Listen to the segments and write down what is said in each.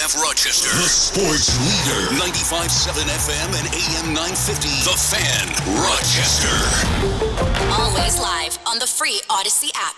WPTF Rochester, the sports leader. 95.7 FM and AM 950. The Fan, Rochester. Always live on the free Odyssey app.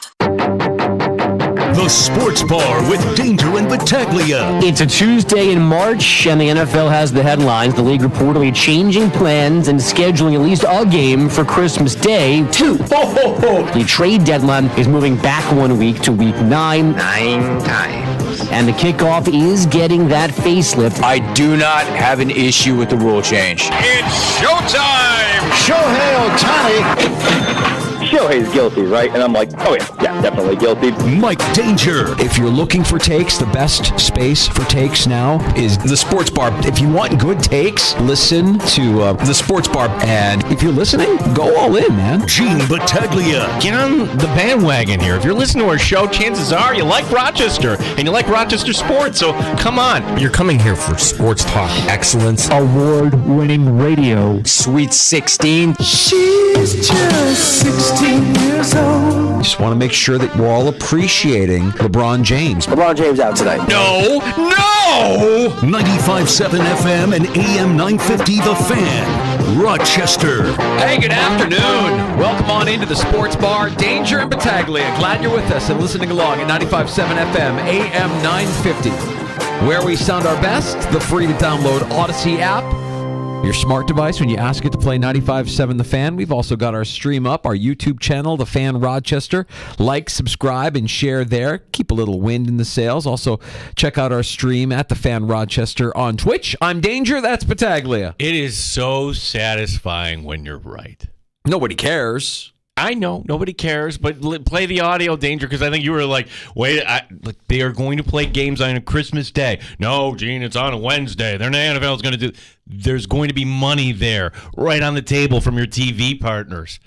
The Sports Bar with Danger and Battaglia. It's a Tuesday in March, and the NFL has the headlines. The league reportedly changing plans and scheduling at least a game for Christmas Day, too. The trade deadline is moving back 1 week to week 9. 9 times. And the kickoff is getting that facelift. I do not have an issue with the rule change. It's showtime! Shohei Ohtani. Shohei's guilty, right? And I'm like, oh yeah, definitely guilty. Mike Danger. If you're looking for takes, the best space for takes now is the Sports Bar. If you want good takes, listen to the Sports Bar. And if you're listening, go all in, man. Gene Battaglia. Get on the bandwagon here. If you're listening to our show, chances are you like Rochester and you like Rochester sports. So come on. You're coming here for sports talk excellence. Award-winning radio. Sweet 16. She's just 16 years old. Just want to make sure that we're all appreciating LeBron James. LeBron James out tonight. No! 95.7 FM and AM 950. The Fan, Rochester. Hey, good afternoon. Welcome on into the Sports Bar. Danger and Battaglia. Glad you're with us and listening along at 95.7 FM, AM 950. Where we sound our best, the free to download Odyssey app. Your smart device when you ask it to play 95.7 The Fan. We've also got our stream up, our YouTube channel, The Fan Rochester. Like, subscribe, and share there. Keep a little wind in the sails. Also, check out our stream at The Fan Rochester on Twitch. I'm Danger. That's Battaglia. It is so satisfying when you're right. Nobody cares. I know, nobody cares, but play the audio, Danger, because I think you were like, wait, they are going to play games on a Christmas Day. No, Gene, it's on a Wednesday. The NFL is going to do. There's going to be money there right on the table from your TV partners.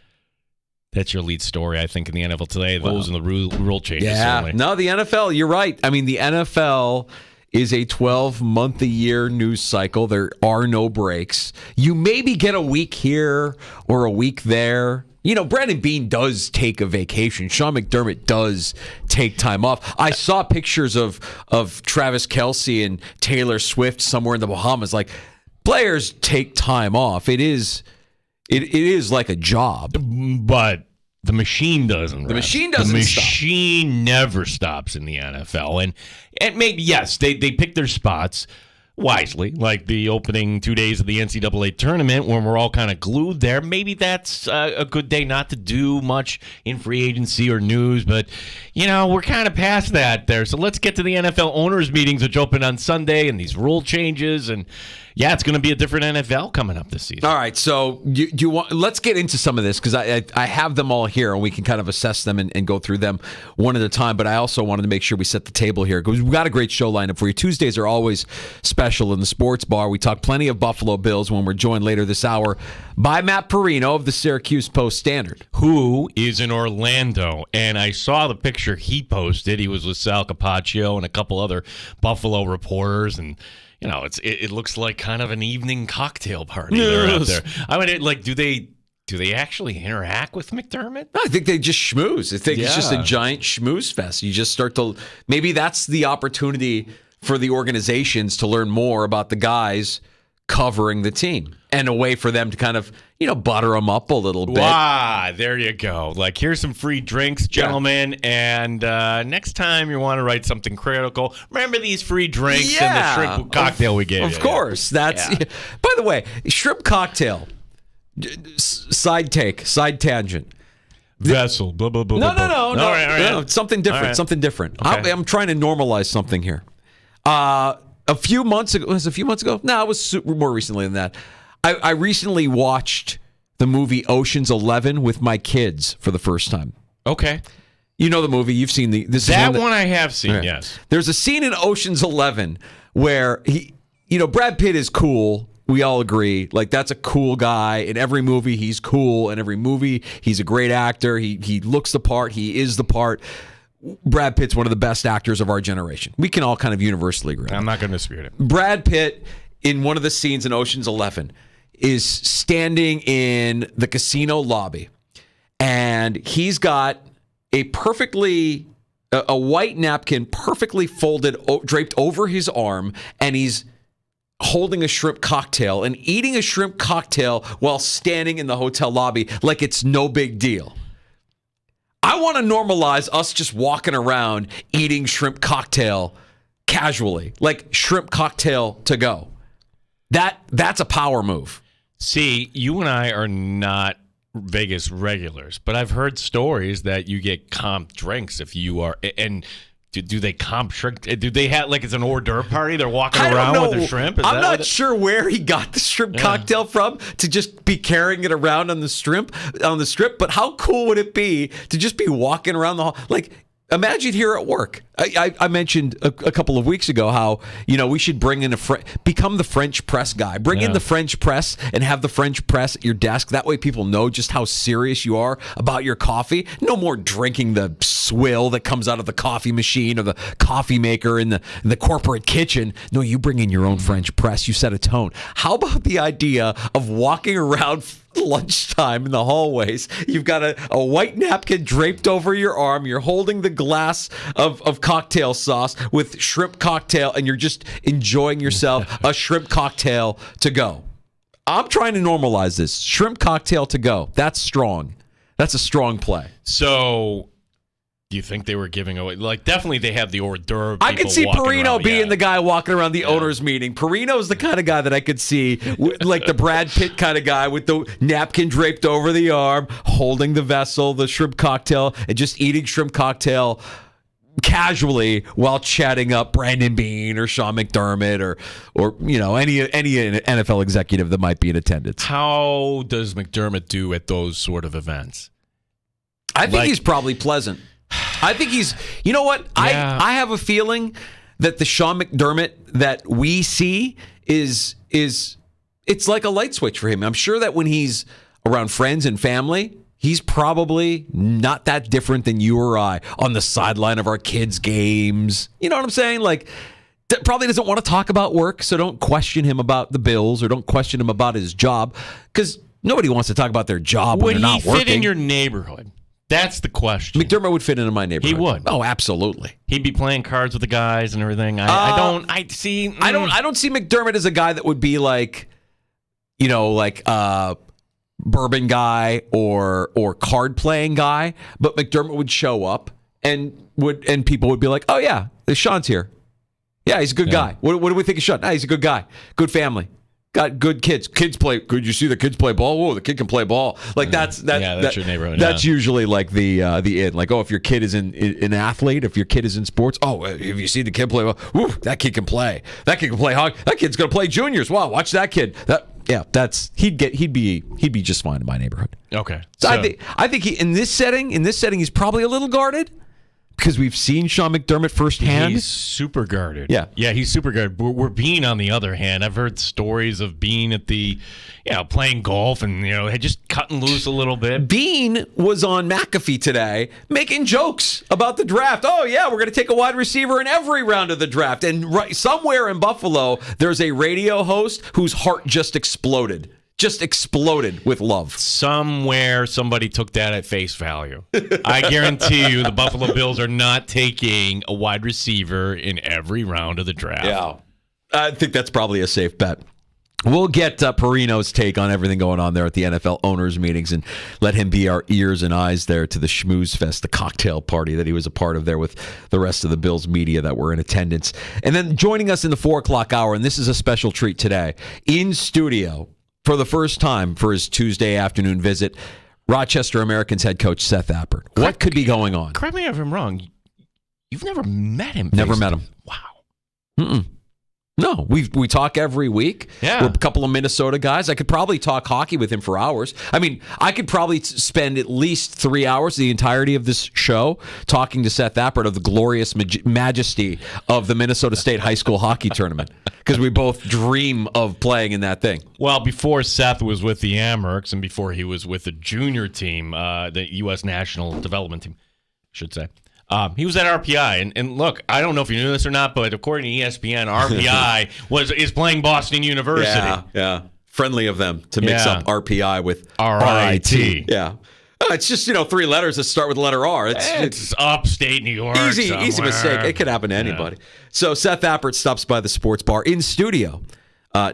That's your lead story, I think, in the NFL today. Those and the rule changes. Yeah, certainly. no, the NFL, you're right. I mean, the NFL is a 12-month-a-year news cycle. There are no breaks. You maybe get a week here or a week there. You know, Brandon Beane does take a vacation. Sean McDermott does take time off. I saw pictures of Travis Kelce and Taylor Swift somewhere in the Bahamas. Like, players take time off. It is like a job. But the machine doesn't. The machine doesn't The stop. machine never stops in the NFL. And maybe, yes, they pick their spots wisely, like the opening 2 days of the NCAA tournament when we're all kind of glued there. Maybe that's a good day not to do much in free agency or news, but, you know, we're kind of past that there. So let's get to the NFL owners meetings, which open on Sunday, and these rule changes. And, yeah, it's going to be a different NFL coming up this season. All right, so do you want? Let's get into some of this because I have them all here and we can kind of assess them and go through them one at a time. But I also wanted to make sure we set the table here because we've got a great show lineup for you. Tuesdays are always special in the Sports Bar. We talk plenty of Buffalo Bills when we're joined later this hour by Matt Perino of the Syracuse Post-Standard, who is in Orlando. And I saw the picture he posted. He was with Sal Capaccio and a couple other Buffalo reporters, and you know, it looks like kind of an evening cocktail party they're out there. I mean, like, do they actually interact with McDermott? No, I think they just schmooze. I think it's just a giant schmooze fest. You just start to, maybe that's the opportunity for the organizations to learn more about the guys covering the team and a way for them to kind of, you know, butter them up a little bit. Ah, there you go. Like, here's some free drinks, gentlemen, and next time you want to write something critical, remember these free drinks and the shrimp cocktail we gave you. Of course. That's. Yeah. By the way, shrimp cocktail, side tangent. Vessel, blah, blah, blah, No. All right. No, something different, right. something different. Okay. I'm trying to normalize something here. A few months ago, was it a few months ago? No, it was more recently than that. I recently watched the movie Ocean's 11 with my kids for the first time. Okay. You know the movie. You've seen that one I have seen, yes. There's a scene in Ocean's 11 where Brad Pitt is cool. We all agree. Like, that's a cool guy. In every movie, he's cool. In every movie, he's a great actor. He looks the part. He is the part. Brad Pitt's one of the best actors of our generation. We can all kind of universally agree. I'm not going to dispute it. Brad Pitt, in one of the scenes in Ocean's 11, is standing in the casino lobby, and he's got a perfectly a white napkin perfectly folded, draped over his arm, and he's holding a shrimp cocktail and eating a shrimp cocktail while standing in the hotel lobby like it's no big deal. I want to normalize us just walking around eating shrimp cocktail casually, like shrimp cocktail to go. That's a power move. See, you and I are not Vegas regulars, but I've heard stories that you get comp drinks if you are. And do they comp shrimp? Do they have like it's an hors d'oeuvre party? They're walking around with their shrimp. I'm not sure where he got the shrimp cocktail from to just be carrying it around on the strip. But how cool would it be to just be walking around the hall like? Imagine here at work. I mentioned a couple of weeks ago how, we should bring in become the French press guy. Bring in the French press and have the French press at your desk. That way people know just how serious you are about your coffee. No more drinking the swill that comes out of the coffee machine or the coffee maker in the corporate kitchen. No, you bring in your own French press. You set a tone. How about the idea of walking around lunchtime in the hallways? You've got a white napkin draped over your arm. You're holding the glass of cocktail sauce with shrimp cocktail, and you're just enjoying yourself a shrimp cocktail to go. I'm trying to normalize this. Shrimp cocktail to go. That's strong. That's a strong play. So, do you think they were giving away? Like, definitely they have the hors d'oeuvre. I could see Perino being the guy walking around the owners' meeting. Perino's the kind of guy that I could see, like the Brad Pitt kind of guy with the napkin draped over the arm, holding the vessel, the shrimp cocktail, and just eating shrimp cocktail casually while chatting up Brandon Beane or Sean McDermott or any NFL executive that might be in attendance. How does McDermott do at those sort of events? I think he's probably pleasant. I think he's, you know what? Yeah. I have a feeling that the Sean McDermott that we see is it's like a light switch for him. I'm sure that when he's around friends and family, he's probably not that different than you or I on the sideline of our kids' games. You know what I'm saying? Like, probably doesn't want to talk about work, so don't question him about the Bills or don't question him about his job, because nobody wants to talk about their job when they're not working. Would he fit in your neighborhood? That's the question. McDermott would fit into my neighborhood. He would. Oh, absolutely. He'd be playing cards with the guys and everything. I don't see McDermott as a guy that would be like, bourbon guy or card playing guy, but McDermott would show up and people would be like, oh yeah, Sean's here. Yeah, he's a good guy. What do we think of Sean? He's a good guy. Good family. Got good kids. Kids play. Could you see the kids play ball? Whoa, the kid can play ball. Like that's your neighborhood. That's usually like the in. Like, oh, if your kid is an athlete, if your kid is in sports, oh, if you see the kid play ball, whoo, that kid can play. That kid can play hockey. That kid's gonna play juniors. Wow, watch that kid. He'd be just fine in my neighborhood. Okay. So I think he in this setting he's probably a little guarded. Because we've seen Sean McDermott firsthand. He's super guarded. Yeah, he's super guarded. We're Bean, on the other hand. I've heard stories of Bean at the, playing golf and, just cutting loose a little bit. Bean was on McAfee today making jokes about the draft. Oh, yeah, we're going to take a wide receiver in every round of the draft. And somewhere in Buffalo, there's a radio host whose heart just exploded. Just exploded with love. Somewhere somebody took that at face value. I guarantee you the Buffalo Bills are not taking a wide receiver in every round of the draft. Yeah, I think that's probably a safe bet. We'll get Perino's take on everything going on there at the NFL owners' meetings and let him be our ears and eyes there to the Schmooze Fest, the cocktail party that he was a part of there with the rest of the Bills media that were in attendance. And then joining us in the 4 o'clock hour, and this is a special treat today, in studio, for the first time for his Tuesday afternoon visit, Rochester Americans head coach Seth Appert. What could be going on? Correct me if I'm wrong. You've never met him. Never met him. Wow. Mm-mm. No, we talk every week. Yeah. We're a couple of Minnesota guys. I could probably talk hockey with him for hours. I mean, I could probably spend at least 3 hours, the entirety of this show, talking to Seth Appert of the glorious majesty of the Minnesota State High School Hockey Tournament, because we both dream of playing in that thing. Well, before Seth was with the Amherst and before he was with the junior team, the U.S. National Development Team, I should say. He was at RPI, and look, I don't know if you knew this or not, but according to ESPN, RPI is playing Boston University. Yeah, friendly of them to mix up RPI with RIT. Yeah. It's just, 3 letters that start with the letter R. It's upstate New York. Easy somewhere. mistake. It could happen to anybody. So Seth Appert stops by the sports bar in studio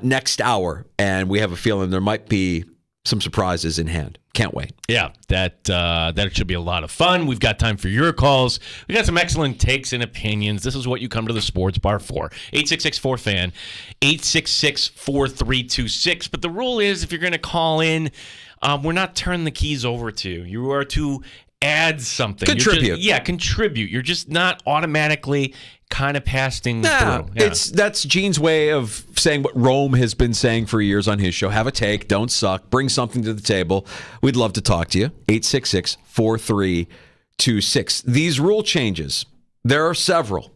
next hour, and we have a feeling there might be some surprises in hand. Can't wait. Yeah, that should be a lot of fun. We've got time for your calls. We got some excellent takes and opinions. This is what you come to the sports bar for. 866-4FAN, 866-4326. But the rule is, if you're going to call in, we're not turning the keys over to you. You are to add something. Contribute. Contribute. You're just not automatically kind of passing through. Yeah. That's Gene's way of saying what Rome has been saying for years on his show. Have a take, don't suck, bring something to the table. We'd love to talk to you. 866-4326. These rule changes, there are several.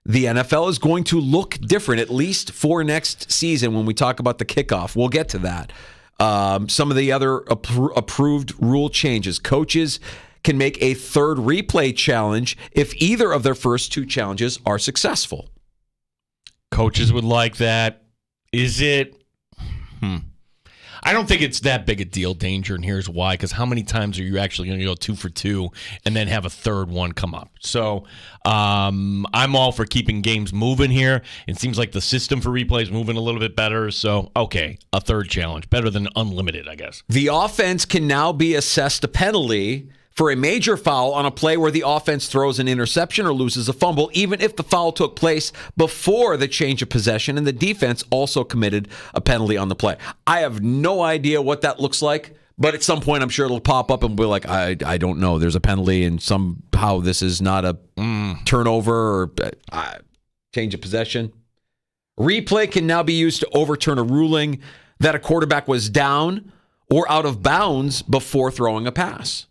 The NFL is going to look different, at least for next season when we talk about the kickoff. We'll get to that. Some of the other approved rule changes. Coaches can make a third replay challenge if either of their first 2 challenges are successful. Coaches would like that. Is it? I don't think it's that big a deal, Danger, and here's why. Because how many times are you actually going to go 2 for 2 and then have a third one come up? So I'm all for keeping games moving here. It seems like the system for replay is moving a little bit better. So, okay, a third challenge. Better than unlimited, I guess. The offense can now be assessed a penalty for a major foul on a play where the offense throws an interception or loses a fumble, even if the foul took place before the change of possession and the defense also committed a penalty on the play. I have no idea what that looks like, but at some point I'm sure it'll pop up and be like, I don't know. There's a penalty and somehow this is not a turnover or change of possession. Replay can now be used to overturn a ruling that a quarterback was down or out of bounds before throwing a pass.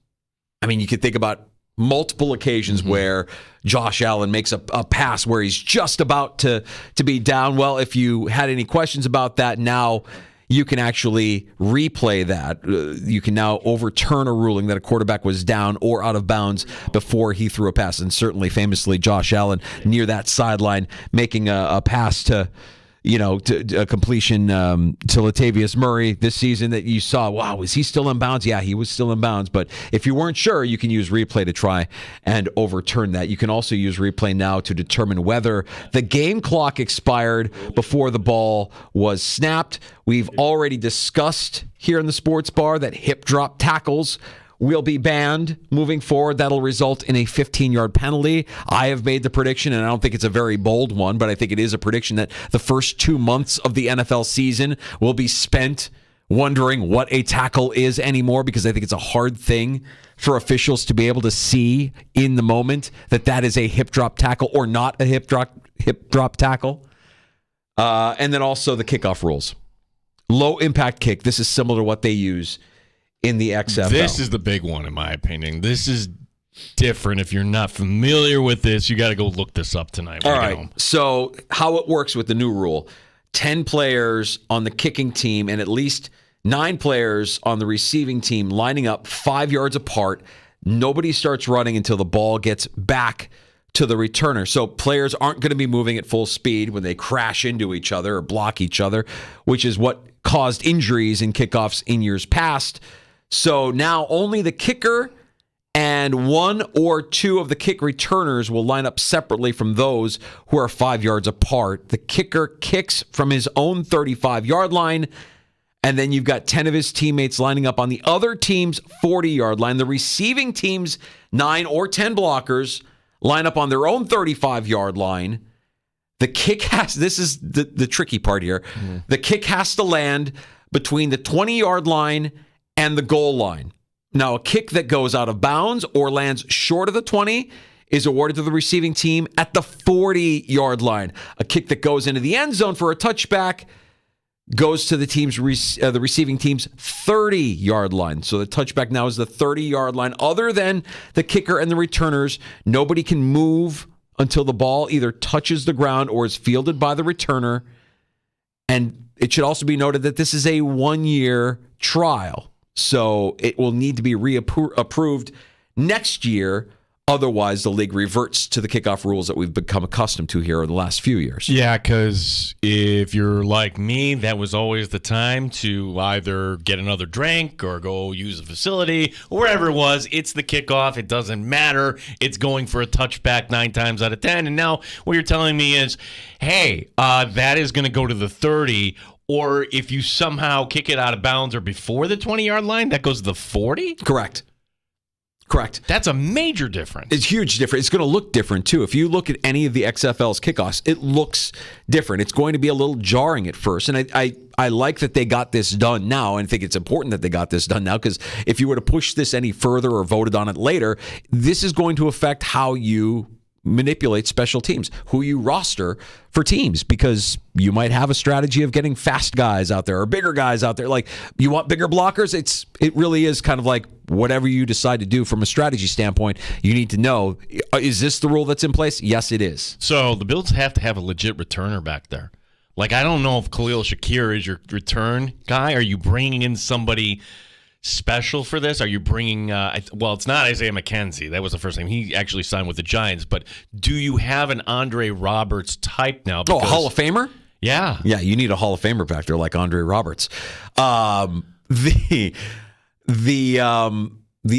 I mean, you could think about multiple occasions where Josh Allen makes a pass where he's just about to be down. Well, if you had any questions about that, now you can actually replay that. You can now overturn a ruling that a quarterback was down or out of bounds before he threw a pass. And certainly, famously, Josh Allen near that sideline making a pass to a completion to Latavius Murray this season that you saw. Wow, was he still in bounds? Yeah, he was still in bounds. But if you weren't sure, you can use replay to try and overturn that. You can also use replay now to determine whether the game clock expired before the ball was snapped. We've already discussed here in the sports bar that hip drop tackles will be banned moving forward. That'll result in a 15-yard penalty. I have made the prediction, and I don't think it's a very bold one, but I think it is a prediction that the first 2 months of the NFL season will be spent wondering what a tackle is anymore, because I think it's a hard thing for officials to be able to see in the moment that is a hip drop tackle or not a hip drop tackle. And then also the kickoff rules. Low impact kick. This is similar to what they use in the XFL. This is the big one, in my opinion. This is different. If you're not familiar with this, you got to go look this up tonight. All right. So how it works with the new rule, 10 players on the kicking team and at least 9 players on the receiving team lining up 5 yards apart. Nobody starts running until the ball gets back to the returner. So players aren't going to be moving at full speed when they crash into each other or block each other, which is what caused injuries in kickoffs in years past. So now only the kicker and 1 or 2 of the kick returners will line up separately from those who are 5 yards apart. The kicker kicks from his own 35-yard line, and then you've got 10 of his teammates lining up on the other team's 40-yard line. The receiving team's 9 or 10 blockers line up on their own 35-yard line. The kick this is the tricky part here. The kick has to land between the 20-yard line and the goal line. Now, a kick that goes out of bounds or lands short of the 20 is awarded to the receiving team at the 40-yard line. A kick that goes into the end zone for a touchback goes to the receiving team's 30-yard line. So the touchback now is the 30-yard line. Other than the kicker and the returners, nobody can move until the ball either touches the ground or is fielded by the returner. And it should also be noted that this is a 1-year trial. So it will need to be reapproved next year Otherwise, the league reverts to the kickoff rules that we've become accustomed to here in the last few years. Yeah, because if you're like me, that was always the time to either get another drink or go use a facility, or wherever it was. It's the kickoff. It doesn't matter. It's going for a touchback 9 times out of 10. And now what you're telling me is, hey, that is going to go to the 30. Or if you somehow kick it out of bounds or before the 20-yard line, that goes to the 40? Correct. That's a major difference. It's huge difference. It's going to look different, too. If you look at any of the XFL's kickoffs, it looks different. It's going to be a little jarring at first. And I like that they got this done now, and I think it's important that they got this done now, because if you were to push this any further or voted on it later, this is going to affect how you manipulate special teams, who you roster for teams, because you might have a strategy of getting fast guys out there or bigger guys out there. Like, you want bigger blockers? It really is kind of like whatever you decide to do from a strategy standpoint, you need to know, is this the rule that's in place? Yes, it is. So the Bills have to have a legit returner back there. Like, I don't know if Khalil Shakir is your return guy. Are you bringing in somebody special for this? Are you bringing well, it's not Isaiah McKenzie. That was the first time he actually signed with the Giants. But do you have an Andre Roberts type now? Because, a Hall of Famer? Yeah. Yeah, you need a Hall of Famer back there like Andre Roberts. The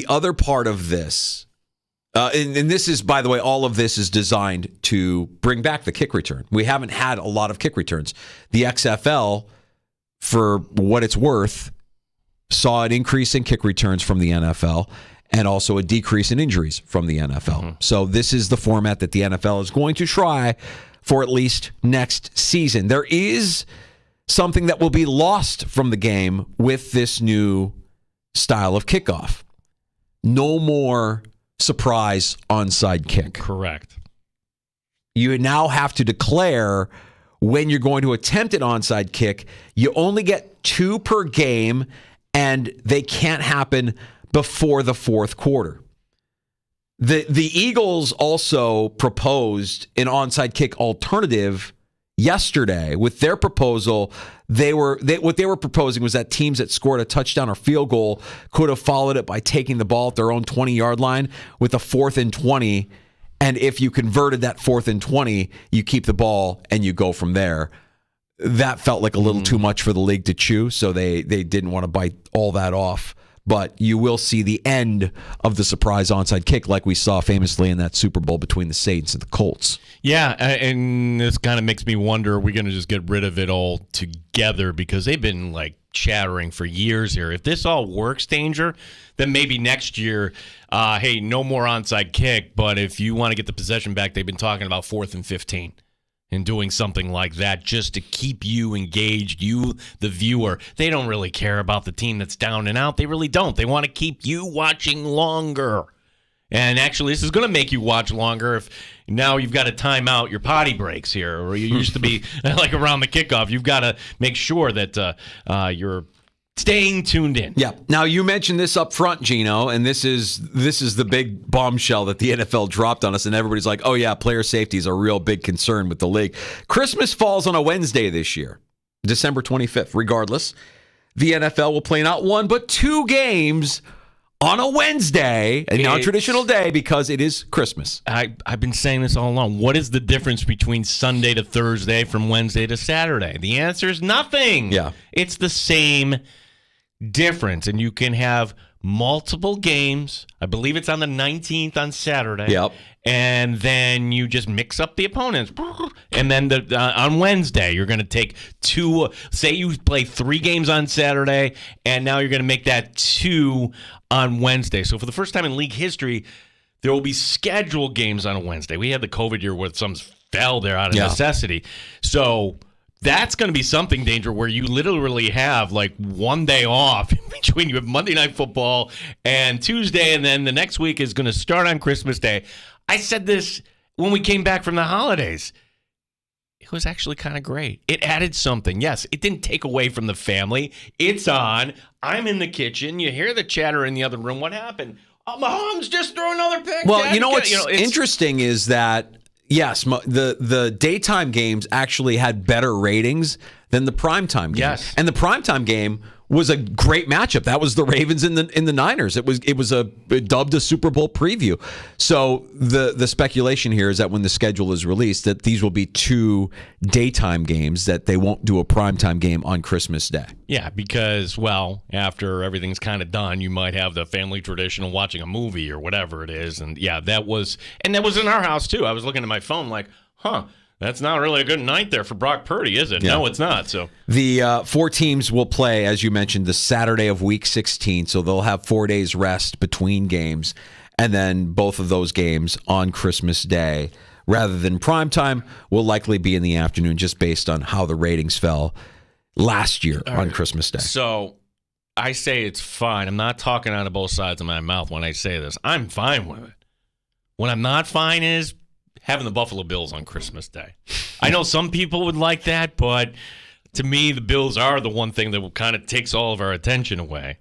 other part of this, and this is, by the way, all of this is designed to bring back the kick return. We haven't had a lot of kick returns. The XFL, for what it's worth, saw an increase in kick returns from the NFL and also a decrease in injuries from the NFL. Mm-hmm. So this is the format that the NFL is going to try for at least next season. There is something that will be lost from the game with this new style of kickoff. No more surprise onside kick. Correct. You now have to declare when you're going to attempt an onside kick. You only get 2 per game, and they can't happen before the fourth quarter. The Eagles also proposed an onside kick alternative yesterday with their proposal. What they were proposing was that teams that scored a touchdown or field goal could have followed it by taking the ball at their own 20-yard line with a 4th and 20. And if you converted that 4th and 20, you keep the ball and you go from there. That felt like a little too much for the league to chew, so they didn't want to bite all that off. But you will see the end of the surprise onside kick like we saw famously in that Super Bowl between the Saints and the Colts. Yeah, and this kind of makes me wonder, are we going to just get rid of it all together? Because they've been like chattering for years here. If this all works, Danger, then maybe next year, hey, no more onside kick, but if you want to get the possession back, they've been talking about 4th and 15. And doing something like that just to keep you engaged, you, the viewer. They don't really care about the team that's down and out. They really don't. They want to keep you watching longer. And actually, this is going to make you watch longer if now you've got to time out your potty breaks here. Or you used to be like around the kickoff. You've got to make sure that you're staying tuned in. Yeah. Now, you mentioned this up front, Gino, and this is the big bombshell that the NFL dropped on us, and everybody's like, oh, yeah, player safety is a real big concern with the league. Christmas falls on a Wednesday this year, December 25th. Regardless, the NFL will play not 1 but 2 games on a Wednesday, a non-traditional day, because it is Christmas. I've been saying this all along. What is the difference between Sunday to Thursday from Wednesday to Saturday? The answer is nothing. Yeah. It's the same difference, and you can have multiple games. I believe it's on the 19th on Saturday. Yep. And then you just mix up the opponents. And then on Wednesday, you're going to take 2. Say you play 3 games on Saturday, and now you're going to make that 2 on Wednesday. So for the first time in league history, there will be scheduled games on a Wednesday. We had the COVID year where some fell there out of necessity. So that's going to be something, Danger, where you literally have like 1 day off in between. You have Monday Night Football and Tuesday, and then the next week is going to start on Christmas Day. I said this when we came back from the holidays. It was actually kind of great. It added something. Yes, it didn't take away from the family. It's on. I'm in the kitchen. You hear the chatter in the other room. What happened? Oh, Mahomes just threw another pick. Well, Dad, you know what's interesting is that, yes, the daytime games actually had better ratings than the primetime game. Yes. And the primetime game was a great matchup. That was the Ravens and the Niners. It was dubbed a Super Bowl preview. So the speculation here is that when the schedule is released, that these will be 2 daytime games, that they won't do a primetime game on Christmas Day. Yeah, because, well, after everything's kind of done, you might have the family tradition of watching a movie or whatever it is. And yeah, that was in our house too. I was looking at my phone like, that's not really a good night there for Brock Purdy, is it? Yeah. No, it's not. So the 4 teams will play, as you mentioned, the Saturday of Week 16. So they'll have 4 days rest between games, and then both of those games on Christmas Day, rather than prime time, will likely be in the afternoon, just based on how the ratings fell last year on Christmas Day. So I say it's fine. I'm not talking out of both sides of my mouth when I say this. I'm fine with it. What I'm not fine is having the Buffalo Bills on Christmas Day. I know some people would like that, but to me, the Bills are the one thing that kind of takes all of our attention away.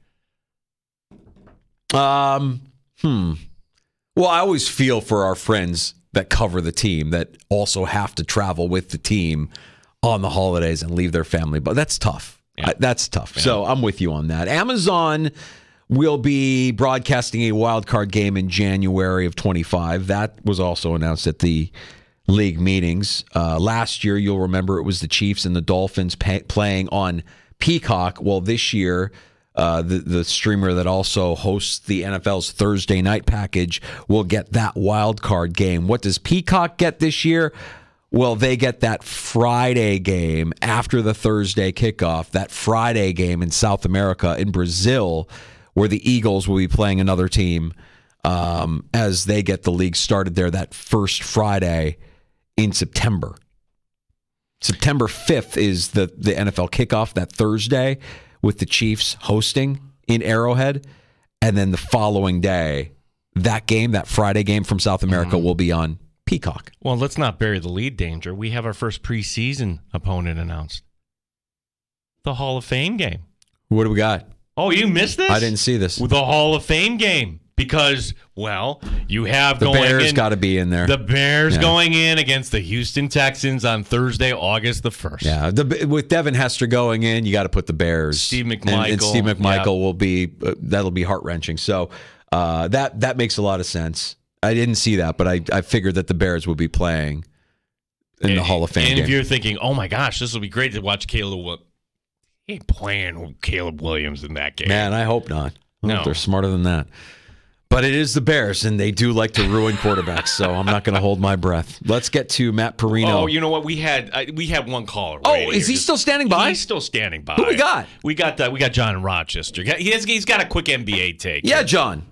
Well, I always feel for our friends that cover the team that also have to travel with the team on the holidays and leave their family. But that's tough. Yeah. That's tough. Yeah. So I'm with you on that. Amazon will be broadcasting a wild card game in January of 25. That was also announced at the league meetings. Last year, you'll remember, it was the Chiefs and the Dolphins playing on Peacock. Well, this year, the streamer that also hosts the NFL's Thursday night package will get that wild card game. What does Peacock get this year? Well, they get that Friday game after the Thursday kickoff, that Friday game in South America, in Brazil, where the Eagles will be playing another team as they get the league started there that first Friday in September. September 5th is the NFL kickoff, that Thursday, with the Chiefs hosting in Arrowhead. And then the following day, that game, that Friday game from South America, will be on Peacock. Well, let's not bury the lead, Danger. We have our first preseason opponent announced. The Hall of Fame game. What do we got? Oh, you missed this? I didn't see this. With the Hall of Fame game. Because, well, you have the Bears got to be in there. The Bears going in against the Houston Texans on Thursday, August the 1st. Yeah, with Devin Hester going in, you got to put the Bears. Steve McMichael. And Steve McMichael will be, that'll be heart-wrenching. So that makes a lot of sense. I didn't see that, but I figured that the Bears would be playing in the Hall of Fame game. And if you're thinking, oh my gosh, this will be great to watch Caleb, he ain't playing with Caleb Williams in that game. Man, I hope not. No. They're smarter than that. But it is the Bears, and they do like to ruin quarterbacks, so I'm not going to hold my breath. Let's get to Matt Perino. Oh, you know what? We had one caller. Oh, is he still standing by? He's still standing by. Who we got? We got John in Rochester. He's got a quick NBA take. Yeah, John.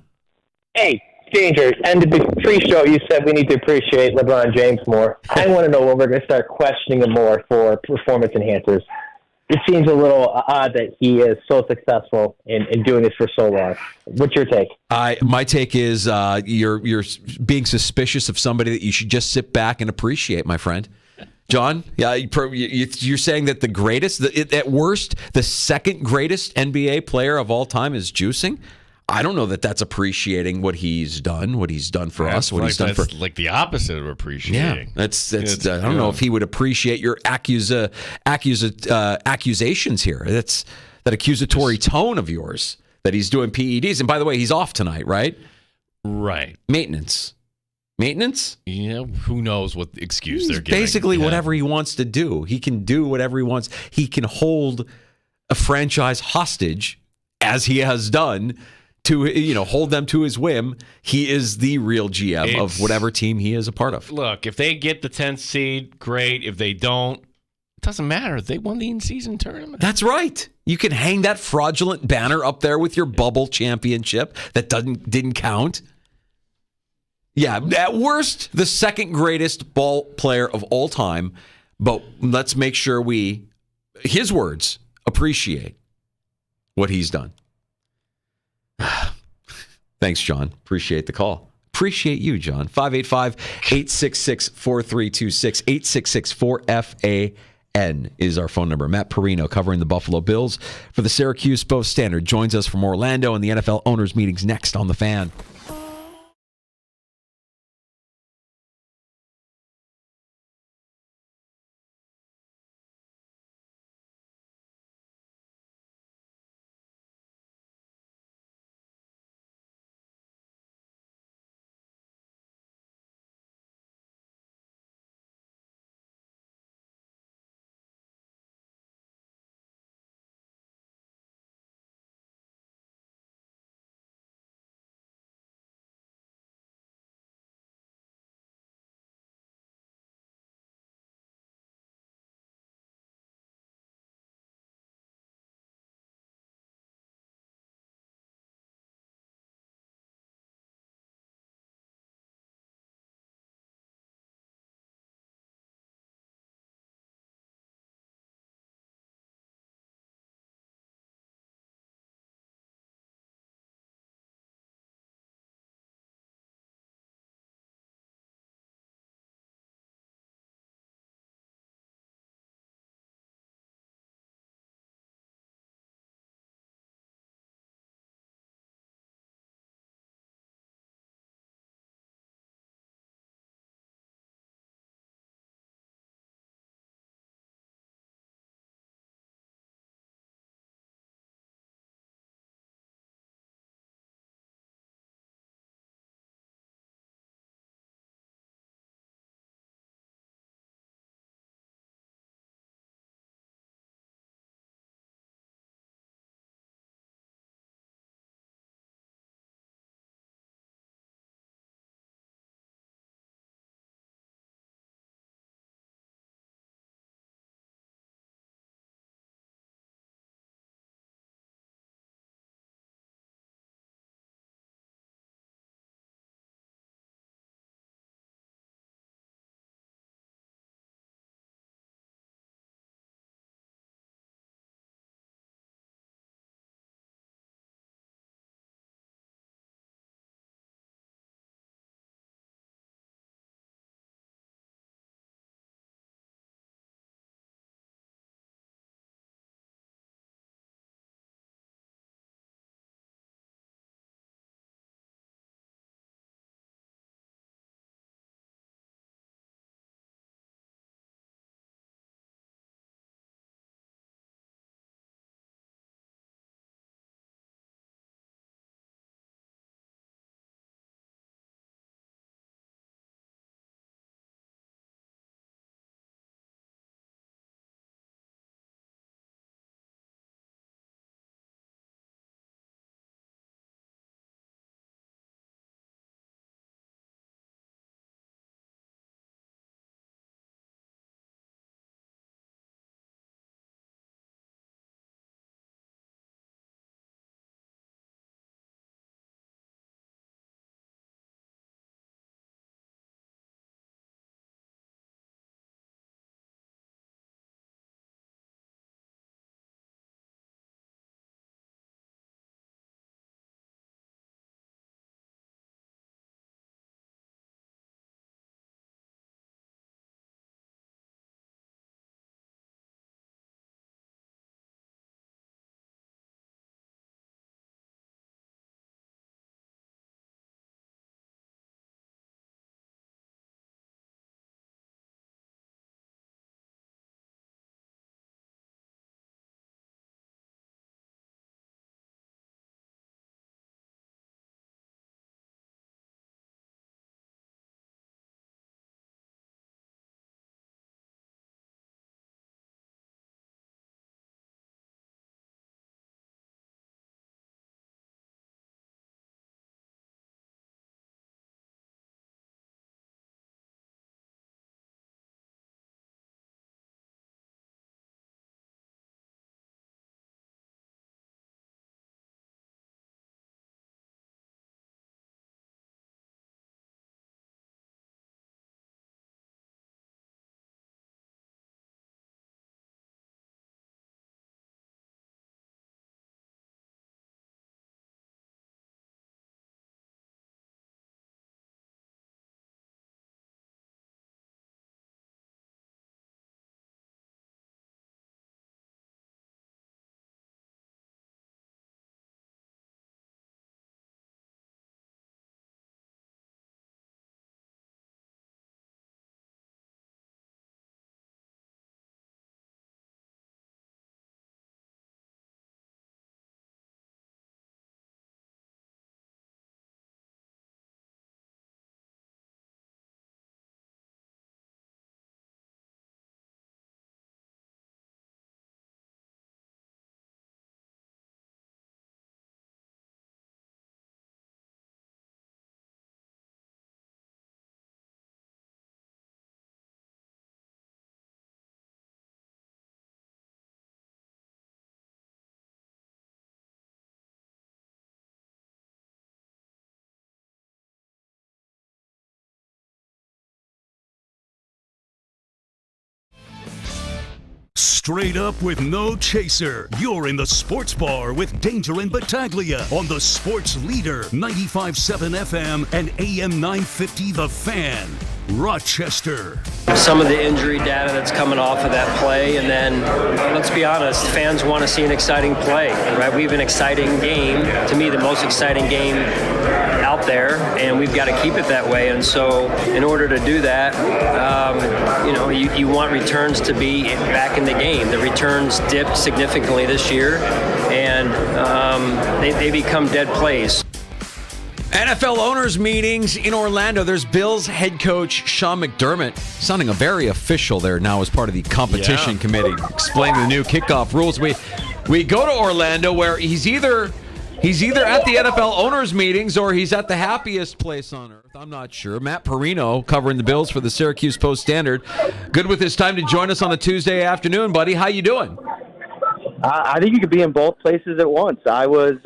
Hey, Danger, and the pre-show you said we need to appreciate LeBron James more. I want to know when we're going to start questioning him more for performance enhancers. It seems a little odd that he is so successful in doing this for so long. What's your take? My take is you're being suspicious of somebody that you should just sit back and appreciate, my friend. John, you're saying that the greatest, at worst, the second greatest NBA player of all time is juicing? I don't know that that's appreciating what he's done for us, what he's done for like the opposite of appreciating. Yeah, that's I don't know if he would appreciate your accusations here. That's that accusatory tone of yours that he's doing PEDs. And by the way, he's off tonight, right? Right. Maintenance. Yeah, who knows what excuse they're giving. Basically, whatever he wants to do. He can do whatever he wants. He can hold a franchise hostage, as he has done, to hold them to his whim. He is the real GM of whatever team he is a part of. Look, if they get the 10th seed, great. If they don't, it doesn't matter. They won the in-season tournament. That's right. You can hang that fraudulent banner up there with your bubble championship that didn't count. Yeah, at worst, the second greatest ball player of all time. But let's make sure his words, appreciate what he's done. Thanks, John. Appreciate the call. Appreciate you, John. 585-866-4326. 866-4FAN is our phone number. Matt Perino, covering the Buffalo Bills for the Syracuse Post-Standard, joins us from Orlando, and the NFL owners' meetings next on The Fan. Straight up with no chaser. You're in the Sports Bar with Danger and Battaglia on the Sports Leader, 95.7 FM and AM 950 The Fan, Rochester. Some of the injury data that's coming off of that play, and then, let's be honest, fans want to see an exciting play, right? We have an exciting game, to me the most exciting game out there, and we've got to keep it that way. And so in order to do that, you want returns to be back in the game. The returns dipped significantly this year, and they become dead plays. NFL owners meetings in Orlando. There's Bills head coach Sean McDermott sounding very official there now as part of the competition committee, explaining the new kickoff rules. We go to Orlando where he's either at the NFL owners meetings or he's at the happiest place on earth. I'm not sure. Matt Perino covering the Bills for the Syracuse Post-Standard. Good with his time to join us on a Tuesday afternoon, buddy. How you doing? I think you could be in both places at once. I was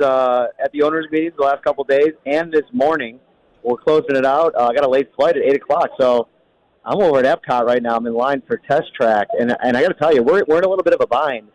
at the owners' meetings the last couple of days, and this morning. We're closing it out. I got a late flight at 8 o'clock, so I'm over at Epcot right now. I'm in line for Test Track, and I got to tell you, we're in a little bit of a bind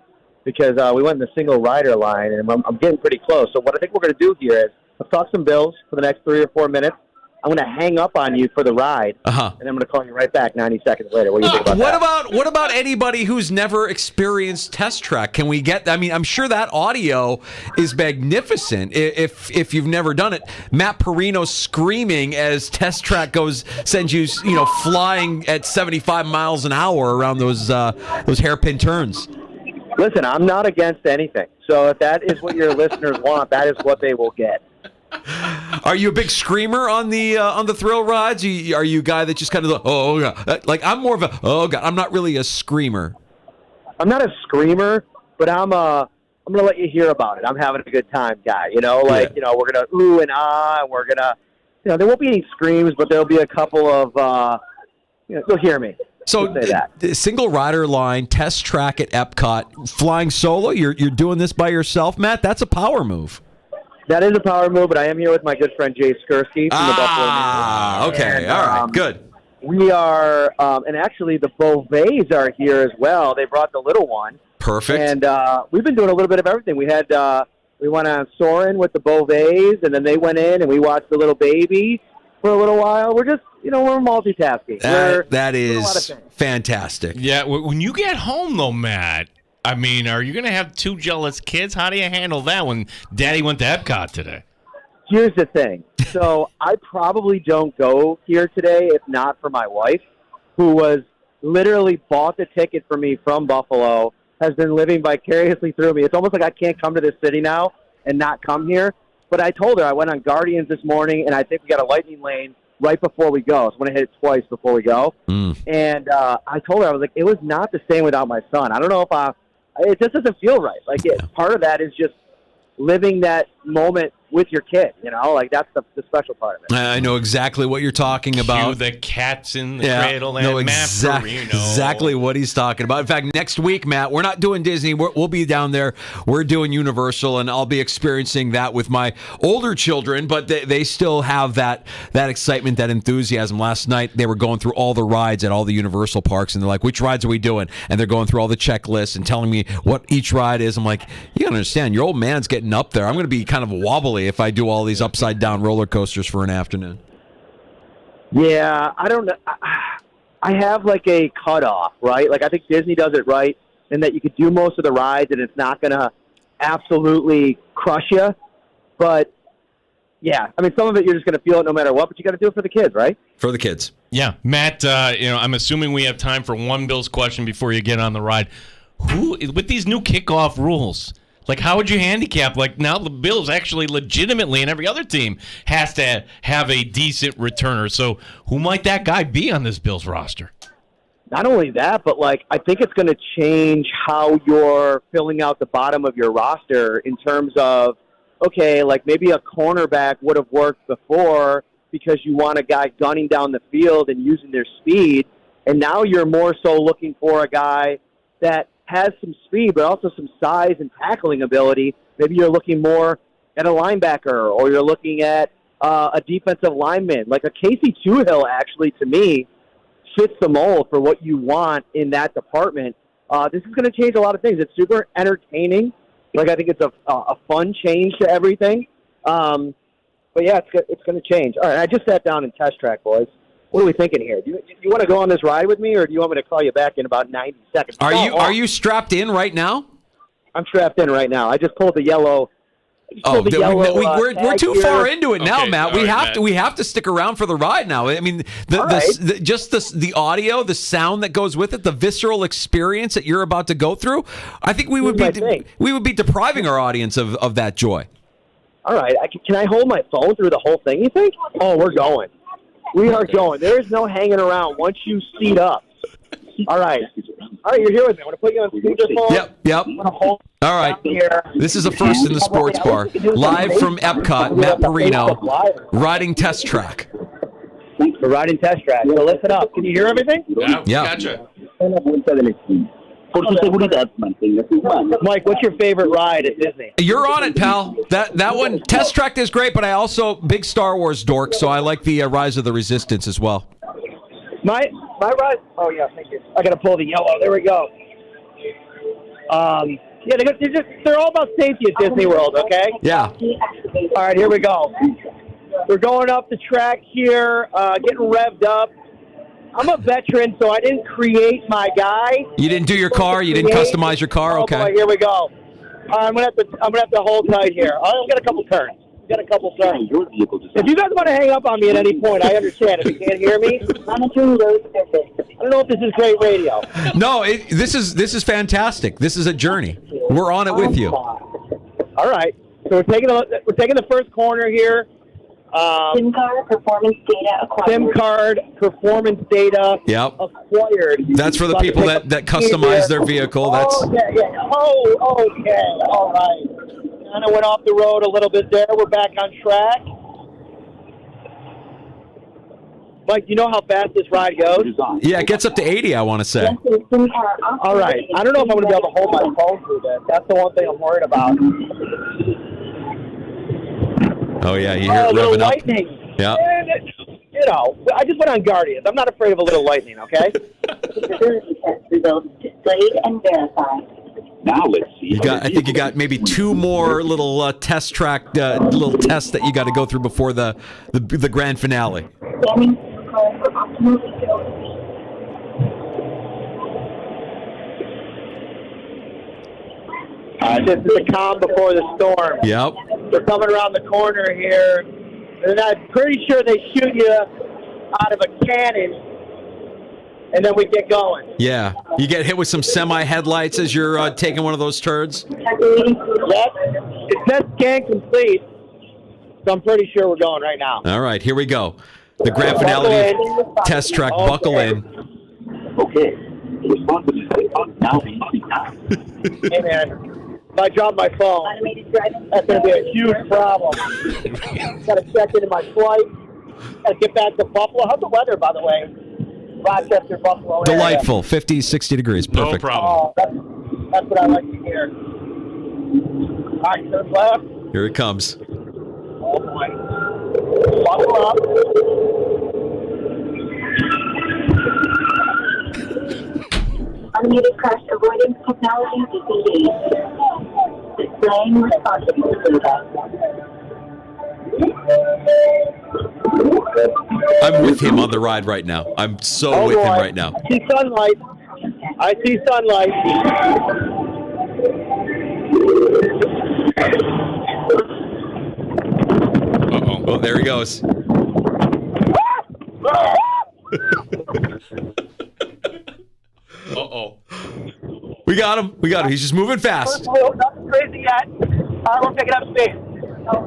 because we went in the single rider line, and I'm getting pretty close. So what I think we're going to do here is let's talk some Bills for the next 3 or 4 minutes. I'm going to hang up on you for the ride, and I'm going to call you right back 90 seconds later. What do you think about that? What about anybody who's never experienced Test Track? Can we get? I mean, I'm sure that audio is magnificent. If you've never done it, Matt Perino screaming as Test Track sends you flying at 75 miles an hour around those hairpin turns. Listen, I'm not against anything. So if that is what your listeners want, that is what they will get. Are you a big screamer on the thrill rides? Are you a guy that just kind of oh god? Like I'm more of a oh god. I'm not really a screamer. I'm not a screamer, but I'm gonna let you hear about it. I'm having a good time, guy. We're gonna ooh and ah, and we're gonna there won't be any screams, but there'll be a couple of you'll hear me. So the single rider line, Test Track at Epcot, flying solo. You're doing this by yourself, Matt. That's a power move. That is a power move, but I am here with my good friend Jay Skursky from the Buffalo News. Okay. All right. Good. We are, and actually the Beauvays are here as well. They brought the little one. Perfect. And we've been doing a little bit of everything. We went on Soarin' with the Beauvays, and then they went in, and we watched the little baby for a little while. We're just, we're multitasking. That is fantastic. Yeah. When you get home, though, Matt, I mean, are you going to have two jealous kids? How do you handle that when Daddy went to Epcot today? Here's the thing. So I probably don't go here today if not for my wife, who was literally bought the ticket for me from Buffalo, has been living vicariously through me. It's almost like I can't come to this city now and not come here. But I told her I went on Guardians this morning, and I think we got a lightning lane right before we go. So I'm going to hit it twice before we go. And I told her, I was like, it was not the same without my son. I don't know if it just doesn't feel right. Part of that is just living that moment with your kid, that's the special part of it. I know exactly what you're talking about. Cue the cats in the cradle. And exactly what he's talking about. In fact, next week, Matt, we're not doing Disney. We'll be down there. We're doing Universal, and I'll be experiencing that with my older children, but they still have that excitement, that enthusiasm. Last night, they were going through all the rides at all the Universal parks, and they're like, which rides are we doing? And they're going through all the checklists and telling me what each ride is. I'm like, you gotta understand, your old man's getting up there. I'm going to be kind of wobbly if I do all these upside down roller coasters for an afternoon. Yeah, I don't know. I have a cutoff, right? I think Disney does it right in that you could do most of the rides and it's not going to absolutely crush you. But yeah, I mean, some of it you're just going to feel it no matter what, but you got to do it for the kids, right? For the kids. Yeah. Matt, I'm assuming we have time for one Bills question before you get on the ride. With these new kickoff rules, how would you handicap? Now the Bills actually legitimately, and every other team has to have a decent returner. So who might that guy be on this Bills roster? Not only that, but I think it's going to change how you're filling out the bottom of your roster in terms of, okay, maybe a cornerback would have worked before because you want a guy gunning down the field and using their speed. And now you're more so looking for a guy that has some speed, but also some size and tackling ability. Maybe you're looking more at a linebacker, or you're looking at a defensive lineman. A Casey Toohill, actually, to me, fits the mold for what you want in that department. This is going to change a lot of things. It's super entertaining. Like, I think it's a fun change to everything. But yeah, it's going to change. All right, I just sat down and test track, boys. What are we thinking here? Do you want to go on this ride with me, or do you want me to call you back in about 90 seconds? Are you strapped in right now? I'm strapped in right now. I just pulled the yellow. We're too far into it now, Matt. We have to stick around for the ride now. I mean, the audio, the sound that goes with it, the visceral experience that you're about to go through. I think we would be depriving our audience of that joy. All right, can I hold my phone through the whole thing, you think? Oh, we're going. We are going. There is no hanging around once you seat up. All right, you're here with me. I want to put you on speakerphone. Yep. All right. This is a first in the sports bar. Live from Epcot, Matt Perino, riding test track. We're riding test track. So listen up. Can you hear everything? Yeah. Gotcha. Mike, what's your favorite ride at Disney? You're on it, pal. That one, Test Track is great, but I also big Star Wars dork, so I like the Rise of the Resistance as well. My ride. Oh yeah, thank you. I gotta pull the yellow. There we go. Yeah, they're all about safety at Disney World. Okay. Yeah. All right, here we go. We're going up the track here, getting revved up. I'm a veteran, so I didn't create my guy. You didn't do your car? You didn't customize your car? Okay. Oh boy, here we go. I'm gonna have to hold tight here. I've got a couple turns. If you guys want to hang up on me at any point, I understand. If you can't hear me, I don't know if this is great radio. No, this is fantastic. This is a journey. We're on it with you. All right. So we're taking the first corner here. SIM card performance data acquired. SIM card performance data acquired. That's for the people that customize their vehicle. That's okay. All right. Kind of went off the road a little bit there. We're back on track. Mike, you know how fast this ride goes? Yeah, it gets up to 80, I want to say. All right. I don't know if I'm going to be able to hold my phone through this. That's the one thing I'm worried about. Oh, yeah, you hear it revving up. Lightning. Yeah. And, I just went on Guardians. I'm not afraid of a little lightning, okay? Security test results displayed and verified. Now let's see. I think you got maybe two more little test track, little tests that you got to go through before the grand finale. This is the calm before the storm. Yep. We're coming around the corner here, and I'm pretty sure they shoot you out of a cannon, and then we get going. Yeah. You get hit with some semi-headlights as you're taking one of those turds? Yep. It says scan complete, so I'm pretty sure we're going right now. All right, here we go. The grand finale of Test Track. Okay. Buckle in. Okay. Hey, man. If I drop my phone, that's going to be a huge problem. Got to check into my flight. Got to get back to Buffalo. How's the weather, by the way? Rochester, Buffalo area. Delightful. 50, 60 degrees. Perfect. No problem. Oh, that's what I like to hear. All right, turn left. Here it comes. Oh, boy. Buckle up. Automated crash avoidance technology disengaged. Displaying responsible data. I'm with him on the ride right now. I'm so with him right now. I see sunlight. I see sunlight. Uh-oh. Oh, there he goes. Uh-oh. We got him. He's just moving fast. Nothing crazy yet. We're picking up speed. All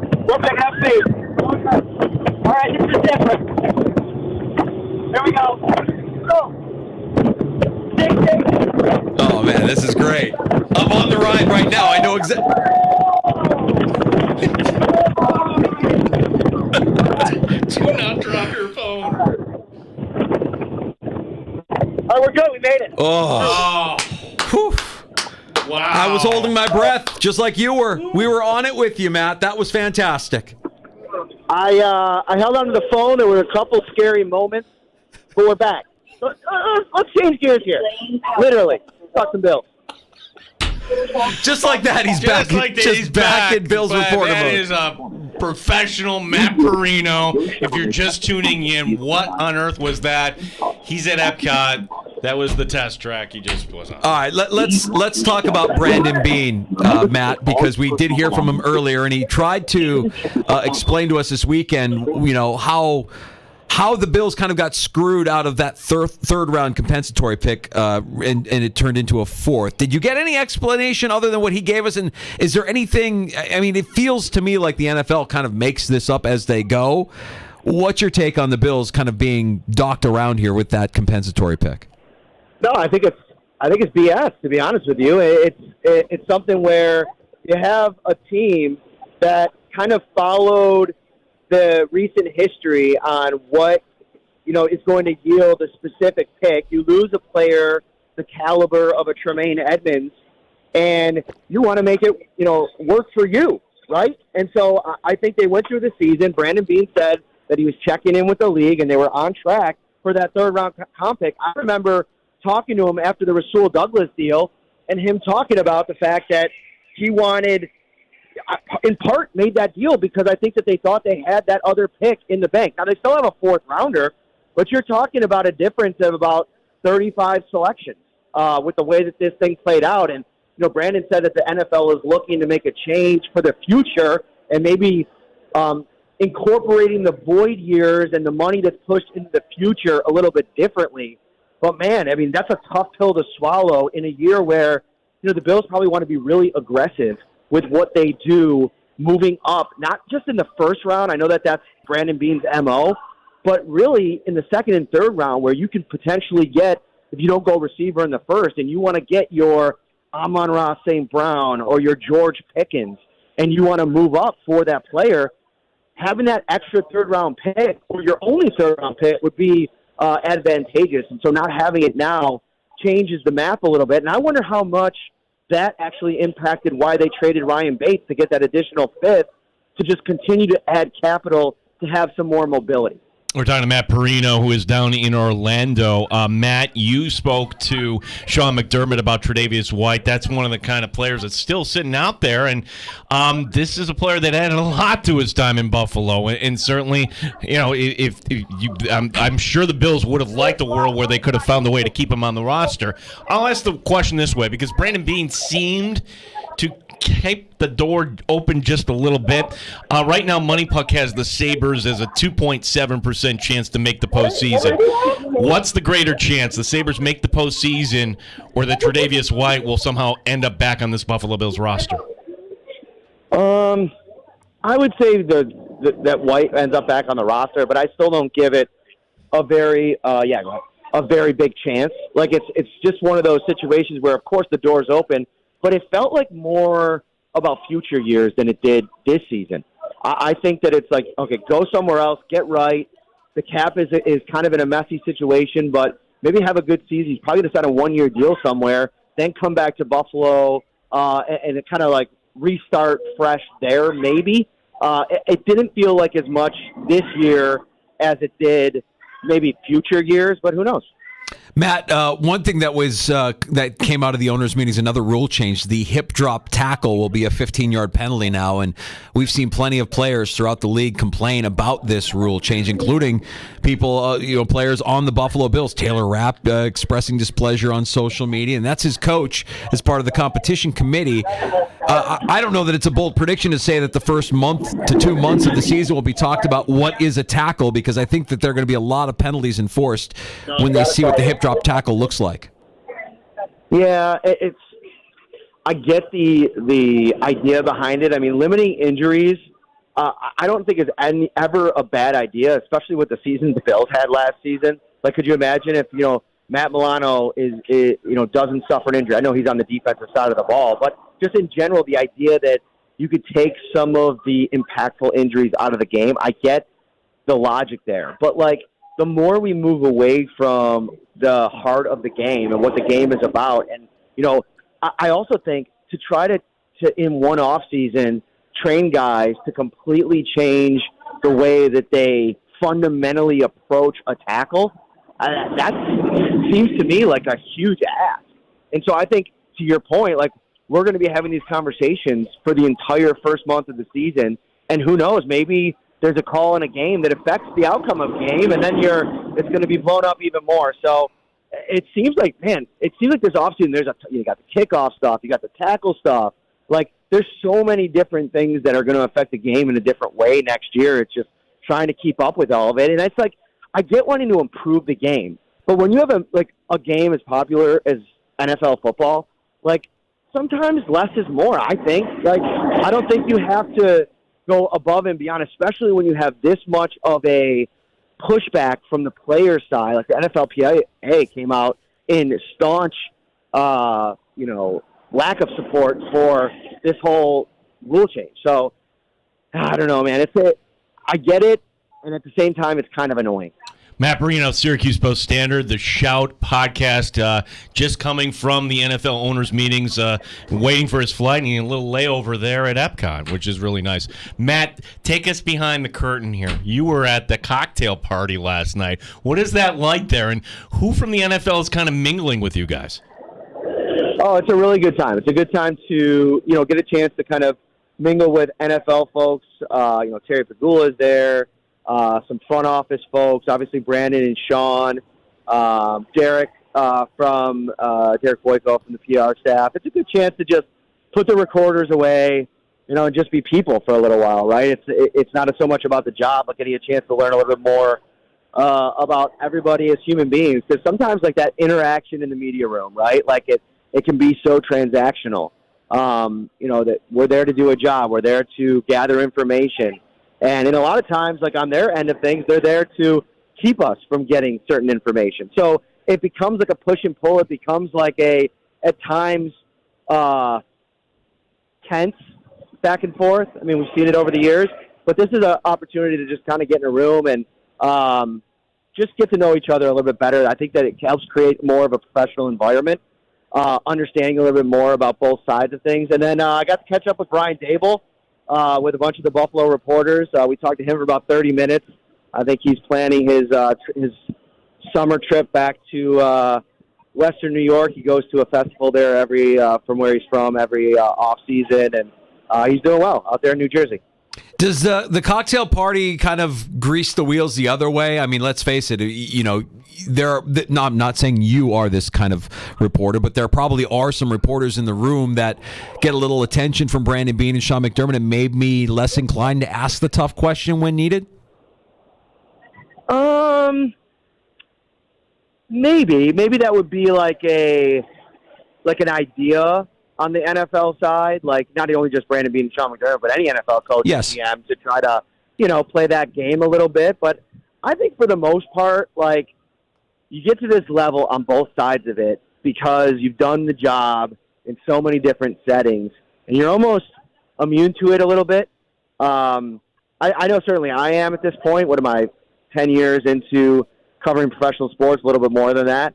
right, this is different. Here we go. Go. Oh, man, this is great. I'm on the ride right now. I know exactly. Do not drop your phone. All right, we're good. We made it. Oh. Whew. Wow. I was holding my breath just like you were. We were on it with you, Matt. That was fantastic. I held onto the phone. There were a couple scary moments, but we're back. Let's change gears here. Literally. Talk some Bills. Just like that, he's Just back. like that, just he's back in Bills But reporter that mode. is a professional Matt Perino. If you're just tuning in, what on earth was that? He's at Epcot. That was the test track. He just was on. All right, let's talk about Brandon Beane, Matt, because we did hear from him earlier, and he tried to explain to us this weekend, how the Bills kind of got screwed out of that third round compensatory pick, and it turned into a fourth. Did you get any explanation other than what he gave us? And is there anything? I mean, it feels to me like the NFL kind of makes this up as they go. What's your take on the Bills kind of being docked around here with that compensatory pick? No, I think it's BS. To be honest with you, it's something where you have a team that kind of followed the recent history on what is going to yield a specific pick. You lose a player the caliber of a Tremaine Edmonds, and you want to make it work for you, right? And so I think they went through the season. Brandon Beane said that he was checking in with the league, and they were on track for that third round comp pick. I remember talking to him after the Rasul Douglas deal, and him talking about the fact that he wanted, in part, made that deal because I think that they thought they had that other pick in the bank. Now, they still have a fourth rounder, but you're talking about a difference of about 35 selections with the way that this thing played out. And, Brandon said that the NFL is looking to make a change for the future and maybe incorporating the void years and the money that's pushed into the future a little bit differently. But, man, I mean, that's a tough pill to swallow in a year where, the Bills probably want to be really aggressive with what they do moving up, not just in the first round. I know that that's Brandon Beane's MO, but really in the second and third round where you can potentially get, if you don't go receiver in the first, and you want to get your Amon-Ra St. Brown or your George Pickens, and you want to move up for that player, having that extra third-round pick or your only third-round pick would be advantageous. And so not having it now changes the math a little bit. And I wonder how much that actually impacted why they traded Ryan Bates to get that additional fifth to just continue to add capital to have some more mobility. We're talking to Matt Perino, who is down in Orlando. Matt, you spoke to Sean McDermott about Tre'Davious White. That's one of the kind of players that's still sitting out there, and this is a player that added a lot to his time in Buffalo. And certainly, if you, I'm sure the Bills would have liked a world where they could have found a way to keep him on the roster. I'll ask the question this way, because Brandon Beane seemed to keep the door open just a little bit. Right now, Money Puck has the Sabres as a 2.7% chance to make the postseason. What's the greater chance? The Sabres make the postseason, or that Tre'Davious White will somehow end up back on this Buffalo Bills roster? I would say that White ends up back on the roster, but I still don't give it a very big chance. Like it's just one of those situations where, of course, the door's open, but it felt like more about future years than it did this season. I think that it's like, okay, go somewhere else, get right. The cap is kind of in a messy situation, but maybe have a good season. He's probably going to sign a one-year deal somewhere, then come back to Buffalo and kind of like restart fresh there maybe. It didn't feel like as much this year as it did maybe future years, but who knows? Matt, one thing that was that came out of the owners' meetings, another rule change. The hip drop tackle will be a 15-yard penalty now, and we've seen plenty of players throughout the league complain about this rule change, including people, players on the Buffalo Bills. Taylor Rapp expressing displeasure on social media, and that's his coach as part of the competition committee. I don't know that it's a bold prediction to say that the first month to 2 months of the season will be talked about what is a tackle, because I think that there are going to be a lot of penalties enforced when they see what the hip drop tackle looks like. Yeah, I get the idea behind it. I mean, limiting injuries, I don't think is ever a bad idea, especially with the season the Bills had last season. Like, could you imagine if Matt Milano doesn't suffer an injury? I know he's on the defensive side of the ball, but just in general, the idea that you could take some of the impactful injuries out of the game, I get the logic there. But like, the more we move away from the heart of the game and what the game is about, and I also think to try to in one off season train guys to completely change the way that they fundamentally approach a tackle, that seems to me like a huge ask. And so I think, to your point, like, we're going to be having these conversations for the entire first month of the season. And who knows, maybe there's a call in a game that affects the outcome of the game, and then it's going to be blown up even more. So it seems like this offseason, you got the kickoff stuff, you got the tackle stuff. Like, there's so many different things that are going to affect the game in a different way next year. It's just trying to keep up with all of it. And it's like, I get wanting to improve the game, but when you have a game as popular as NFL football, like, sometimes less is more, I think. Like, I don't think you have to go above and beyond, especially when you have this much of a pushback from the player side. Like, the NFLPA came out in staunch, lack of support for this whole rule change. So, I don't know, man. I get it, and at the same time, it's kind of annoying. Matt Marino, Syracuse Post-Standard, the Shout podcast, just coming from the NFL owners' meetings, waiting for his flight, and a little layover there at Epcot, which is really nice. Matt, take us behind the curtain here. You were at the cocktail party last night. What is that like there, and who from the NFL is kind of mingling with you guys? Oh, it's a really good time. It's a good time to, get a chance to kind of mingle with NFL folks. Terry Pagula is there. Some front office folks, obviously Brandon and Sean, Derek from Derek Boyko from the PR staff. It's a good chance to just put the recorders away, and just be people for a little while, right? It's not so much about the job, but getting a chance to learn a little bit more about everybody as human beings. Because sometimes, like, that interaction in the media room, right? Like, it can be so transactional. That we're there to do a job, we're there to gather information. And in a lot of times, like, on their end of things, they're there to keep us from getting certain information. So it becomes like a push and pull. It becomes like at times, tense back and forth. I mean, we've seen it over the years. But this is an opportunity to just kind of get in a room and just get to know each other a little bit better. I think that it helps create more of a professional environment, understanding a little bit more about both sides of things. And then I got to catch up with Brian Dable. With a bunch of the Buffalo reporters. We talked to him for about 30 minutes. I think he's planning his summer trip back to Western New York. He goes to a festival there from where he's from every off season, and he's doing well out there in New Jersey. Does the cocktail party kind of grease the wheels the other way? I mean, let's face it, I'm not saying you are this kind of reporter, but there probably are some reporters in the room that get a little attention from Brandon Beane and Sean McDermott and made me less inclined to ask the tough question when needed? Maybe that would be like an idea on the NFL side, like not only just Brandon Beane and Sean McDermott, but any NFL coach and GM to try to, play that game a little bit. But I think for the most part, like, you get to this level on both sides of it because you've done the job in so many different settings, and you're almost immune to it a little bit. I know certainly I am at this point. What am I, 10 years into covering professional sports, a little bit more than that.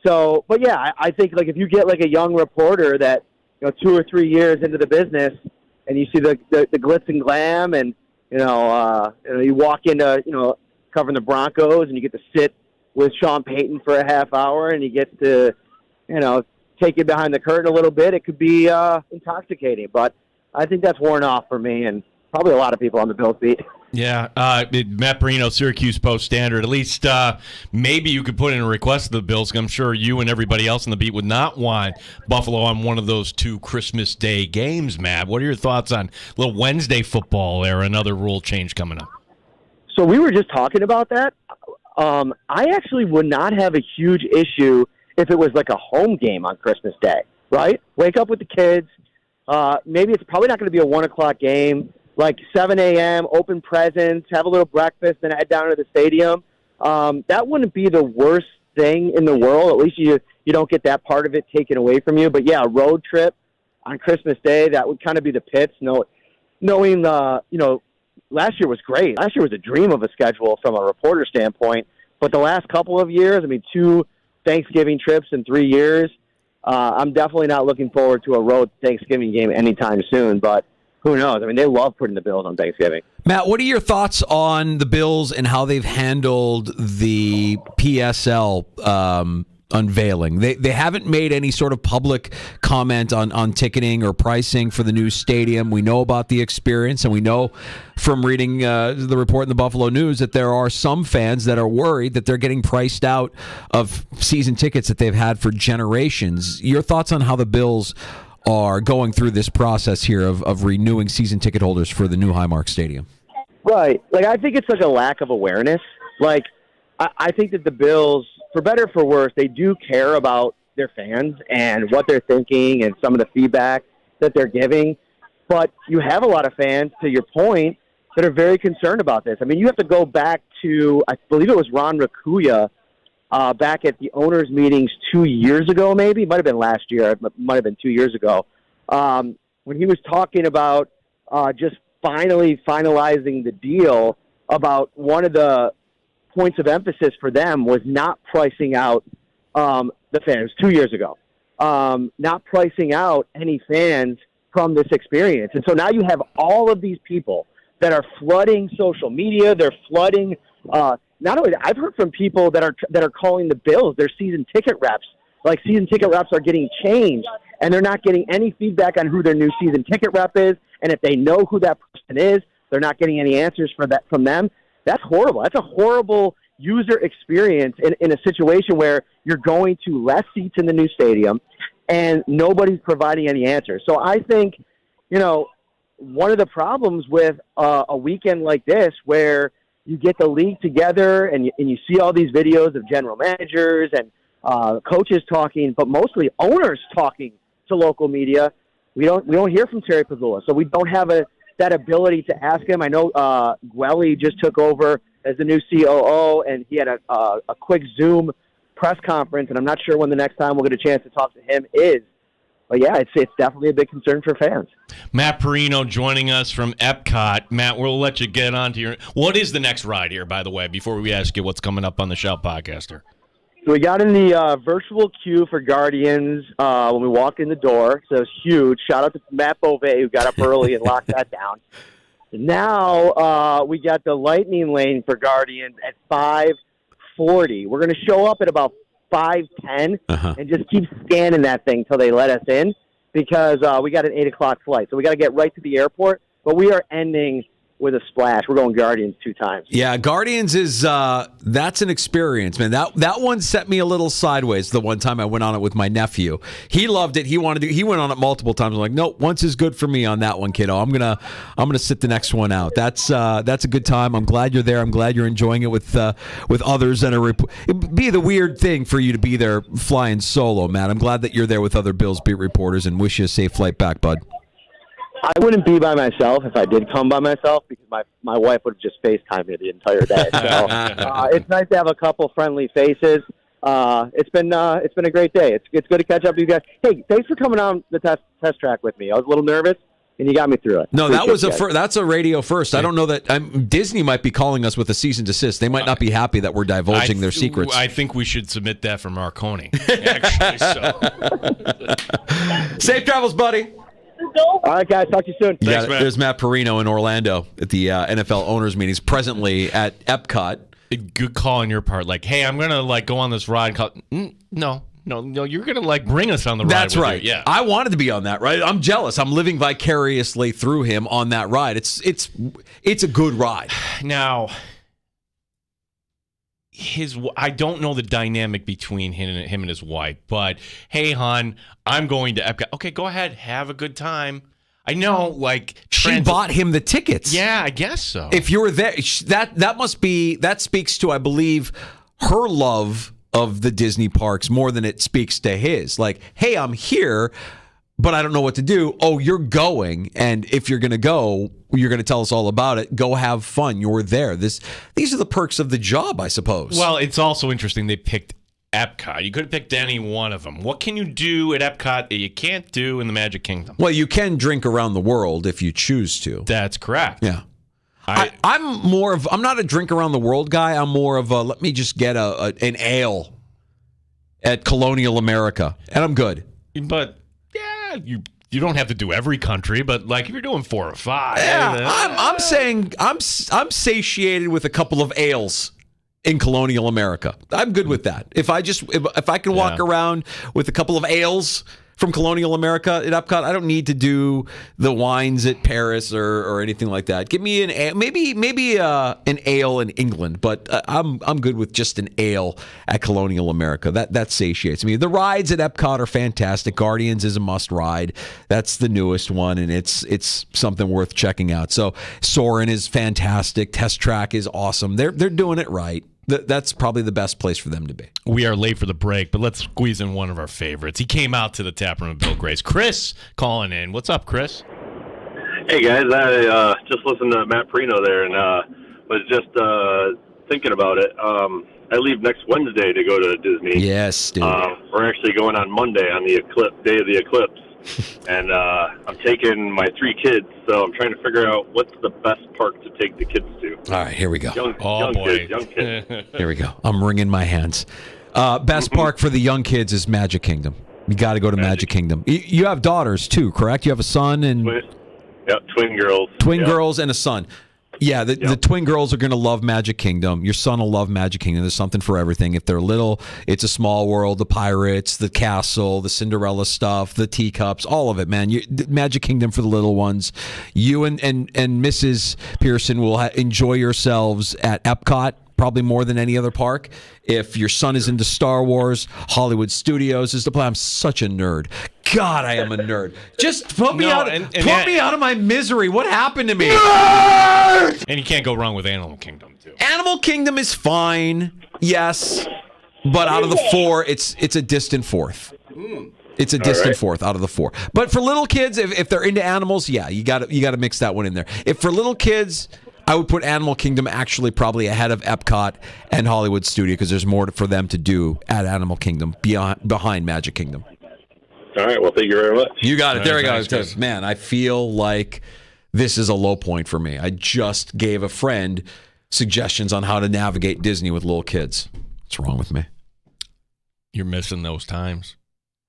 So, but yeah, I think, like, if you get like a young reporter that, 2 or 3 years into the business, and you see the glitz and glam, and you walk into covering the Broncos, and you get to sit with Sean Payton for a half hour, and you get to take it behind the curtain a little bit. It could be intoxicating, but I think that's worn off for me and probably a lot of people on the Bills beat. Yeah, Matt Marino, Syracuse Post-Standard. At least maybe you could put in a request to the Bills. I'm sure you and everybody else on the beat would not want Buffalo on one of those 2 Christmas Day games, Matt. What are your thoughts on a little Wednesday football there, another rule change coming up? So we were just talking about that. I actually would not have a huge issue if it was like a home game on Christmas Day, right? Wake up with the kids. Maybe it's probably not going to be a 1 o'clock game. Like 7 a.m., open presents, have a little breakfast, and head down to the stadium. That wouldn't be the worst thing in the world. At least you don't get that part of it taken away from you. But, yeah, a road trip on Christmas Day, that would kind of be the pits. Knowing, last year was great. Last year was a dream of a schedule from a reporter standpoint. But the last couple of years, 2 Thanksgiving trips in 3 years, I'm definitely not looking forward to a road Thanksgiving game anytime soon. But who knows? They love putting the Bills on Thanksgiving. Matt, what are your thoughts on the Bills and how they've handled the PSL unveiling. They haven't made any sort of public comment on ticketing or pricing for the new stadium. We know about the experience, and we know from reading the report in the Buffalo News that there are some fans that are worried that they're getting priced out of season tickets that they've had for generations. Your thoughts on how the Bills are going through this process here of renewing season ticket holders for the new Highmark Stadium? Right. Like, I think it's like a lack of awareness. Like, I think that the Bills, for better or for worse, they do care about their fans and what they're thinking and some of the feedback that they're giving. But you have a lot of fans, to your point, that are very concerned about this. I mean, you have to go back to, I believe it was Ron Rakuya, back at the owners' meetings 2 years ago, maybe. It might have been last year. It might have been 2 years ago. When he was talking about just finally finalizing the deal, about one of the points of emphasis for them was not pricing out the fans 2 years ago. Not pricing out any fans from this experience. And so now you have all of these people that are flooding social media. They're flooding not only I've heard from people that are calling the Bills their season ticket reps. Like, season ticket reps are getting changed, and they're not getting any feedback on who their new season ticket rep is. And if they know who that person is, they're not getting any answers from them. That's horrible. That's a horrible user experience in a situation where you're going to less seats in the new stadium and nobody's providing any answers. So I think, one of the problems with a weekend like this, where you get the league together and you see all these videos of general managers and coaches talking, but mostly owners talking to local media, we don't hear from Terry Pizzulla, so we don't have that ability to ask him. I know Gwelly just took over as the new COO, and he had a quick Zoom press conference, and I'm not sure when the next time we'll get a chance to talk to him is. But yeah, it's definitely a big concern for fans. Matt Perino joining us from Epcot. Matt, we'll let you get on to your... What is the next ride here, by the way, before we ask you what's coming up on the Shout Podcaster? So we got in the virtual queue for Guardians when we walked in the door. So it's huge. Shout out to Matt Beauvais, who got up early and locked that down. Now we got the Lightning Lane for Guardians at 5:40. We're going to show up at about 5:10 and just keep scanning that thing till they let us in, because we got an 8 o'clock flight. So we got to get right to the airport. But we are ending with a splash. We're going Guardians 2 times. Yeah, Guardians is that's an experience, man. That one set me a little sideways the one time I went on it with my nephew. He loved it. He went on it multiple times. I'm like, no, once is good for me on that one, kiddo. I'm gonna sit the next one out. That's a good time. I'm glad you're there. I'm glad you're enjoying it with others that are it'd be the weird thing for you to be there flying solo, Matt. I'm glad that you're there with other Bills beat reporters, and wish you a safe flight back, bud. I wouldn't be by myself if I did come by myself, because my wife would have just FaceTimed me the entire day. So it's nice to have a couple friendly faces. It's been a great day. It's good to catch up with you guys. Hey, thanks for coming on the test track with me. I was a little nervous, and you got me through it. No, that was that's a radio first. I don't know that Disney might be calling us with a cease and desist. They might not be happy that we're divulging their secrets. I think we should submit that for Marconi. Actually, so safe travels, buddy. All right, guys. Talk to you soon. Thanks, Matt. There's Matt Perino in Orlando at the NFL owners meetings, presently at Epcot. Good call on your part. Like, hey, I'm gonna go on this ride. No, you're gonna bring us on the ride. That's right. You. Yeah, I wanted to be on that ride. I'm jealous. I'm living vicariously through him on that ride. It's a good ride. Now, I don't know the dynamic between him and his wife, but hey, hon, I'm going to Epcot. Okay, go ahead, have a good time. I know, she bought him the tickets. Yeah, I guess so. If you were there, that speaks to, I believe, her love of the Disney parks more than it speaks to his. Like, hey, I'm here, but I don't know what to do. Oh, you're going, and if you're going to go, you're going to tell us all about it. Go have fun. You're there. These are the perks of the job, I suppose. Well, it's also interesting they picked Epcot. You could have picked any one of them. What can you do at Epcot that you can't do in the Magic Kingdom? Well, you can drink around the world if you choose to. That's correct. Yeah. I'm not a drink around the world guy. I'm more of a, let me just get an ale at Colonial America, and I'm good. But yeah, you don't have to do every country, but if you're doing 4 or 5. Yeah, I'm saying I'm satiated with a couple of ales in Colonial America. I'm good with that. If I can walk around with a couple of ales from Colonial America at Epcot, I don't need to do the wines at Paris or anything like that. Give me an ale, maybe an ale in England, but I'm good with just an ale at Colonial America. That satiates me. The rides at Epcot are fantastic. Guardians is a must ride. That's the newest one, and it's something worth checking out. So Soarin' is fantastic. Test Track is awesome. They're doing it right. That's probably the best place for them to be. We are late for the break, but let's squeeze in one of our favorites. He came out to the tap room of Bill Gray's. Chris calling in. What's up, Chris? Hey, guys. I just listened to Matt Perino there and was just thinking about it. I leave next Wednesday to go to Disney. Yes, dude. We're actually going on Monday on the day of the eclipse. And I'm taking my 3 kids, so I'm trying to figure out what's the best park to take the kids to. All right, here we go. Young kids. Here we go. I'm wringing my hands. Best park for the young kids is Magic Kingdom. You got to go to Magic Kingdom. You have daughters too, correct? You have a son and twin girls. Twin girls and a son. Yeah, the twin girls are going to love Magic Kingdom. Your son will love Magic Kingdom. There's something for everything. If they're little, it's a small world, the pirates, the castle, the Cinderella stuff, the teacups, all of it, man. Magic Kingdom for the little ones. You and Mrs. Pearson will enjoy yourselves at Epcot, probably more than any other park. If your son is into Star Wars, Hollywood Studios is the plan. I'm such a nerd. God, I am a nerd. Just put me out of my misery. What happened to me? And you can't go wrong with Animal Kingdom, too. Animal Kingdom is fine, yes, but out of the 4, it's a distant fourth. It's a distant fourth out of the 4. But for little kids, if they're into animals, yeah, you got to mix that one in there. If for little kids, I would put Animal Kingdom actually probably ahead of Epcot and Hollywood Studio because there's more for them to do at Animal Kingdom behind Magic Kingdom. All right. Well, thank you very much. You got it. There we go. Man, I feel like this is a low point for me. I just gave a friend suggestions on how to navigate Disney with little kids. What's wrong with me? You're missing those times.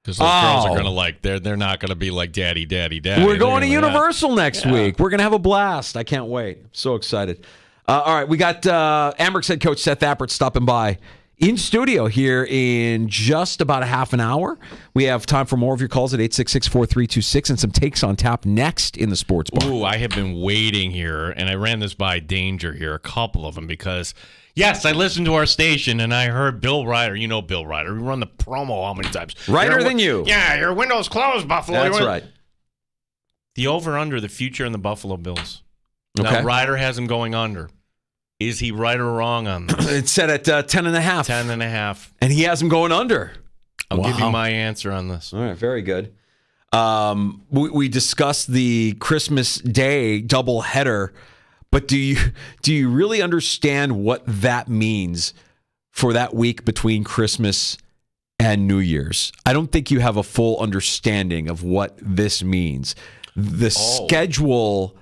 Because those girls are going to they're not going to be like daddy. We're going to Universal next week. We're going to have a blast. I can't wait. I'm so excited. All right, we got Amherst head coach Seth Appert stopping by in studio here in just about a half an hour. We have time for more of your calls at 866-4326 and some takes on tap next in the Sports Bar. Ooh, I have been waiting here, and I ran this by Danger here, a couple of them, because, yes, I listened to our station, and I heard Bill Ryder. You know Bill Ryder. We run the promo how many times? Ryder than you. Yeah, your window's closed, Buffalo. That's right. The over-under, the future in the Buffalo Bills. Okay. Now, Ryder has him going under. Is he right or wrong on this? It's set at 10.5. 10.5. And he has him going under. I'll give you my answer on this. All right, very good. We discussed the Christmas Day doubleheader, but do you really understand what that means for that week between Christmas and New Year's? I don't think you have a full understanding of what this means. The schedule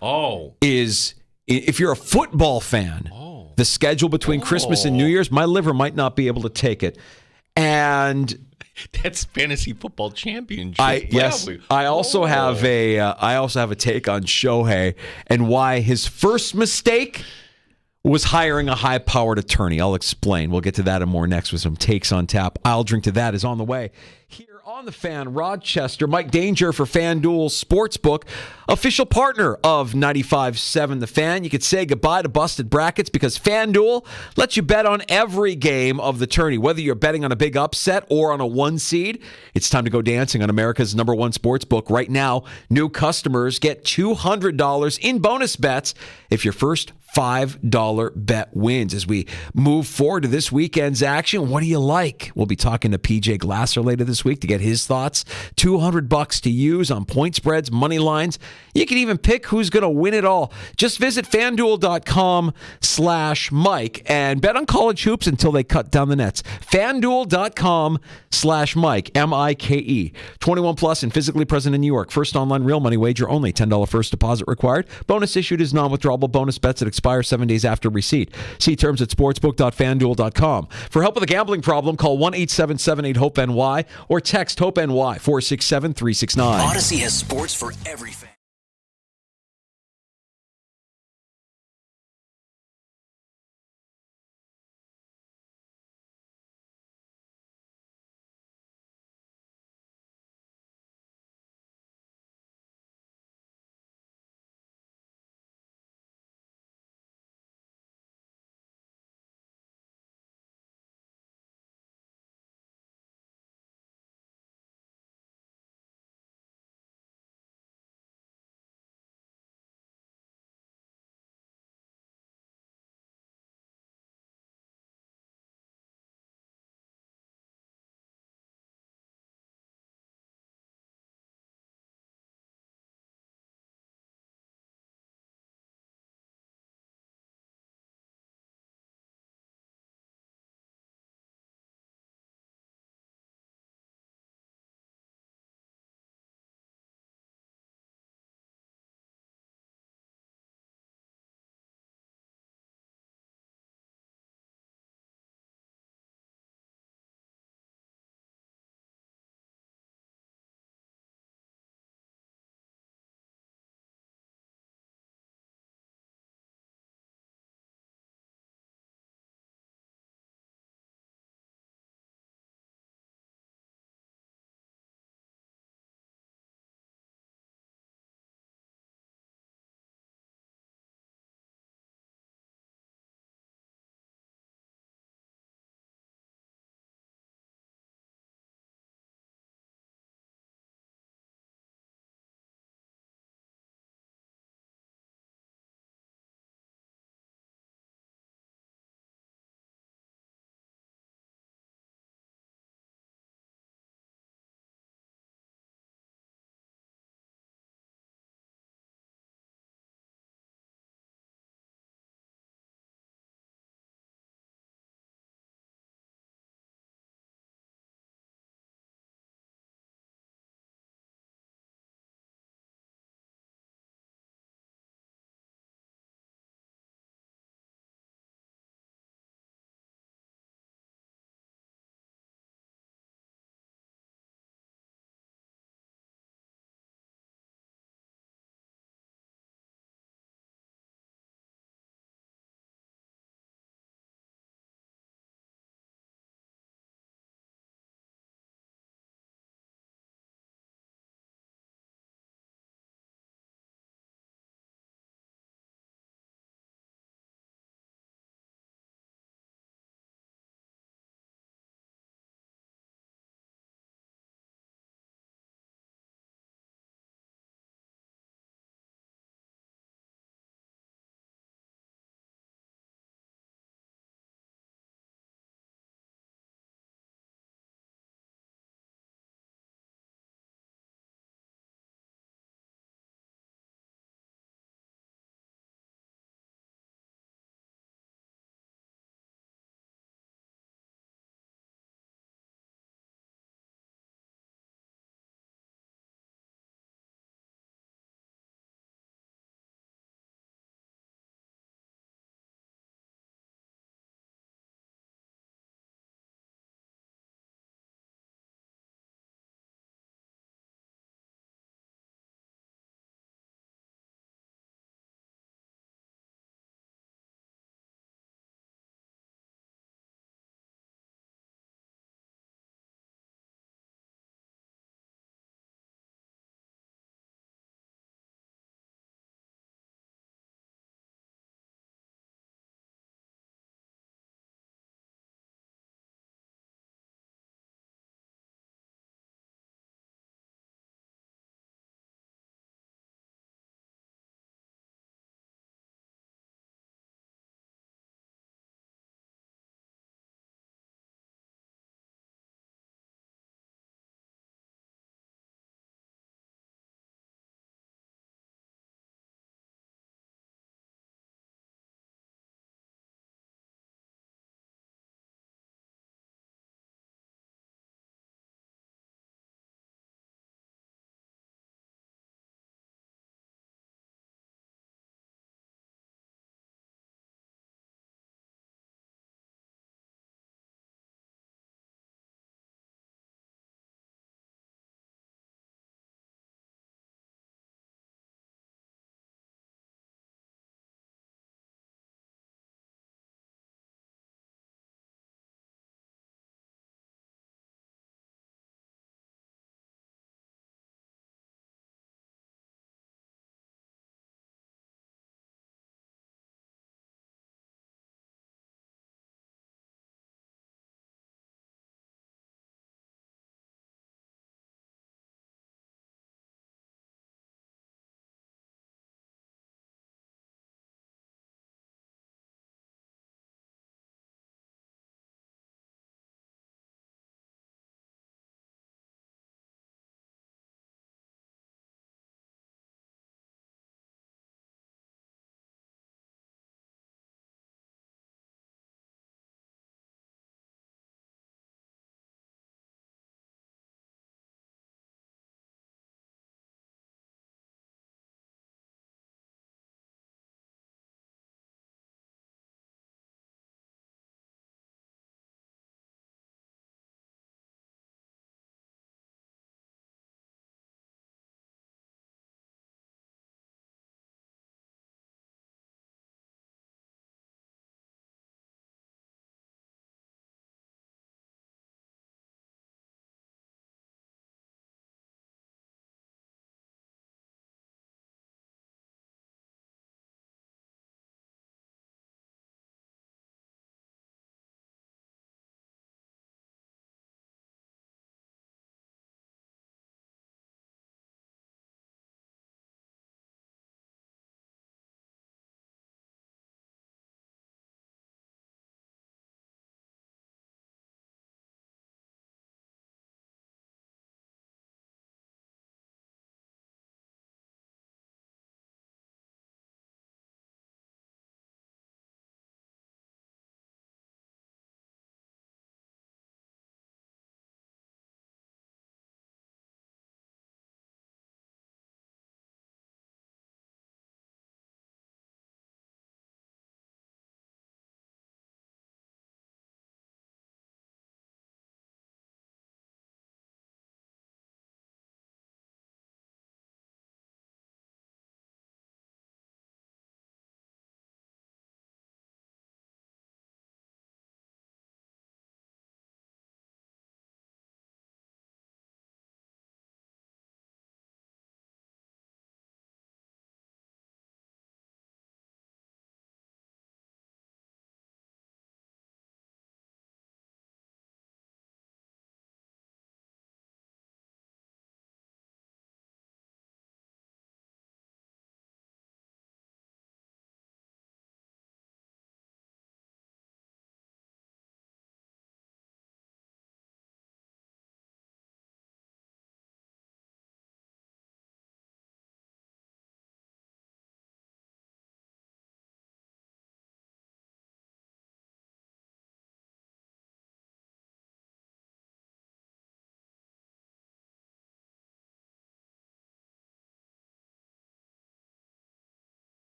is, if you're a football fan, the schedule between Christmas and New Year's, my liver might not be able to take it. And that's fantasy football championship. I also have a take on Shohei and why his first mistake was hiring a high-powered attorney. I'll explain. We'll get to that and more next with some takes on tap. I'll drink to that is on the way. Here on the Fan, Rochester, Mike Danger for FanDuel Sportsbook, official partner of 95.7 The Fan. You could say goodbye to busted brackets because FanDuel lets you bet on every game of the tourney. Whether you're betting on a big upset or on a 1 seed, it's time to go dancing on America's #1 sportsbook. Right now, new customers get $200 in bonus bets if your first $5 bet wins. As we move forward to this weekend's action, what do you like? We'll be talking to PJ Glasser later this week to get his thoughts. $200 to use on point spreads, money lines. You can even pick who's going to win it all. Just visit FanDuel.com/Mike and bet on college hoops until they cut down the nets. FanDuel.com/Mike, M-I-K-E. 21 plus and physically present in New York. First online real money wager only. $10 first deposit required. Bonus issued is non-withdrawable bonus bets that expire 7 days after receipt. See terms at sportsbook.fanduel.com. For help with a gambling problem, call 1-877-8-HOPE-NY or text HOPE-NY 467-369. Odyssey has sports for every fan.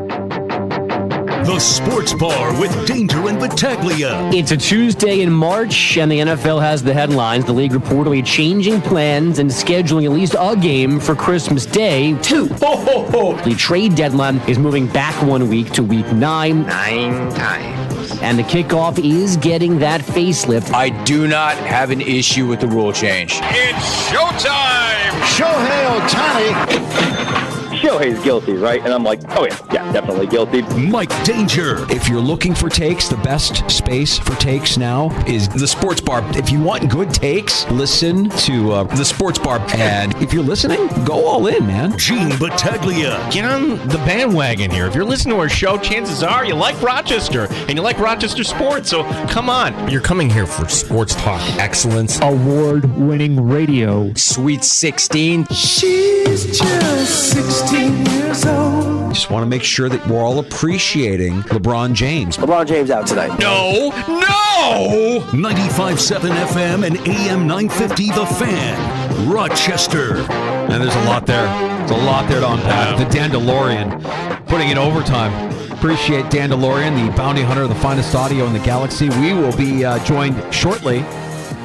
The Sports Bar with Danger and Battaglia. It's a Tuesday in March, and the NFL has the headlines. The league reportedly changing plans and scheduling at least a game for Christmas Day. 2. The trade deadline is moving back 1 week to week 9. 9 times. And the kickoff is getting that facelift. I do not have an issue with the rule change. It's showtime! Shohei Ohtani. Shohei's guilty, right? And I'm like, oh yeah, definitely guilty. Mike Danger. If you're looking for takes, the best space for takes now is the Sports Bar. If you want good takes, listen to the Sports Bar. And if you're listening, go all in, man. Gene Battaglia. Get on the bandwagon here. If you're listening to our show, chances are you like Rochester and you like Rochester sports. So come on. You're coming here for sports talk excellence. Award-winning radio. Sweet 16. She's just 16 years old. Just want to make sure that we're all appreciating LeBron James. LeBron James out tonight. No! 95.7 FM and AM 950 The Fan. Rochester. And there's a lot there. There's a lot there to unpack. The Dandalorian putting in overtime. Appreciate Dandalorian, the bounty hunter of the finest audio in the galaxy. We will be joined shortly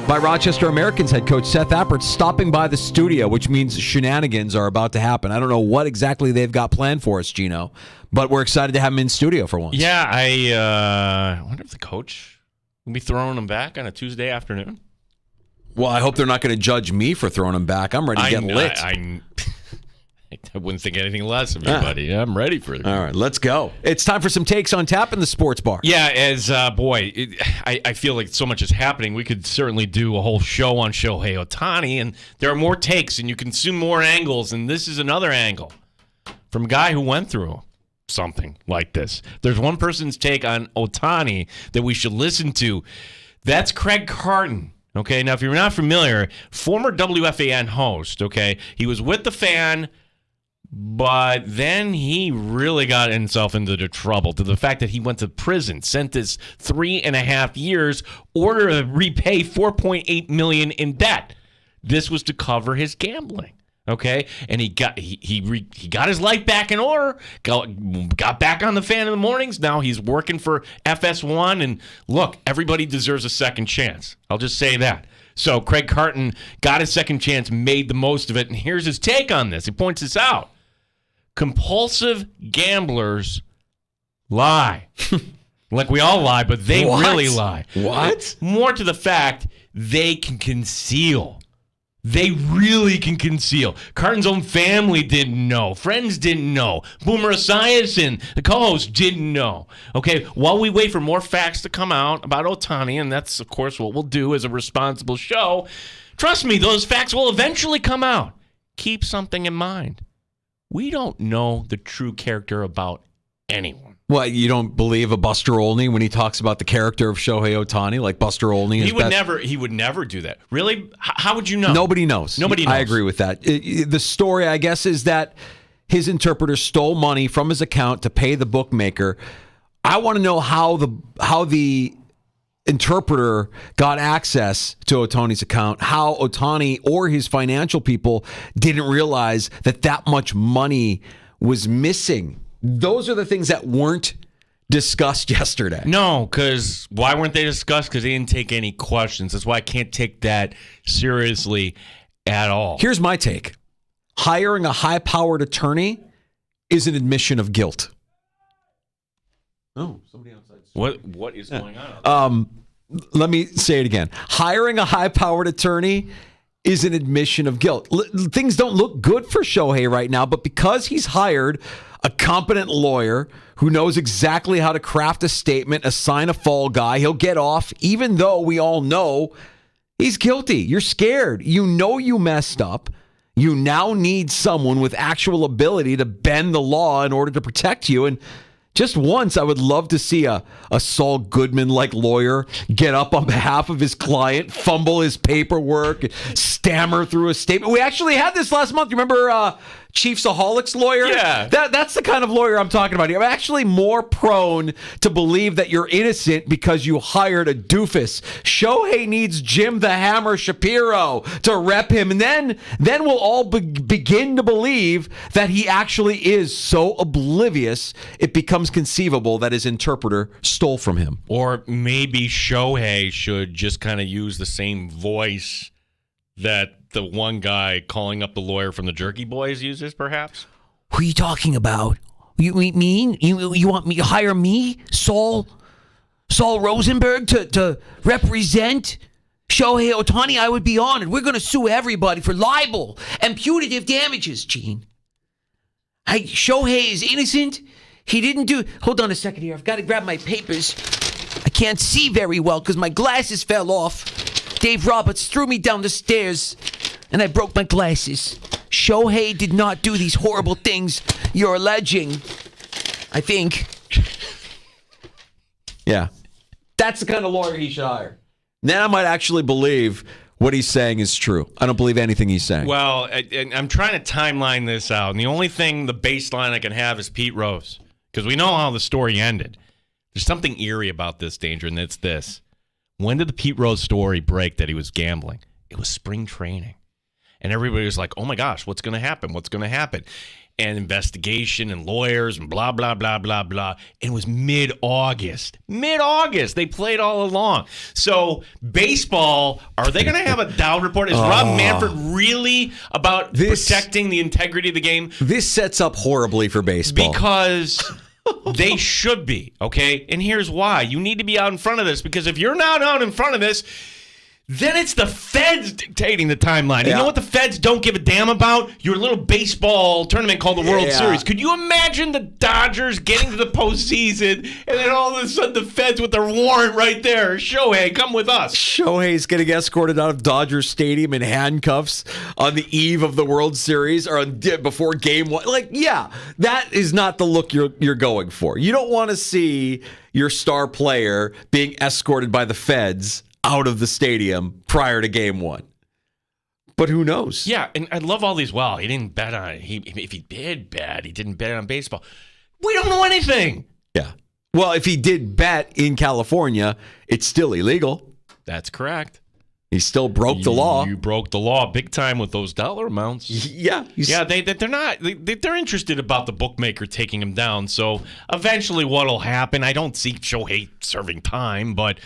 by Rochester Americans head coach Seth Appert stopping by the studio, which means shenanigans are about to happen. I don't know what exactly they've got planned for us, Gino, but we're excited to have him in studio for once. Yeah, I wonder if the coach will be throwing him back on a Tuesday afternoon. Well, I hope they're not going to judge me for throwing him back. I'm ready to get lit. I wouldn't think anything less of you, buddy. I'm ready for it. All right, let's go. It's time for some takes on tap in the Sports Bar. Yeah, I feel like so much is happening. We could certainly do a whole show on Shohei Ohtani, and there are more takes, and you consume more angles, and this is another angle from a guy who went through something like this. There's one person's take on Ohtani that we should listen to. That's Craig Carton. Okay, now if you're not familiar, former WFAN host, okay, he was with the Fan, but then he really got himself into the trouble to the fact that he went to prison, sentenced 3.5 years, ordered to repay $4.8 million in debt. This was to cover his gambling. Okay, and he got his life back in order. Got back on the Fan in the mornings. Now he's working for FS1. And look, everybody deserves a second chance. I'll just say that. So Craig Carton got his second chance, made the most of it, and here's his take on this. He points this out: compulsive gamblers lie. Like we all lie, but they really lie. What? More to the fact, they can conceal. They really can conceal. Carton's own family didn't know. Friends didn't know. Boomer Esiason, the co-host, didn't know. Okay, while we wait for more facts to come out about Ohtani, and that's, of course, what we'll do as a responsible show, trust me, those facts will eventually come out. Keep something in mind. We don't know the true character about anyone. What, you don't believe a Buster Olney when he talks about the character of Shohei Ohtani? Like Buster Olney is He would never do that. Really? How would you know? Nobody knows. Nobody knows. I agree with that. The story, I guess, is that his interpreter stole money from his account to pay the bookmaker. I want to know how the interpreter got access to Ohtani's account, how Ohtani or his financial people didn't realize that much money was missing. Those are the things that weren't discussed yesterday. No, because why weren't they discussed? Because they didn't take any questions. That's why I can't take that seriously at all. Here's my take. Hiring a high-powered attorney is an admission of guilt. Oh, somebody outside. What is going on? Let me say it again. Hiring a high-powered attorney is an admission of guilt. Things don't look good for Shohei right now, but because he's hired a competent lawyer who knows exactly how to craft a statement, assign a fall guy, he'll get off, even though we all know he's guilty. You're scared. You know you messed up. You now need someone with actual ability to bend the law in order to protect you. And just once, I would love to see a Saul Goodman-like lawyer get up on behalf of his client, fumble his paperwork, stammer through a statement. We actually had this last month. You remember Chiefsaholics lawyer? Yeah. That's the kind of lawyer I'm talking about here. I'm actually more prone to believe that you're innocent because you hired a doofus. Shohei needs Jim the Hammer Shapiro to rep him, and then we'll all begin to believe that he actually is so oblivious it becomes conceivable that his interpreter stole from him. Or maybe Shohei should just kind of use the same voice that the one guy calling up the lawyer from the Jerky Boys uses, perhaps? Who are you talking about? You mean you want me to hire me, Saul Rosenberg, to represent Shohei Ohtani? I would be honored. We're going to sue everybody for libel and punitive damages, Gene. Shohei is innocent. He didn't do... Hold on a second here. I've got to grab my papers. I can't see very well because my glasses fell off. Dave Roberts threw me down the stairs, and I broke my glasses. Shohei did not do these horrible things you're alleging, I think. Yeah. That's the kind of lawyer he should hire. Then I might actually believe what he's saying is true. I don't believe anything he's saying. Well, I'm trying to timeline this out, and the only thing, the baseline I can have is Pete Rose, because we know how the story ended. There's something eerie about this, Danger, and it's this. When did the Pete Rose story break that he was gambling? It was spring training. And everybody was like, oh my gosh, what's going to happen? What's going to happen? And investigation and lawyers and blah, blah, blah, blah, blah. And it was mid-August. Mid-August. They played all along. So baseball, are they going to have a Dow report? Is Rob Manfred really about protecting the integrity of the game? This sets up horribly for baseball. Because... they should be, okay? And here's why. You need to be out in front of this, because if you're not out in front of this, then it's the feds dictating the timeline. Yeah. You know what the feds don't give a damn about? Your little baseball tournament called the World Series. Could you imagine the Dodgers getting to the postseason, and then all of a sudden the feds with their warrant right there? Shohei, come with us. Shohei's getting escorted out of Dodger Stadium in handcuffs on the eve of the World Series or before Game 1. Like, yeah, that is not the look you're going for. You don't want to see your star player being escorted by the feds out of the stadium prior to Game 1. But who knows? Yeah, and I love all these. Well, he didn't bet on it. If he did bet, he didn't bet on baseball. We don't know anything. Yeah. Well, if he did bet in California, it's still illegal. That's correct. He still broke the law. You broke the law big time with those dollar amounts. Yeah. Yeah, they're not. They're interested about the bookmaker taking him down. So eventually what'll happen, I don't see Shohei serving time, but...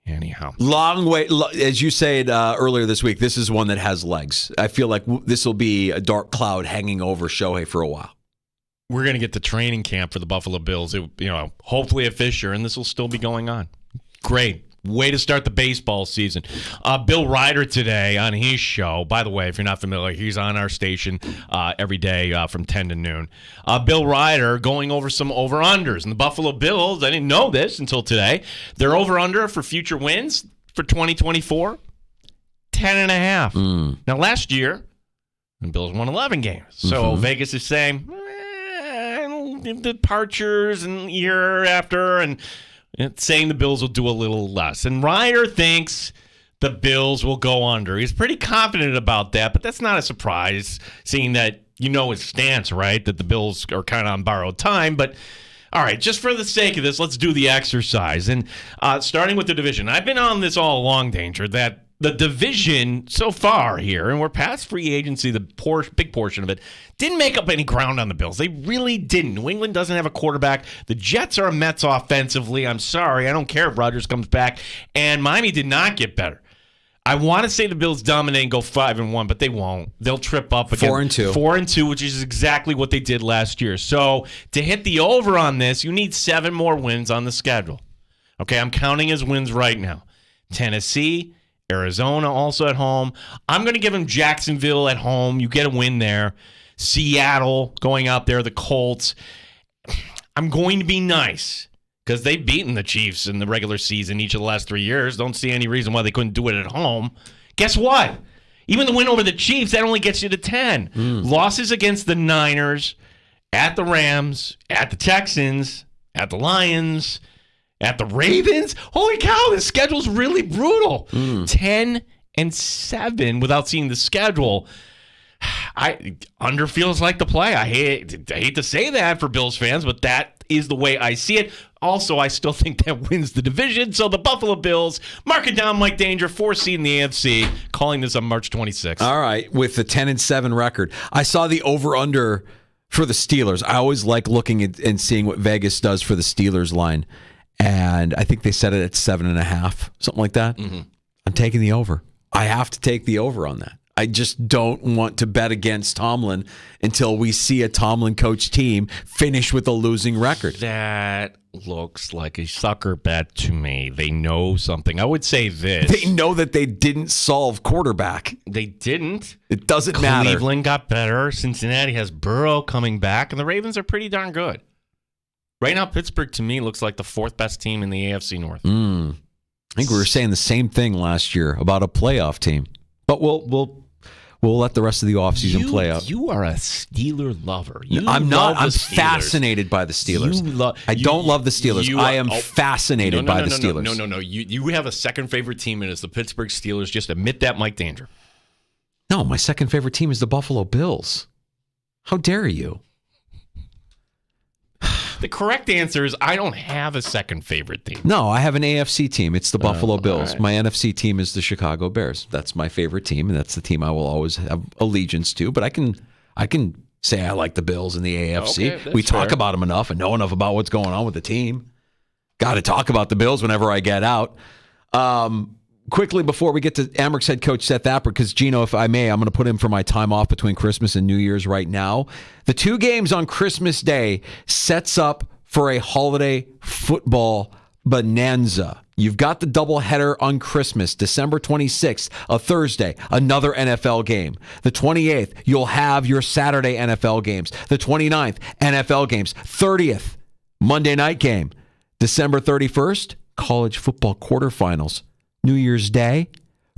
anyhow, long way. As you said earlier this week, this is one that has legs. I feel like this will be a dark cloud hanging over Shohei for a while. We're going to get to training camp for the Buffalo Bills. Hopefully at Fisher, and this will still be going on. Great. Way to start the baseball season. Bill Ryder today on his show. By the way, if you're not familiar, he's on our station every day from 10 to noon. Bill Ryder going over some over-unders. And the Buffalo Bills, I didn't know this until today, their over-under for future wins for 2024, 10.5. Now, last year, the Bills won 11 games. So Vegas is saying, departures and year after, and it's saying the Bills will do a little less. And Ryder thinks the Bills will go under. He's pretty confident about that, but that's not a surprise, seeing that his stance, right? That the Bills are kind of on borrowed time. But, all right, just for the sake of this, let's do the exercise. And starting with the division. I've been on this all along, Danger, that the division so far here, and we're past free agency, the big portion of it, didn't make up any ground on the Bills. They really didn't. New England doesn't have a quarterback. The Jets are a Mets offensively. I'm sorry. I don't care if Rodgers comes back. And Miami did not get better. I want to say the Bills dominate and go 5-1, but they won't. They'll trip up again. 4-2. 4-2, which is exactly what they did last year. So to hit the over on this, you need 7 more wins on the schedule. Okay, I'm counting as wins right now. Tennessee, Arizona also at home. I'm going to give them Jacksonville at home. You get a win there. Seattle going out there, the Colts. I'm going to be nice because they've beaten the Chiefs in the regular season each of the last 3 years. Don't see any reason why they couldn't do it at home. Guess what? Even the win over the Chiefs, that only gets you to 10. Losses against the Niners, at the Rams, at the Texans, at the Lions, at the Ravens. Holy cow, this schedule's really brutal. 10-7 without seeing the schedule. Under feels like the play. I hate to say that for Bills fans, but that is the way I see it. Also, I still think that wins the division. So the Buffalo Bills, mark it down, Mike Danger, 4th seed in the AFC, calling this on March 26th. All right, with the 10-7 record. I saw the over-under for the Steelers. I always like looking at and seeing what Vegas does for the Steelers line. And I think they set it at 7.5, something like that. Mm-hmm. I'm taking the over. I have to take the over on that. I just don't want to bet against Tomlin until we see a Tomlin coach team finish with a losing record. That looks like a sucker bet to me. They know something. I would say this. They know that they didn't solve quarterback. They didn't. It doesn't matter. Cleveland got better. Cincinnati has Burrow coming back, and the Ravens are pretty darn good. Right now, Pittsburgh, to me, looks like the 4th best team in the AFC North. I think we were saying the same thing last year about a playoff team. But we'll let the rest of the offseason play out. You are a Steeler lover. I'm not. I'm fascinated by the Steelers. I don't love the Steelers. I am fascinated by the Steelers. No. You have a second favorite team, and it's the Pittsburgh Steelers. Just admit that, Mike Danger. No, my second favorite team is the Buffalo Bills. How dare you? The correct answer is I don't have a second favorite team. No, I have an AFC team. It's the Buffalo Bills. right. My NFC team is the Chicago Bears. That's my favorite team, and that's the team I will always have allegiance to. But I can say I like the Bills in the AFC. Okay, we talk fair. about them enough and know enough about what's going on with the team. Got to talk about the Bills whenever I get out. Quickly, before we get to Amerks head coach Seth Appert, because Gino, if I may, I'm going to put him for my time off between Christmas and New Year's right now. The 2 games on Christmas Day sets up for a holiday football bonanza. You've got the doubleheader on Christmas, December 26th, a Thursday, another NFL game. The 28th, you'll have your Saturday NFL games. The 29th, NFL games. 30th, Monday night game. December 31st, college football quarterfinals. New Year's Day,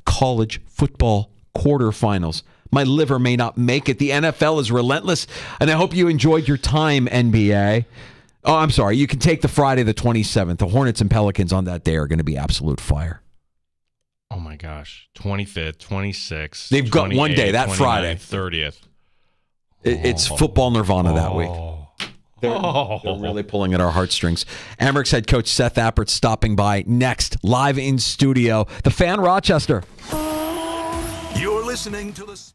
college football quarterfinals. My liver may not make it. The NFL is relentless, and I hope you enjoyed your time, NBA. Oh, I'm sorry. You can take the Friday the 27th. The Hornets and Pelicans on that day are going to be absolute fire. Oh, my gosh. 25th, 26th. They've got one day, that Friday. 30th. It's football nirvana that week. They're really pulling at our heartstrings. Amerks head coach Seth Appert stopping by next, live in studio. The Fan, Rochester. You're listening to the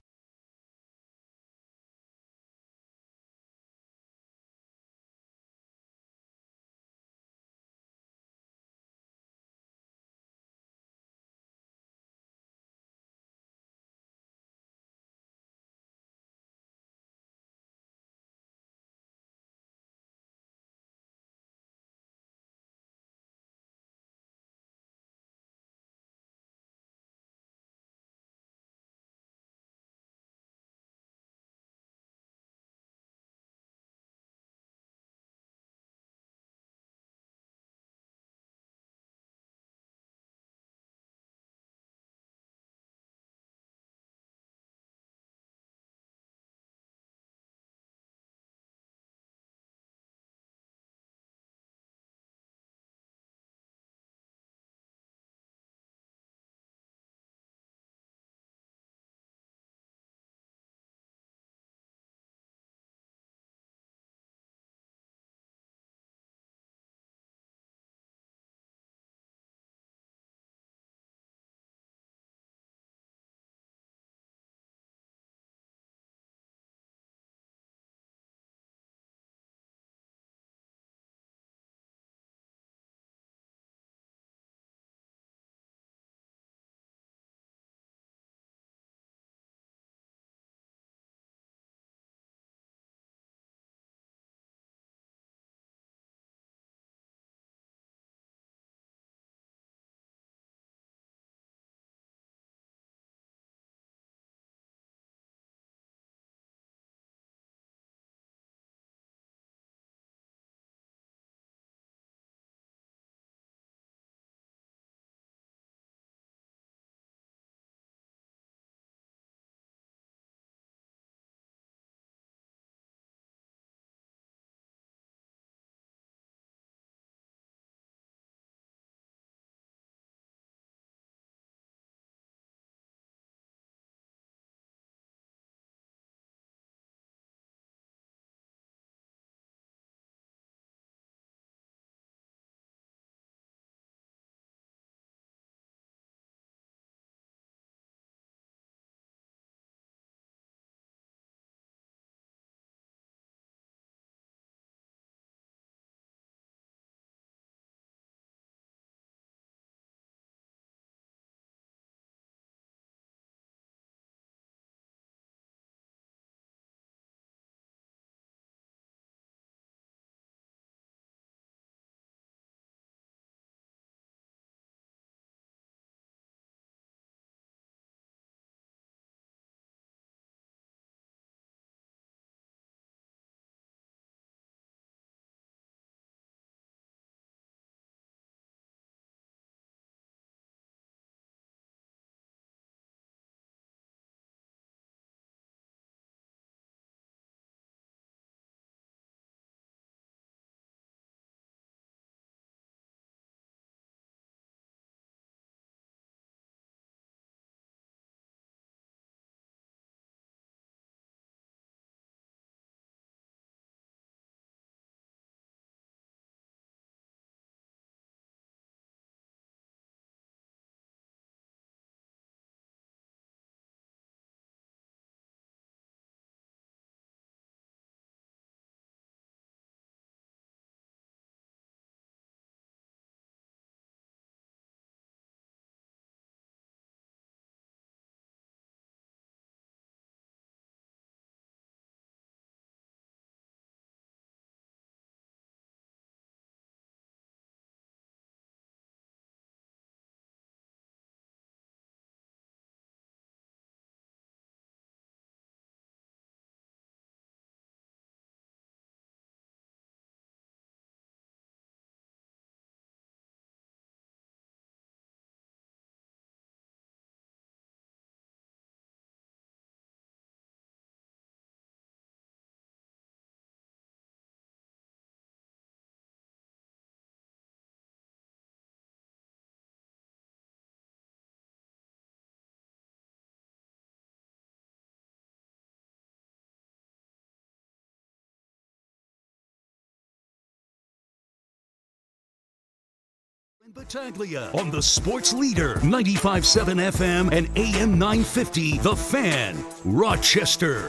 Battaglia on the Sports Leader, 95.7 FM and AM 950, The Fan, Rochester.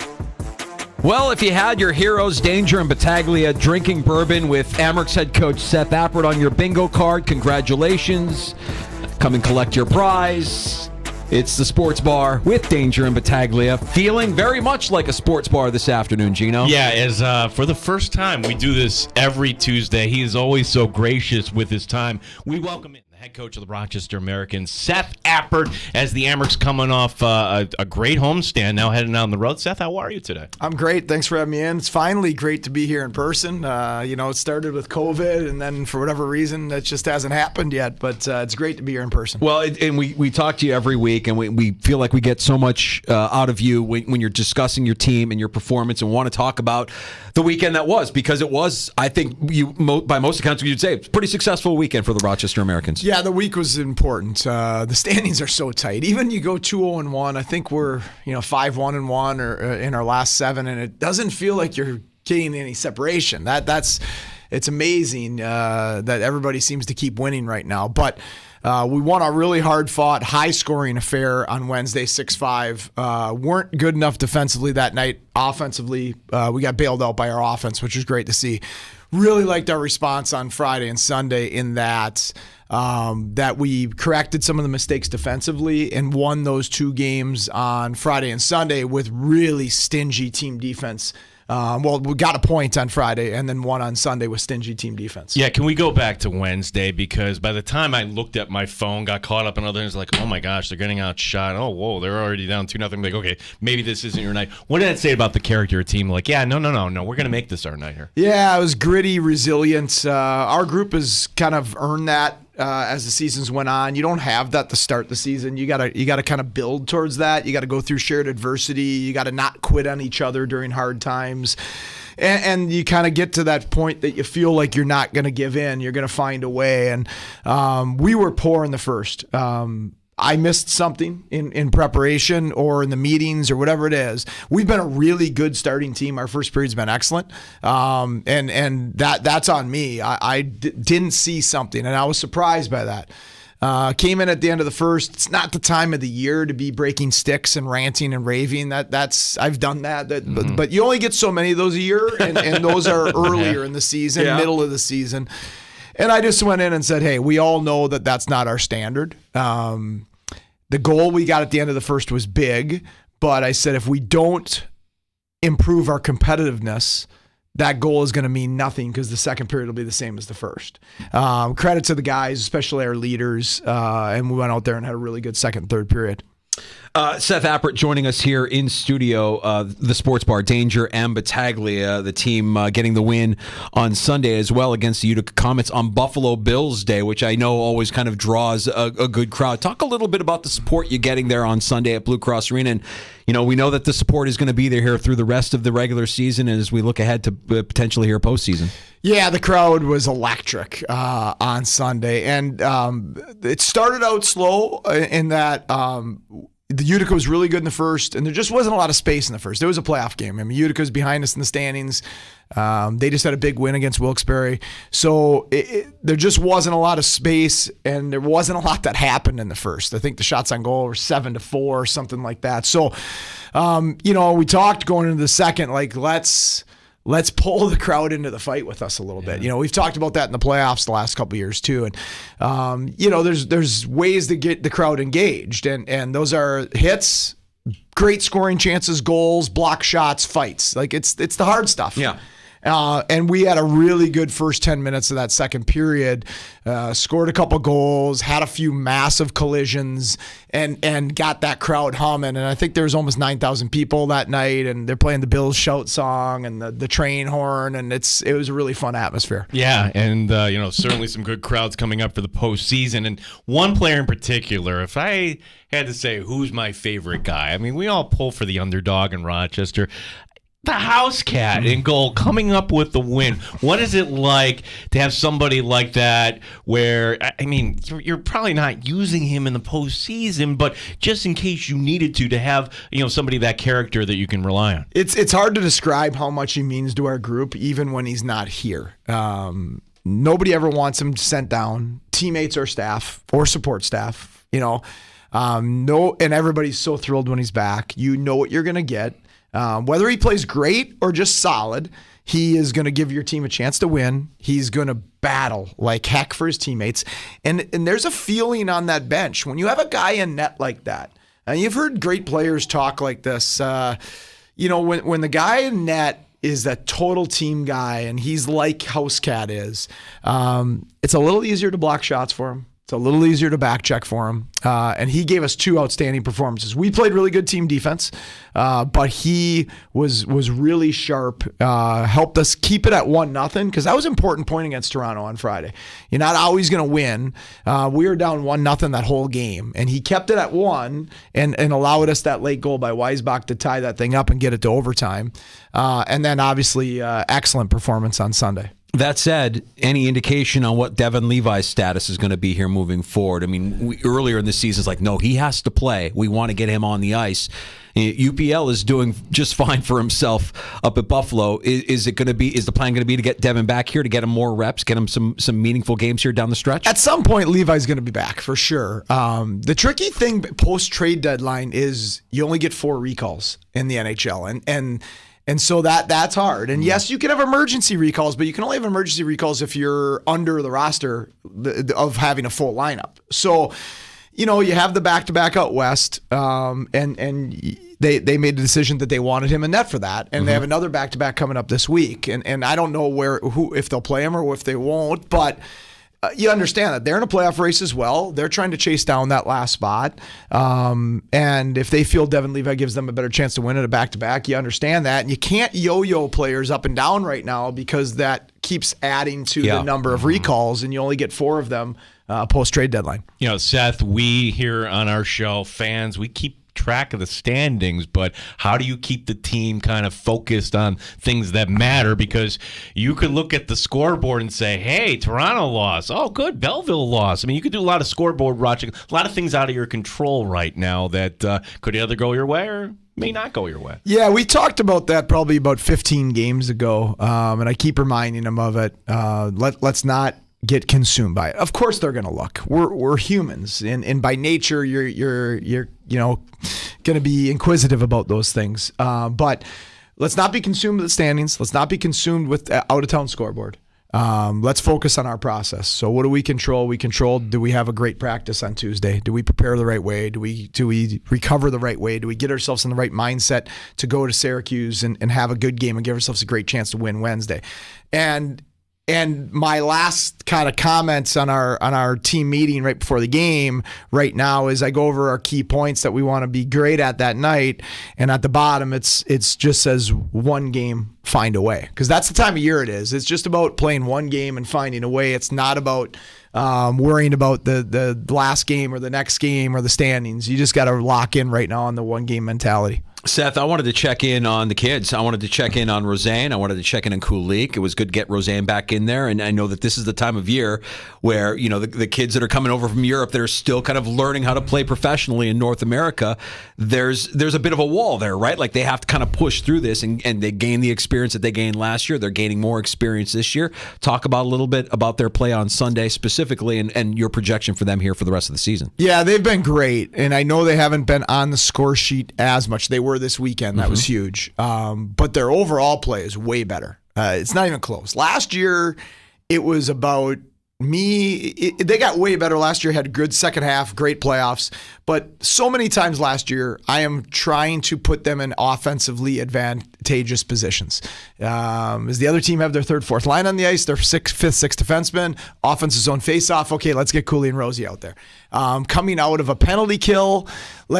Well, if you had your heroes, Danger and Battaglia, drinking bourbon with Amerks head coach Seth Appert on your bingo card, congratulations. Come and collect your prize. It's the Sports Bar with Danger and Battaglia, feeling very much like a sports bar this afternoon, Gino. Yeah, as for the first time, we do this every Tuesday. He is always so gracious with his time. We welcome in the head coach of the Rochester Americans, Seth Appert, as the Amerks coming off a great homestand, now heading down the road. Seth, how are you today? I'm great. Thanks for having me in. It's finally great to be here in person. It started with COVID, and then for whatever reason, that just hasn't happened yet. But it's great to be here in person. Well, and we talk to you every week, and we feel like we get so much out of you when you're discussing your team and your performance, and want to talk about the weekend that was, because it was, I think, by most accounts, you'd say, it's a pretty successful weekend for the Rochester Americans. Yeah, the week was important. The standings are so tight. Even you go 2-0-1, I think we're 5-1-1 or in our last 7, and it doesn't feel like you're getting any separation. It's amazing that everybody seems to keep winning right now. But we won a really hard-fought, high-scoring affair on Wednesday, 6-5. Weren't good enough defensively that night. Offensively, we got bailed out by our offense, which was great to see. Really liked our response on Friday and Sunday in that we corrected some of the mistakes defensively and won those 2 games on Friday and Sunday with really stingy team defense. We got a point on Friday and then won on Sunday with stingy team defense. Yeah, can we go back to Wednesday? Because by the time I looked at my phone, got caught up in other things, like, oh my gosh, they're getting outshot. Oh, whoa, they're already down 2-0. Like, okay, maybe this isn't your night. What did that say about the character of the team? Like, yeah, no, we're going to make this our night here. Yeah, it was gritty, resilient. Our group has kind of earned that. As the seasons went on, you don't have that to start the season. You gotta kind of build towards that. You got to go through shared adversity. You got to not quit on each other during hard times, and you kind of get to that point that you feel like you're not going to give in. You're going to find a way. And we were poor in the first. I missed something in preparation or in the meetings or whatever it is. We've been a really good starting team. Our first period's been excellent, and that's on me. I didn't see something, and I was surprised by that. Came in at the end of the first. It's not the time of the year to be breaking sticks and ranting and raving. I've done that. But you only get so many of those a year, and those are earlier in the season, middle of the season. And I just went in and said, hey, we all know that that's not our standard. The goal we got at the end of the first was big, but I said if we don't improve our competitiveness, that goal is going to mean nothing because the second period will be the same as the first. Credit to the guys, especially our leaders, and we went out there and had a really good second and third period. Seth Appert joining us here in studio, the Sports Bar, Danger and Battaglia, the team getting the win on Sunday as well against the Utica Comets on Buffalo Bills Day, which I know always kind of draws a good crowd. Talk a little bit about the support you're getting there on Sunday at Blue Cross Arena. And, we know that the support is going to be there here through the rest of the regular season as we look ahead to potentially here postseason. Yeah, the crowd was electric on Sunday. And it started out slow in that the Utica was really good in the first, and there just wasn't a lot of space in the first. It was a playoff game. I mean, Utica's behind us in the standings. They just had a big win against Wilkes-Barre. So there just wasn't a lot of space, and there wasn't a lot that happened in the first. I think the shots on goal were 7-4 or something like that. So, we talked going into the second, like, let's pull the crowd into the fight with us a little bit. We've talked about that in the playoffs the last couple of years too. And, there's ways to get the crowd engaged. And those are hits, great scoring chances, goals, block shots, fights. Like it's the hard stuff. Yeah. And we had a really good first 10 minutes of that second period, scored a couple goals, had a few massive collisions, and got that crowd humming. And I think there was almost 9,000 people that night, and they're playing the Bills shout song and the train horn, and it was a really fun atmosphere. Yeah, and certainly some good crowds coming up for the postseason. And one player in particular, if I had to say who's my favorite guy, I mean, we all pull for the underdog in Rochester. The house cat in goal coming up with the win. What is it like to have somebody like that where, I mean, you're probably not using him in the postseason, but just in case you needed to have, somebody of that character that you can rely on? It's hard to describe how much he means to our group, even when he's not here. Nobody ever wants him sent down, teammates or staff or support staff, no, and everybody's so thrilled when he's back. You know what you're going to get. Whether he plays great or just solid, he is going to give your team a chance to win. He's going to battle like heck for his teammates. And there's a feeling on that bench when you have a guy in net like that. And you've heard great players talk like this. When the guy in net is that total team guy and he's like Housecat is, it's a little easier to block shots for him. It's a little easier to back check for him. And he gave us 2 outstanding performances. We played really good team defense, but he was really sharp, helped us keep it at 1-0 because that was an important point against Toronto on Friday. You're not always going to win. We were down 1-0 that whole game, and he kept it at 1 and allowed us that late goal by Weisbach to tie that thing up and get it to overtime. And then obviously excellent performance on Sunday. That said, any indication on what Devin Levi's status is going to be here moving forward? I mean, earlier in the season, it's like, no, he has to play. We want to get him on the ice. UPL is doing just fine for himself up at Buffalo. Is the plan going to be to get Devin back here to get him more reps, get him some meaningful games here down the stretch? At some point, Levi's going to be back for sure. The tricky thing post-trade deadline is you only get 4 recalls in the NHL, and so that's hard. And yes, you can have emergency recalls, but you can only have emergency recalls if you're under the roster of having a full lineup. So, you have the back-to-back out west, and they made the decision that they wanted him in net for that, and they have another back-to-back coming up this week. And I don't know if they'll play him or if they won't, but you understand that they're in a playoff race as well. They're trying to chase down that last spot. And if they feel Devin Levi gives them a better chance to win at a back-to-back, you understand that. And you can't yo-yo players up and down right now because that keeps adding to the number of recalls, and you only get 4 of them post-trade deadline. Seth, we here on our show, fans, we keep track of the standings, but how do you keep the team kind of focused on things that matter? Because you could look at the scoreboard and say, hey, Toronto lost. Oh, good, Belleville lost. I mean, you could do a lot of scoreboard watching, a lot of things out of your control right now that could either go your way or may not go your way. Yeah, we talked about that probably about 15 games ago, and I keep reminding them of it. Let's not get consumed by it. Of course they're going to look. We're humans, and by nature you're going to be inquisitive about those things. But let's not be consumed with the standings. Let's not be consumed with out of town scoreboard. Let's focus on our process. So what do we control? Do we have a great practice on Tuesday? Do we prepare the right way? Do we recover the right way? Do we get ourselves in the right mindset to go to Syracuse and have a good game and give ourselves a great chance to win Wednesday? And my last kind of comments on our team meeting right before the game right now is I go over our key points that we want to be great at that night, and at the bottom it's just says one game, find a way, because that's the time of year it is. It's just about playing one game and finding a way. It's not about worrying about the last game or the next game or the standings. You just got to lock in right now on the one game mentality. Seth, I wanted to check in on the kids. I wanted to check in on Roseanne. I wanted to check in on Kulik. It was good to get Roseanne back in there. And I know that this is the time of year where, the kids that are coming over from Europe that are still kind of learning how to play professionally in North America, there's a bit of a wall there, right? Like they have to kind of push through this and they gain the experience that they gained last year. They're gaining more experience this year. Talk about a little bit about their play on Sunday specifically and your projection for them here for the rest of the season. Yeah, they've been great. And I know they haven't been on the score sheet as much. They were this weekend. That was huge. But their overall play is way better. It's not even close. Last year, it was about me. They got way better last year, had a good second half, great playoffs. But so many times last year, I am trying to put them in offensively advantageous positions. As the other team have their third, fourth line on the ice, their fifth, sixth defenseman, offensive zone face-off. Okay, let's get Cooley and Rosie out there. Coming out of a penalty kill,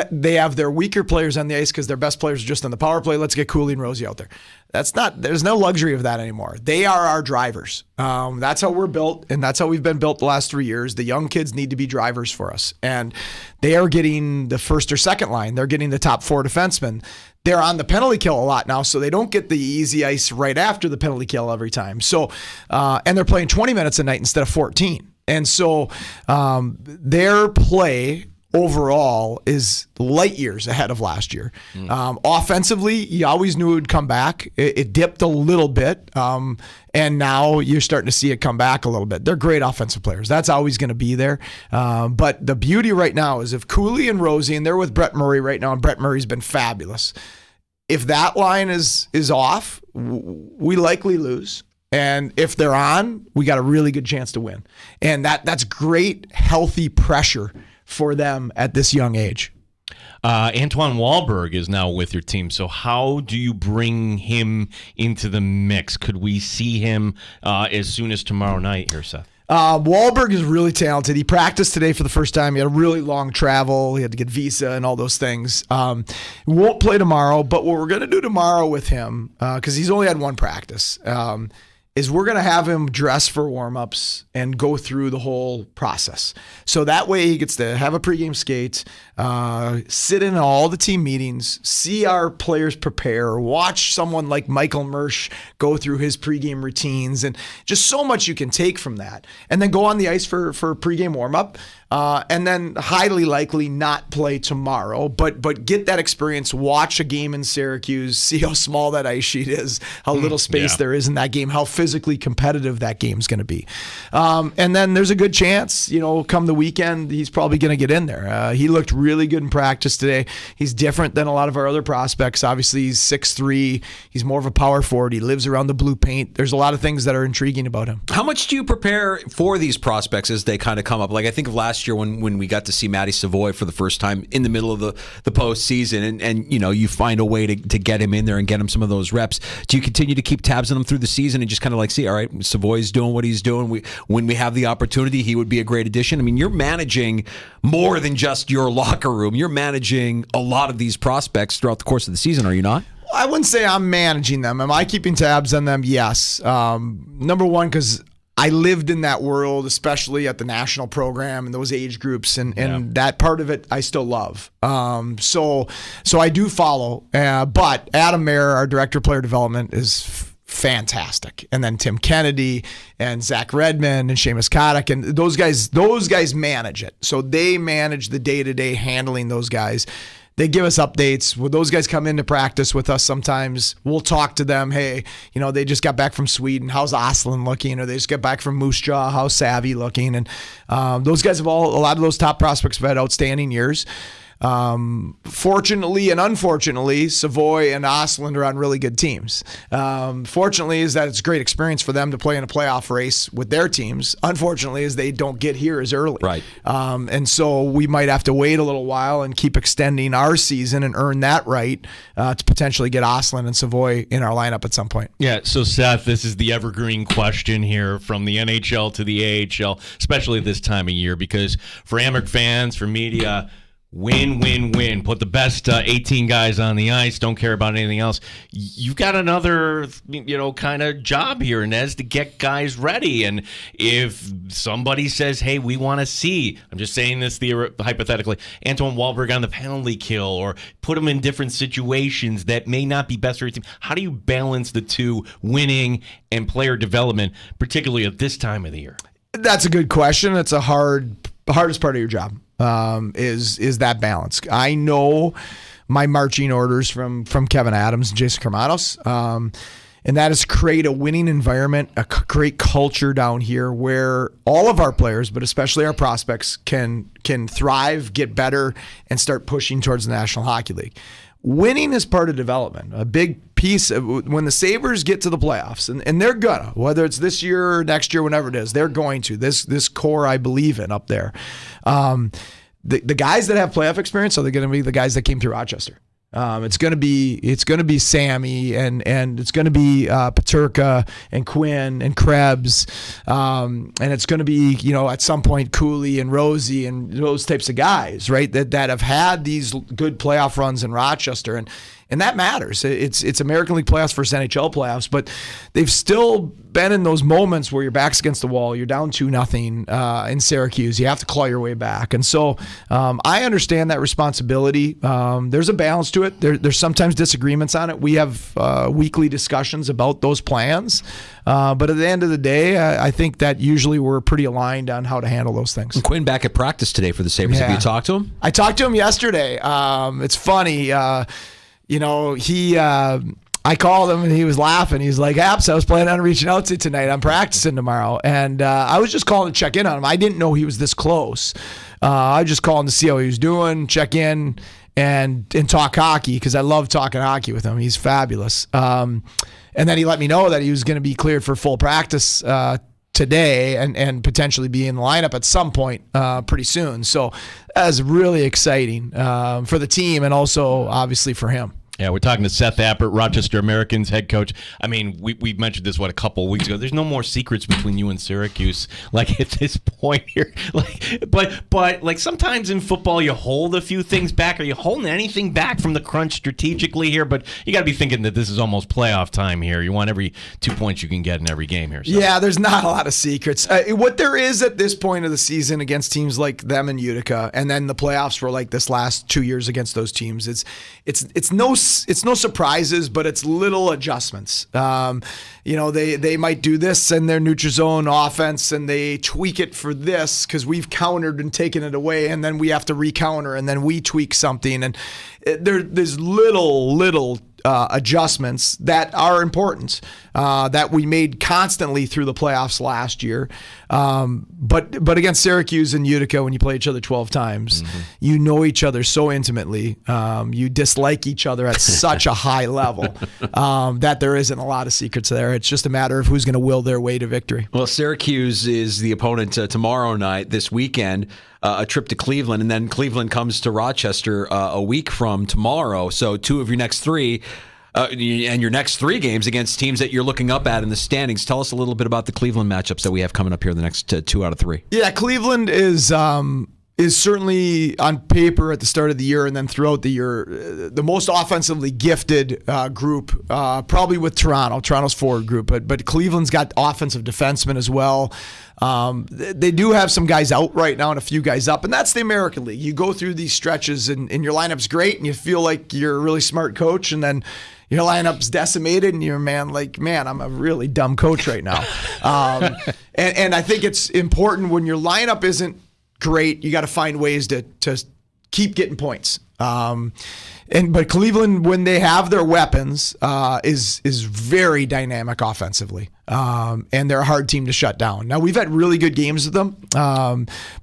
they have their weaker players on the ice because their best players are just on the power play. Let's get Cooley and Rosie out there. There's no luxury of that anymore. They are our drivers. That's how we're built, and that's how we've been built the last 3 years. The young kids need to be drivers for us. And they are getting the first or second line. They're getting the top 4 defensemen. They're on the penalty kill a lot now, so they don't get the easy ice right after the penalty kill every time. So, and they're playing 20 minutes a night instead of 14. And so their play overall is light years ahead of last year. Offensively, you always knew it would come back. It dipped a little bit, and now you're starting to see it come back a little bit. They're great offensive players. That's always going to be there. But the beauty right now is if Cooley and Rosie, and they're with Brett Murray right now, and Brett Murray's been fabulous. If that line is off, we likely lose. And if they're on, we got a really good chance to win. And that's great, healthy pressure for them at this young age. Antoine Wahlberg is now with your team. So how do you bring him into the mix? Could we see him as soon as tomorrow night here, Seth? Wahlberg is really talented. He practiced today for the first time. He had a really long travel. He had to get visa and all those things. He won't play tomorrow, but what we're going to do tomorrow with him, because he's only had one practice, is we're going to have him dress for warm-ups and go through the whole process. So that way he gets to have a pregame skate, sit in all the team meetings, see our players prepare, watch someone like Michael Mersch go through his pregame routines, and just so much you can take from that. And then go on the ice for pregame warm-up, and then highly likely not play tomorrow, but get that experience, watch a game in Syracuse, see how small that ice sheet is, how little space there is in that game, how physically competitive that game's going to be. And then there's a good chance, come the weekend, he's probably going to get in there. He looked really good in practice today. He's different than a lot of our other prospects. Obviously, he's 6'3". He's more of a power forward. He lives around the blue paint. There's a lot of things that are intriguing about him. How much do you prepare for these prospects as they kind of come up? Like I think of last year when we got to see Matty Savoy for the first time in the middle of the postseason, and you find a way to get him in there and get him some of those reps. Do you continue to keep tabs on him through the season and just kind of like see, all right, Savoy's doing what he's doing. When we have the opportunity, he would be a great addition. I mean, you're managing more than just your locker room. You're managing a lot of these prospects throughout the course of the season, are you not? I wouldn't say I'm managing them. Am I keeping tabs on them? Yes. Number one, because I lived in that world, especially at the national program and those age groups, and that part of it I still love. So I do follow. But Adam Mayer, our director of player development, is fantastic. And then Tim Kennedy and Zach Redmond and Seamus Kodak, and those guys manage it. So they manage the day-to-day handling those guys. They give us updates. When those guys come into practice with us, sometimes we'll talk to them. Hey, they just got back from Sweden. How's Oslin looking? Or they just got back from Moose Jaw. How's Savvy looking? And those guys have a lot of those top prospects have had outstanding years. Fortunately and unfortunately, Savoy and Oslin are on really good teams. Fortunately is that it's a great experience for them to play in a playoff race with their teams. Unfortunately is they don't get here as early. Right. And so we might have to wait a little while and keep extending our season and earn that right to potentially get Oslin and Savoy in our lineup at some point. Yeah, so Seth, this is the evergreen question here from the NHL to the AHL, especially this time of year, because for Amherst fans, for media, win, win, win. Put the best 18 guys on the ice. Don't care about anything else. You've got another, kind of job here, Nez, to get guys ready. And if somebody says, hey, we want to see, I'm just saying this hypothetically, Antoine Wahlberg on the penalty kill, or put him in different situations that may not be best for your team. How do you balance the two, winning and player development, particularly at this time of the year? That's a good question. It's the hardest part of your job. Is that balance. I know my marching orders from Kevin Adams and Jason Kermanos, and that is create a winning environment, a great culture down here where all of our players, but especially our prospects, can thrive, get better, and start pushing towards the National Hockey League. Winning is part of development. A big piece of when the Sabres get to the playoffs, and they're gonna, whether it's this year or next year, whenever it is, they're going to. This core I believe in up there. The guys that have playoff experience are they going to be the guys that came through Rochester. It's going to be Sammy and it's going to be Peterka and Quinn and Krebs, and it's going to be at some point Cooley and Rosie and those types of guys, right? That have had these good playoff runs in Rochester, and that matters. It's American League playoffs versus NHL playoffs, but they've still been in those moments where your back's against the wall, you're down 2-0 in Syracuse. You have to claw your way back, and so I understand that responsibility. There's a balance to it. There's sometimes disagreements on it. We have weekly discussions about those plans, but at the end of the day, I think that usually we're pretty aligned on how to handle those things. And Quinn back at practice today for the Sabres. Have you talked to him? I talked to him yesterday. It's funny. I called him and he was laughing. He's like, Apps, I was planning on reaching out to you tonight. I'm practicing tomorrow. And I was just calling to check in on him. I didn't know he was this close. I was just calling to see how he was doing, check in, and talk hockey because I love talking hockey with him. He's fabulous. And then he let me know that he was going to be cleared for full practice today and potentially be in the lineup at some point pretty soon. So that's really exciting for the team and also obviously for him. Yeah, we're talking to Seth Appert, Rochester Americans head coach. I mean, we mentioned this, a couple of weeks ago. There's no more secrets between you and Syracuse, like, at this point here. But sometimes in football, you hold a few things back. Are you holding anything back from the crunch strategically here? But you got to be thinking that this is almost playoff time here. You want every 2 points you can get in every game here. So. Yeah, there's not a lot of secrets. What there is at this point of the season against teams like them and Utica, and then the playoffs were like this last 2 years against those teams, it's no surprises, but it's little adjustments. They might do this in their neutral zone offense, and they tweak it for this because we've countered and taken it away, and then we have to recounter, and then we tweak something, and there's little adjustments that are important that we made constantly through the playoffs last year. But against Syracuse and Utica, when you play each other 12 times, you know each other so intimately. You dislike each other at such a high level that there isn't a lot of secrets there. It's just a matter of who's going to will their way to victory. Well, Syracuse is the opponent tomorrow night, this weekend. A trip to Cleveland, and then Cleveland comes to Rochester a week from tomorrow. So 2 of your next 3, and your next 3 games against teams that you're looking up at in the standings. Tell us a little bit about the Cleveland matchups that we have coming up here the next 2 out of 3. Yeah, Cleveland is certainly on paper at the start of the year and then throughout the year the most offensively gifted group, probably with Toronto. Toronto's forward group, but Cleveland's got offensive defensemen as well. They do have some guys out right now and a few guys up, and that's the American League. You go through these stretches and your lineup's great and you feel like you're a really smart coach, and then your lineup's decimated and you're I'm a really dumb coach right now. And I think it's important when your lineup isn't great, you got to find ways to keep getting points. But Cleveland, when they have their weapons, is very dynamic offensively, and they're a hard team to shut down. Now, we've had really good games with them,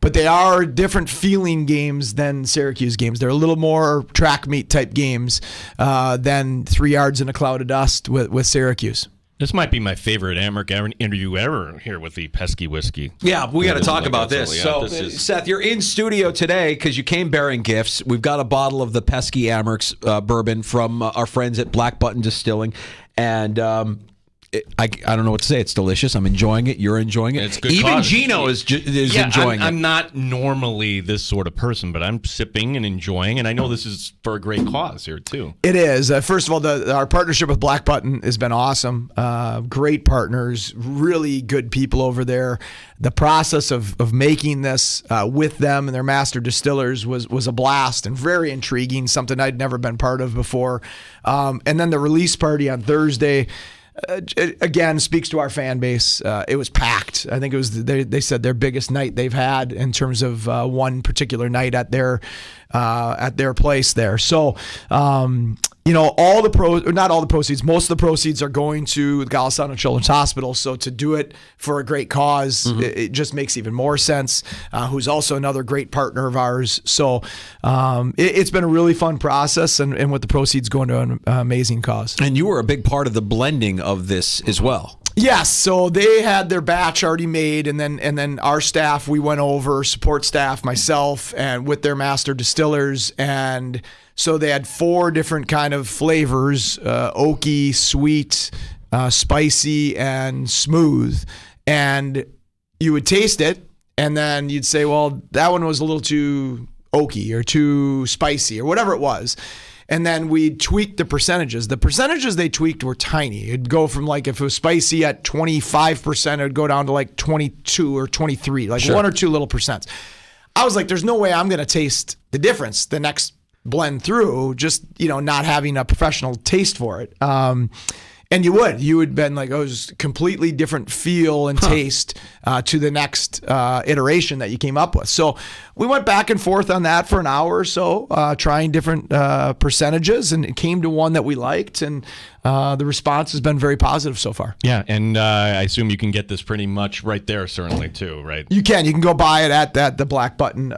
but they are different feeling games than Syracuse games. They're a little more track meet type games than 3 yards in a cloud of dust with Syracuse. This might be my favorite Amherst interview ever here with the Pesky Whiskey. Yeah, we got to talk about this. So, Seth, you're in studio today because you came bearing gifts. We've got a bottle of the Pesky Amherst bourbon from our friends at Black Button Distilling, and I don't know what to say. It's delicious. I'm enjoying it. You're enjoying it. It's good. Even cause. Gino is enjoying it. I'm not normally this sort of person, but I'm sipping and enjoying, and I know this is for a great cause here too. It is. First of all, our partnership with Black Button has been awesome. Great partners, really good people over there. The process of making this with them and their master distillers was a blast and very intriguing, something I'd never been part of before. And then the release party on Thursday, again, speaks to our fan base. It was packed. I think it was they said their biggest night they've had in terms of one particular night at their place there. So all the not all the proceeds, most of the proceeds are going to the Golisano Children's Hospital. So to do it for a great cause, it just makes even more sense. Who's also another great partner of ours. So it's been a really fun process, and with the proceeds going to an amazing cause. And you were a big part of the blending of this as well. Yes, so they had their batch already made, and then our staff, we went over, support staff, myself, and with their master distillers, and so they had 4 different kind of flavors: oaky, sweet, spicy, and smooth. And you would taste it, and then you'd say, well, that one was a little too oaky or too spicy or whatever it was. And then we tweaked the percentages. The percentages they tweaked were tiny. It'd go from like, if it was spicy at 25%, it would go down to like 22 or 23, like 1 or 2 little percents. I was like, there's no way I'm going to taste the difference the next blend through, just, not having a professional taste for it. And you would been like, it was completely different feel and taste to the next iteration that you came up with. So we went back and forth on that for an hour or so, trying different percentages, and it came to one that we liked, and the response has been very positive so far. Yeah, and I assume you can get this pretty much right there, certainly, too, right? You can go buy it at the Black Button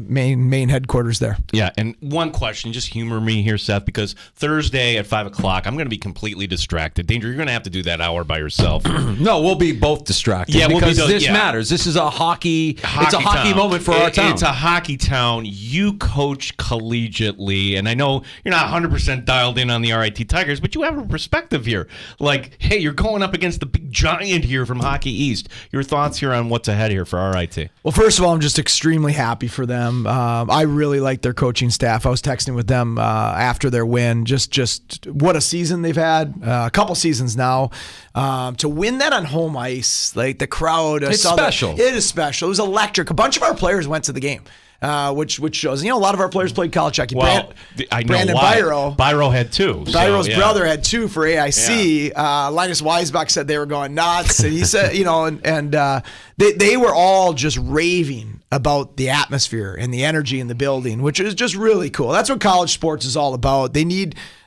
main headquarters there. Yeah, and one question, just humor me here, Seth, because Thursday at 5 o'clock, I'm going to be completely distracted. Danger, you're going to have to do that hour by yourself. No, we'll be both distracted. Yeah, because this matters. This is a hockey it's a hockey moment for our town. It's a hockey town. You coach collegiately, and I know you're not 100% dialed in on the RIT Tigers, but you have a perspective here. Like, hey, you're going up against the big giant here from Hockey East. Your thoughts here on what's ahead here for RIT? Well, first of all, I'm just extremely happy for them. I really like their coaching staff. I was texting with them after their win. Just what a season they've had. A couple seasons now. To win that on home ice, like the crowd. It's special. It is special. It was electric. A bunch of our players went to the game. Which shows, a lot of our players played college hockey. Well, I know Brandon why. Byro had 2. Byro's brother had 2 for AIC. Yeah. Linus Weisbach said they were going nuts, and he said, they were all just raving about the atmosphere and the energy in the building, which is just really cool. That's what college sports is all about.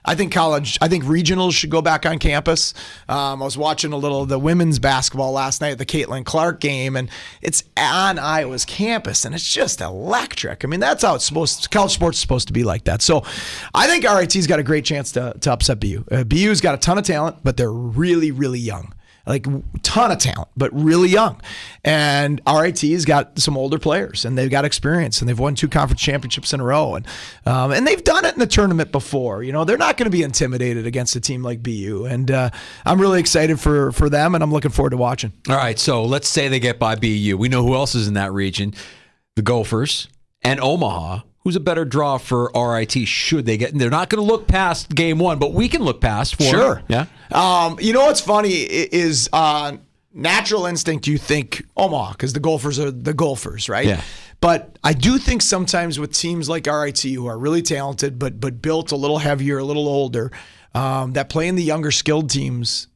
I think regionals should go back on campus. I was watching a little of the women's basketball last night at the Caitlin Clark game, and it's on Iowa's campus, and it's just electric. I mean, that's how college sports is supposed to be like that. So I think RIT's got a great chance to upset BU. BU's got a ton of talent, but they're really, really young. Like, ton of talent, but really young. And RIT's got some older players, and they've got experience, and they've won 2 conference championships in a row. And they've done it in the tournament before. They're not going to be intimidated against a team like BU. And I'm really excited for them, and I'm looking forward to watching. All right, so let's say they get by BU. We know who else is in that region. The Gophers and Omaha. Who's a better draw for RIT should they get? And they're not going to look past game 1, but we can look past for Sure. Yeah. What's funny is natural instinct, you think Omaha, because the Gophers are the Gophers, right? Yeah. But I do think sometimes with teams like RIT, who are really talented but built a little heavier, a little older, that playing the younger skilled teams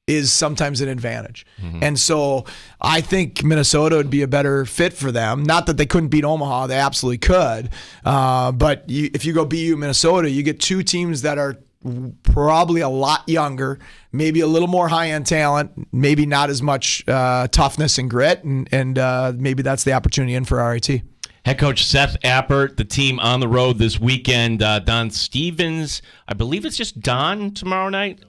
is sometimes an advantage. Mm-hmm. And so I think Minnesota would be a better fit for them. Not that they couldn't beat Omaha, they absolutely could. But if you go BU Minnesota, you get 2 teams that are probably a lot younger, maybe a little more high-end talent, maybe not as much toughness and grit, and maybe that's the opportunity in for RIT. Head coach Seth Appert, the team on the road this weekend. Don Stevens, I believe it's just Don tomorrow night.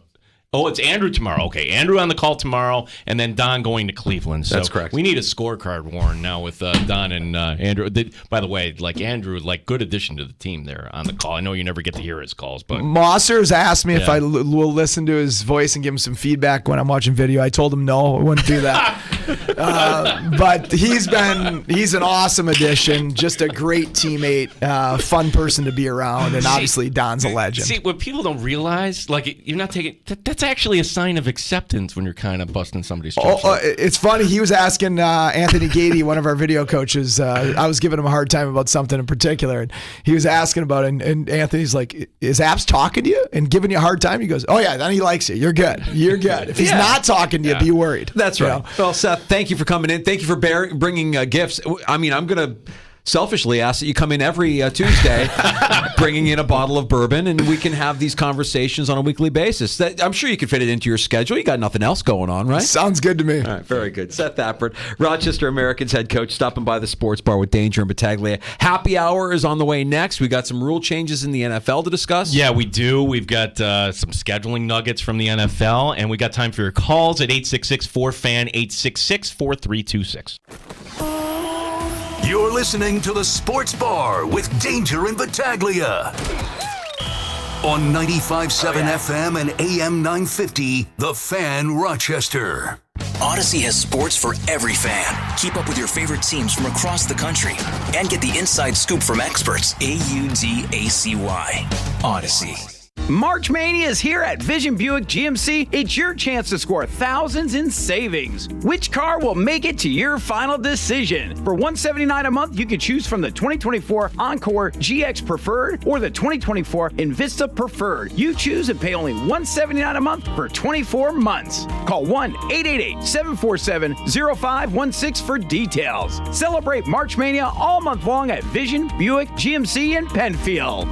Oh, it's Andrew tomorrow. Okay, Andrew on the call tomorrow, and then Don going to Cleveland. So that's correct. We need a scorecard, Warren, now with Don and Andrew. By the way, Andrew, good addition to the team there on the call. I know you never get to hear his calls, but Mosser's asked me if I will listen to his voice and give him some feedback when I'm watching video. I told him no, I wouldn't do that. But he's an awesome addition, just a great teammate, fun person to be around, and obviously Don's a legend. See, what people don't realize, you're not taking that's actually a sign of acceptance when you're kind of busting somebody's chops. It's funny. He was asking Anthony Gady, one of our video coaches. I was giving him a hard time about something in particular, and he was asking about it. And Anthony's like, "Is Apps talking to you and giving you a hard time?" He goes, "Oh yeah, then he likes you. You're good. You're good. If he's not talking to you, be worried." That's right. Well, Seth, thank you for coming in. Thank you for bringing gifts. I mean, I'm gonna selfishly ask that you come in every Tuesday bringing in a bottle of bourbon, and we can have these conversations on a weekly basis. I'm sure you can fit it into your schedule. You got nothing else going on, right? Sounds good to me. All right, very good. Seth Appert, Rochester Americans head coach, stopping by the sports bar with Danger and Battaglia. Happy hour is on the way next. We got some rule changes in the NFL to discuss. Yeah, we do. We've got some scheduling nuggets from the NFL, and we got time for your calls at 866-4FAN, 866-4326. You're listening to the Sports Bar with Danger and Battaglia on 95.7 FM and AM 950, The Fan, Rochester. Odyssey has sports for every fan. Keep up with your favorite teams from across the country and get the inside scoop from experts. AUDACY. Odyssey. March Mania is here at Vision Buick GMC. It's your chance to score thousands in savings. Which car will make it to your final decision? For $179 a month, you can choose from the 2024 Encore GX Preferred or the 2024 Invista Preferred. You choose and pay only $179 a month for 24 months. Call 1-888-747-0516 for details. Celebrate March Mania all month long at Vision Buick GMC in Penfield.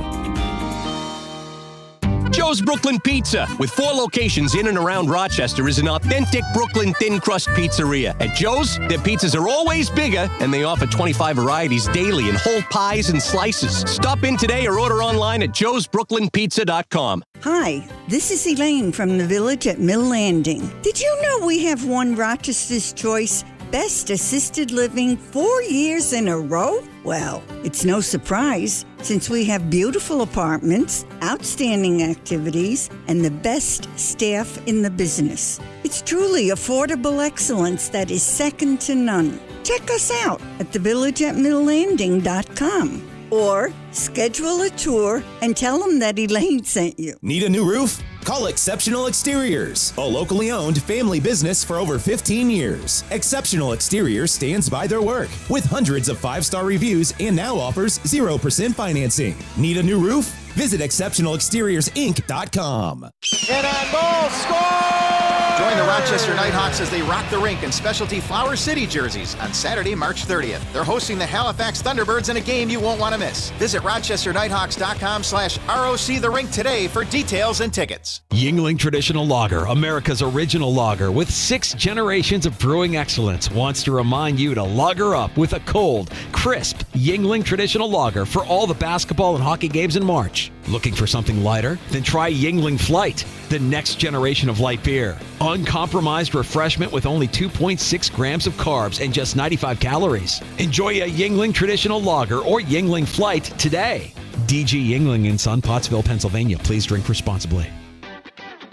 Joe's Brooklyn Pizza, with 4 locations in and around Rochester, is an authentic Brooklyn thin crust pizzeria. At Joe's, their pizzas are always bigger, and they offer 25 varieties daily in whole pies and slices. Stop in today or order online at joesbrooklynpizza.com. Hi, this is Elaine from the Village at Mill Landing. Did you know we have won Rochester's Choice Best Assisted Living 4 years in a row? Well, it's no surprise since we have beautiful apartments, outstanding activities, and the best staff in the business. It's truly affordable excellence that is second to none. Check us out at thevillageatmilllanding.com or schedule a tour and tell them that Elaine sent you. Need a new roof? Call Exceptional Exteriors, a locally owned family business for over 15 years. Exceptional Exteriors stands by their work with hundreds of 5-star reviews and now offers 0% financing. Need a new roof? Visit ExceptionalExteriorsInc.com. And on goal, score! Join the Rochester Nighthawks as they rock the rink in specialty Flower City jerseys on Saturday, March 30th. They're hosting the Halifax Thunderbirds in a game you won't want to miss. Visit RochesterNighthawks.com/ROC the rink today for details and tickets. Yuengling Traditional Lager, America's original lager with 6 generations of brewing excellence, wants to remind you to lager up with a cold, crisp Yuengling Traditional Lager for all the basketball and hockey games in March. Looking for something lighter? Then try Yuengling Flight, the next generation of light beer. Uncompromised refreshment with only 2.6 grams of carbs and just 95 calories. Enjoy a Yuengling Traditional Lager or Yuengling Flight today. DG Yuengling in Son, Pottsville, Pennsylvania. Please drink responsibly.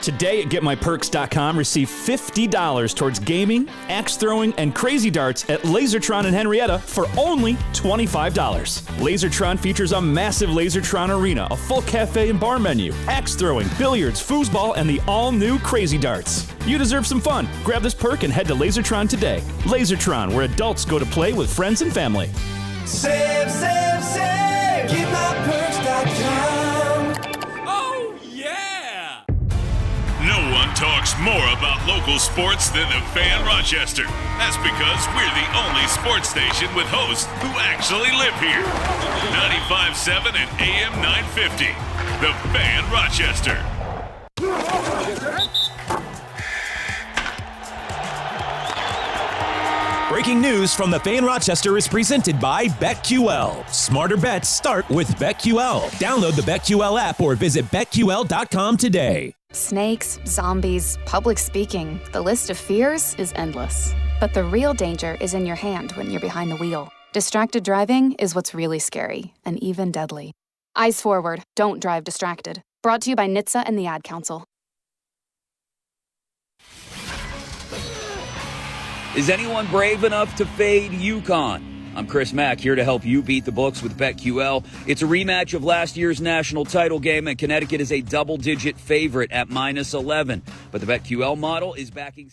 Today at GetMyPerks.com, receive $50 towards gaming, axe throwing, and crazy darts at Lasertron in Henrietta for only $25. Lasertron features a massive Lasertron arena, a full cafe and bar menu, axe throwing, billiards, foosball, and the all-new crazy darts. You deserve some fun. Grab this perk and head to Lasertron today. Lasertron, where adults go to play with friends and family. Save, save, save. GetMyPerks.com. No one talks more about local sports than the Fan Rochester. That's because we're the only sports station with hosts who actually live here. 95.7 and AM 950. The Fan Rochester. Breaking news from the Fan Rochester is presented by BetQL. Smarter bets start with BetQL. Download the BetQL app or visit BetQL.com today. Snakes, zombies, public speaking. The list of fears is endless. But the real danger is in your hand when you're behind the wheel. Distracted driving is what's really scary and even deadly. Eyes forward. Don't drive distracted. Brought to you by NHTSA and the Ad Council. Is anyone brave enough to fade UConn? I'm Chris Mack, here to help you beat the books with BetQL. It's a rematch of last year's national title game, and Connecticut is a double-digit favorite at -11. But the BetQL model is backing...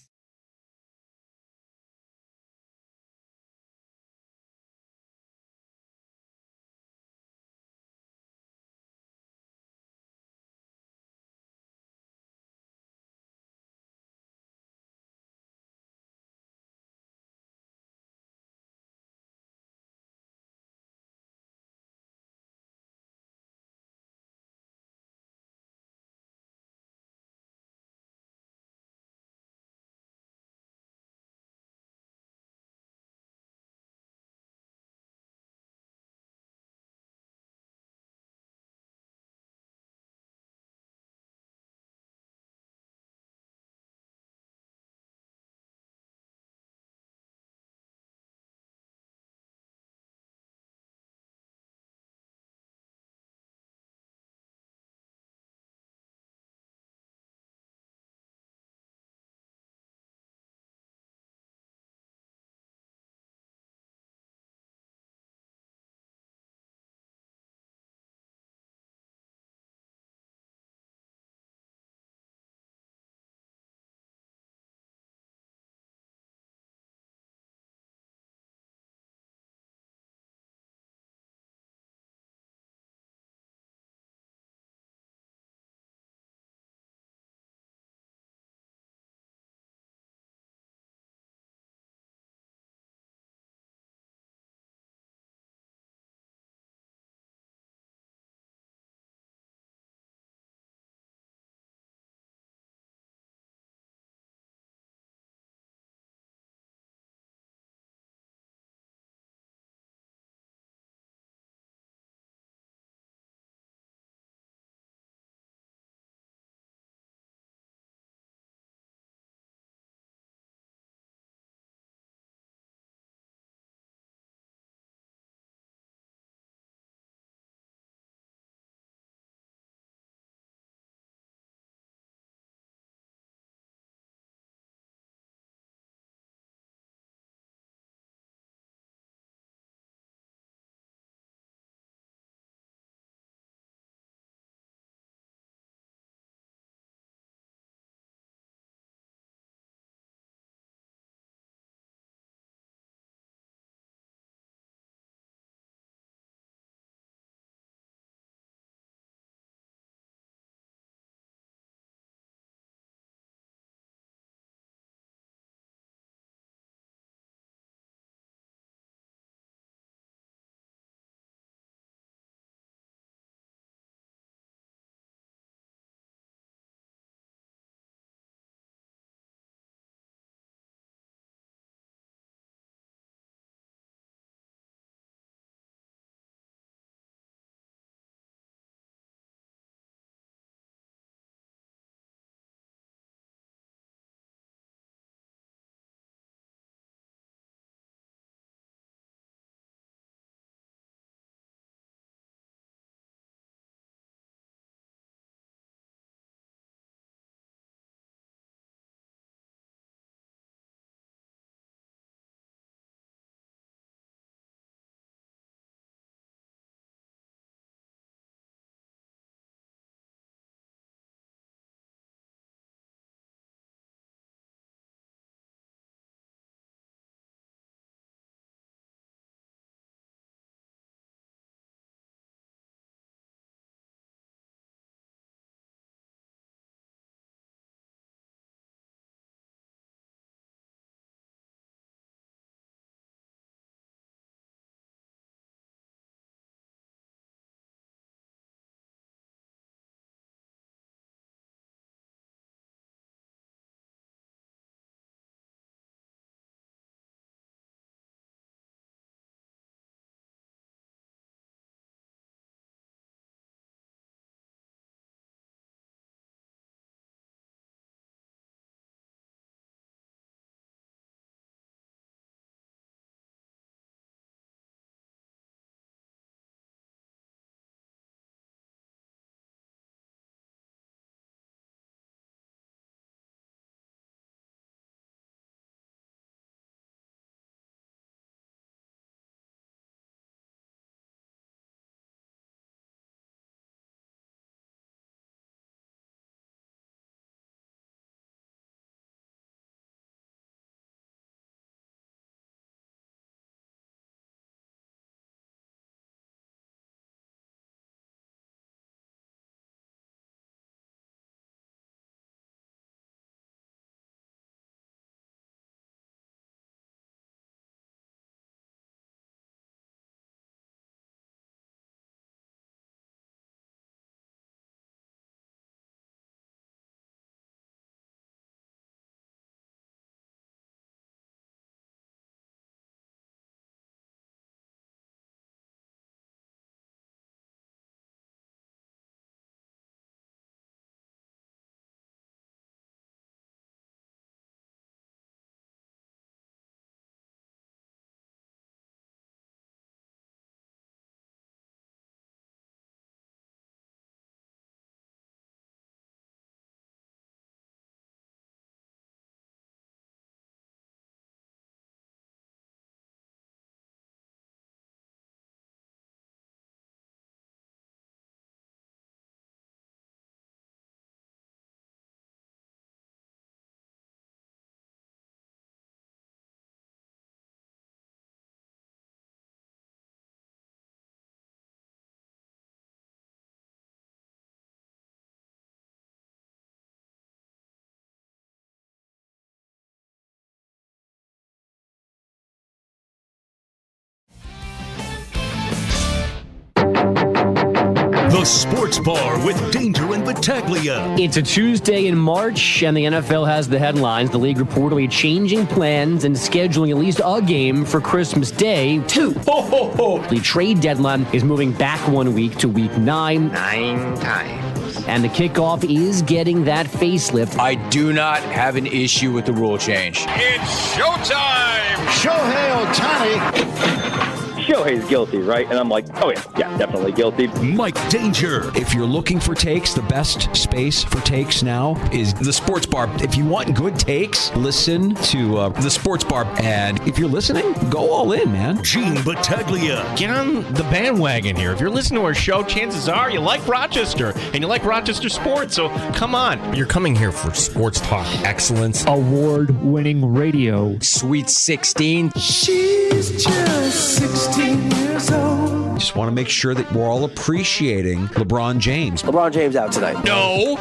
The Sports Bar with Danger and Battaglia. It's a Tuesday in March, and the NFL has the headlines. The league reportedly changing plans and scheduling at least a game for Christmas Day. 2. The trade deadline is moving back 1 week to week 9. 9 times. And the kickoff is getting that facelift. I do not have an issue with the rule change. It's showtime! Shohei Ohtani. Shohei's guilty, right? And I'm like, oh yeah, definitely guilty. Mike Danger. If you're looking for takes, the best space for takes now is the Sports Bar. If you want good takes, listen to the Sports Bar. And if you're listening, go all in, man. Gene Battaglia. Get on the bandwagon here. If you're listening to our show, chances are you like Rochester and you like Rochester sports. So come on. You're coming here for sports talk excellence. Award-winning radio. Sweet 16. She's just 16 years old. Just want to make sure that we're all appreciating LeBron James. LeBron James out tonight. No!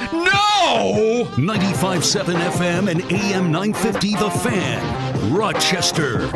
95.7 FM and AM 950 The Fan. Rochester.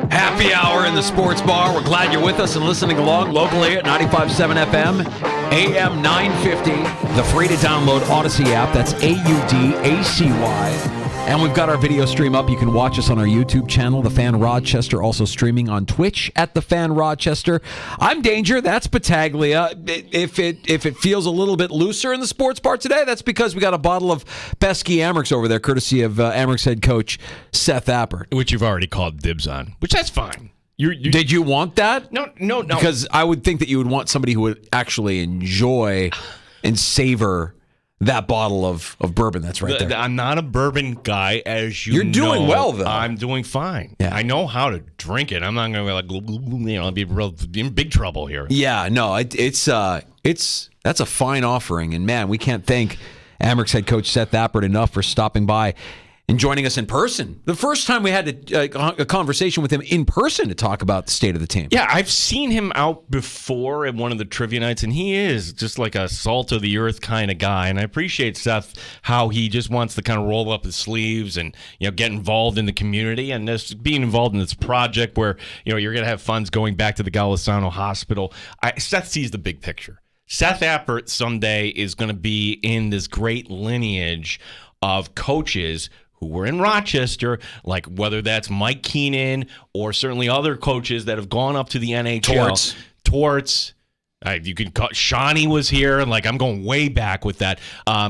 Happy hour in the Sports Bar. We're glad you're with us and listening along locally at 95.7 FM, AM 950. The free to download Odyssey app. That's AUDACY. And we've got our video stream up. You can watch us on our YouTube channel, The Fan Rochester, also streaming on Twitch at The Fan Rochester. I'm Danger. That's Battaglia. If it feels a little bit looser in the Sports Bar today, that's because we got a bottle of Pesky Amerks over there, courtesy of Amerks head coach Seth Appert. Which you've already called dibs on, which that's fine. Did you want that? No. Because I would think that you would want somebody who would actually enjoy and savor that bottle of bourbon that's right there. I'm not a bourbon guy, as you know. You're doing well, though. I'm doing fine. Yeah. I know how to drink it. I'm not going to I'll be in big trouble here. Yeah, no, it's that's a fine offering, and man, we can't thank Amerks head coach Seth Appert enough for stopping by and joining us in person. The first time we had a conversation with him in person to talk about the state of the team. Yeah, I've seen him out before at one of the trivia nights, and he is just like a salt of the earth kind of guy. And I appreciate Seth, how he just wants to kind of roll up his sleeves and get involved in the community and just being involved in this project where you're going to have funds going back to the Golisano Hospital. Seth sees the big picture. Seth Appert someday is going to be in this great lineage of coaches who were in Rochester, like whether that's Mike Keenan or certainly other coaches that have gone up to the NHL. Torts. You can call Shawnee was here, and I'm going way back with that.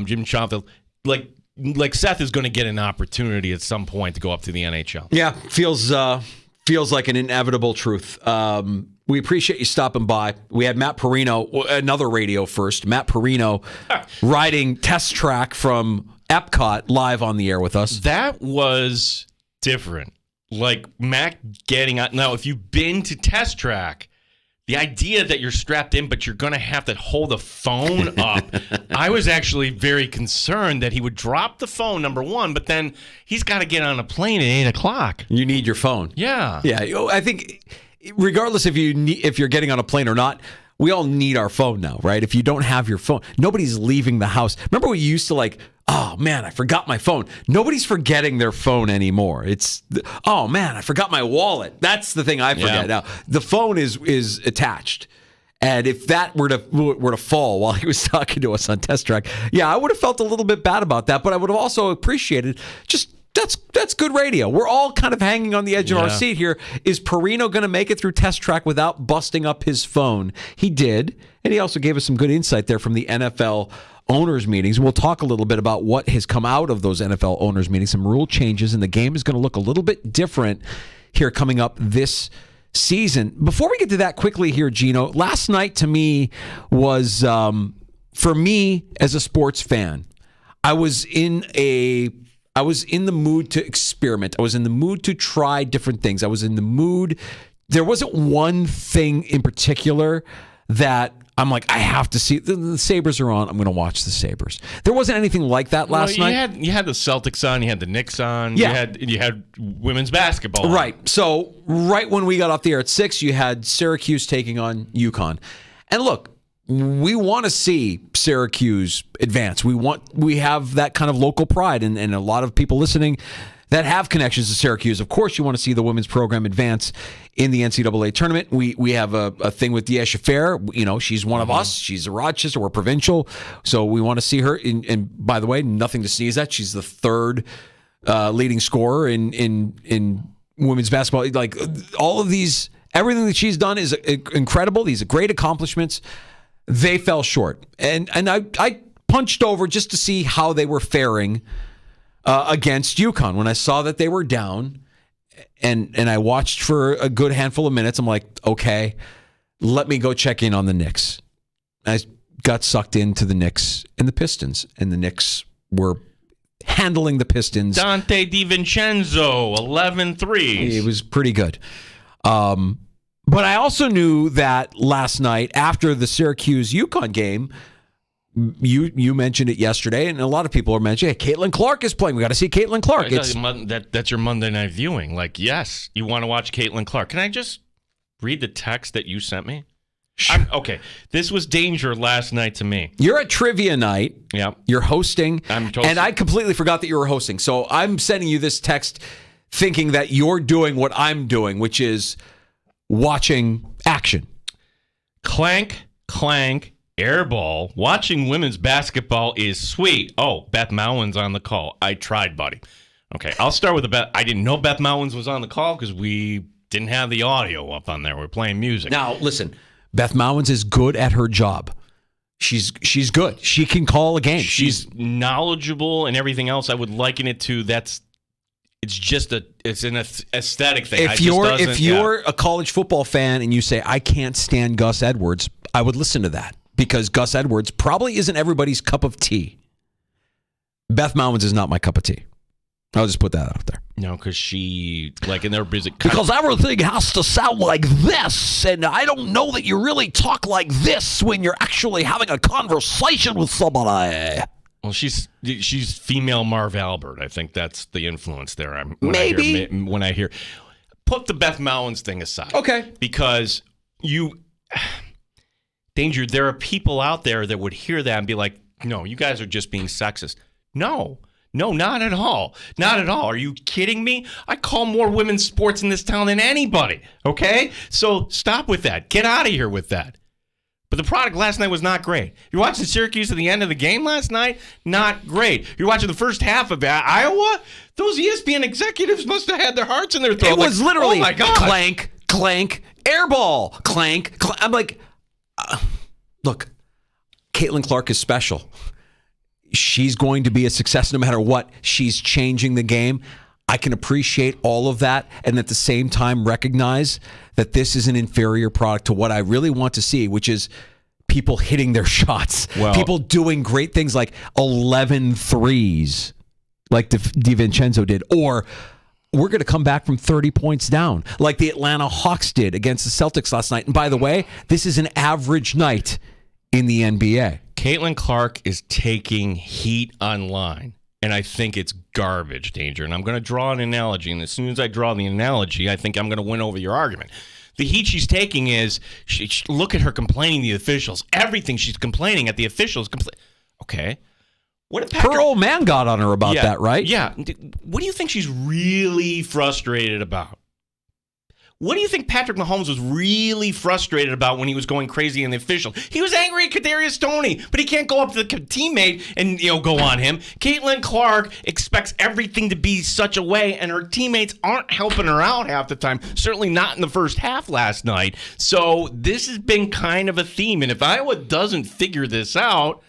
Jim Schoenfeld. Like Seth is going to get an opportunity at some point to go up to the NHL. Yeah, feels like an inevitable truth. We appreciate you stopping by. We had Matt Perino, another radio first. Matt Perino riding test track from Epcot live on the air with us. That was different. Like Matt getting out. Now, if you've been to test track, the idea that you're strapped in, but you're going to have to hold the phone up. I was actually very concerned that he would drop the phone, number one, but then he's got to get on a plane at 8 o'clock. You need your phone. Yeah. Yeah. I think regardless if you're getting on a plane or not, we all need our phone now, right? If you don't have your phone, nobody's leaving the house. Remember we used to oh man, I forgot my phone. Nobody's forgetting their phone anymore. It's, oh man, I forgot my wallet. That's the thing I forget now. The phone is attached. And if that were to fall while he was talking to us on test track, yeah, I would have felt a little bit bad about that, but I would have also appreciated that's good radio. We're all kind of hanging on the edge of our seat here. Is Perino going to make it through test track without busting up his phone? He did, and he also gave us some good insight there from the NFL owners meetings. We'll talk a little bit about what has come out of those NFL owners meetings, some rule changes, and the game is going to look a little bit different here coming up this season. Before we get to that quickly here, Gino, last night to me was, for me as a sports fan, I was in the mood to experiment. I was in the mood to try different things. I was in the mood. There wasn't one thing in particular that I'm like, I have to see. The Sabres are on. I'm going to watch the Sabres. There wasn't anything like that last night. You had the Celtics on. You had the Knicks on. Yeah. You had women's basketball on. Right. So right when we got off the air at 6, you had Syracuse taking on UConn. And look, we want to see Syracuse advance. We have that kind of local pride, and a lot of people listening that have connections to Syracuse. Of course, you want to see the women's program advance in the NCAA tournament. We have a thing with Diasha Fair. She's one of us. She's a Rochester. We're provincial. So we want to see her. And by the way, nothing to sneeze at. She's the third leading scorer in women's basketball. Like all of these, everything that she's done is incredible. These are great accomplishments. They fell short. And I punched over just to see how they were faring against UConn. When I saw that they were down and I watched for a good handful of minutes, I'm like, okay, let me go check in on the Knicks. I got sucked into the Knicks and the Pistons, and the Knicks were handling the Pistons. Dante DiVincenzo, 11 threes. It was pretty good. But I also knew that last night after the Syracuse-UConn game, you mentioned it yesterday, and a lot of people are mentioning, hey, Caitlin Clark is playing. We got to see Caitlin Clark. That's your Monday night viewing. Like, yes, you want to watch Caitlin Clark. Can I just read the text that you sent me? Okay, this was danger last night to me. You're at trivia night. Yeah. You're hosting. And I completely forgot that you were hosting. So I'm sending you this text thinking that you're doing what I'm doing, which is watching action. Clank, clank. Airball. Watching women's basketball is sweet. Oh, Beth Mowins on the call. I tried, buddy. Okay, I'll start with Beth. I didn't know Beth Mowins was on the call because we didn't have the audio up on there. We're playing music. Now, listen, Beth Mowins is good at her job. She's good. She can call a game. She's knowledgeable and everything else. I would liken it to it's an aesthetic thing. If you're a college football fan and you say, I can't stand Gus Edwards, I would listen to that. Because Gus Edwards probably isn't everybody's cup of tea. Beth Mowins is not my cup of tea. I'll just put that out there. No, because she, in their busy... Because everything has to sound like this, and I don't know that you really talk like this when you're actually having a conversation with somebody. Well, she's female Marv Albert. I think that's the influence there. When I hear... Put the Beth Mowins thing aside. Okay. Because Danger, there are people out there that would hear that and be like, no, you guys are just being sexist. No, not at all. Not at all. Are you kidding me? I call more women's sports in this town than anybody, okay? So stop with that. Get out of here with that. But the product last night was not great. You're watching Syracuse at the end of the game last night? Not great. You're watching the first half of Iowa? Those ESPN executives must have had their hearts in their throat. It was literally oh my God. Clank, clank, airball, clank, clank. I'm like... look, Caitlin Clark is special. She's going to be a success no matter what. She's changing the game. I can appreciate all of that and at the same time recognize that this is an inferior product to what I really want to see, which is people hitting their shots. Well, people doing great things like 11 threes like DiVincenzo did, or we're going to come back from 30 points down like the Atlanta Hawks did against the Celtics last night. And by the way, this is an average night in the NBA. Caitlin Clark is taking heat online, and I think it's garbage, Danger. And I'm going to draw an analogy, and as soon as I draw the analogy, I think I'm going to win over your argument. The heat she's taking is, look at her complaining to the officials. Everything she's complaining at the officials. Okay. What if her old man got on her about that, right? Yeah. What do you think she's really frustrated about? What do you think Patrick Mahomes was really frustrated about when he was going crazy in the official? He was angry at Kadarius Toney, but he can't go up to the teammate and go on him. Caitlin Clark expects everything to be such a way, and her teammates aren't helping her out half the time. Certainly not in the first half last night. So this has been kind of a theme, and if Iowa doesn't figure this out,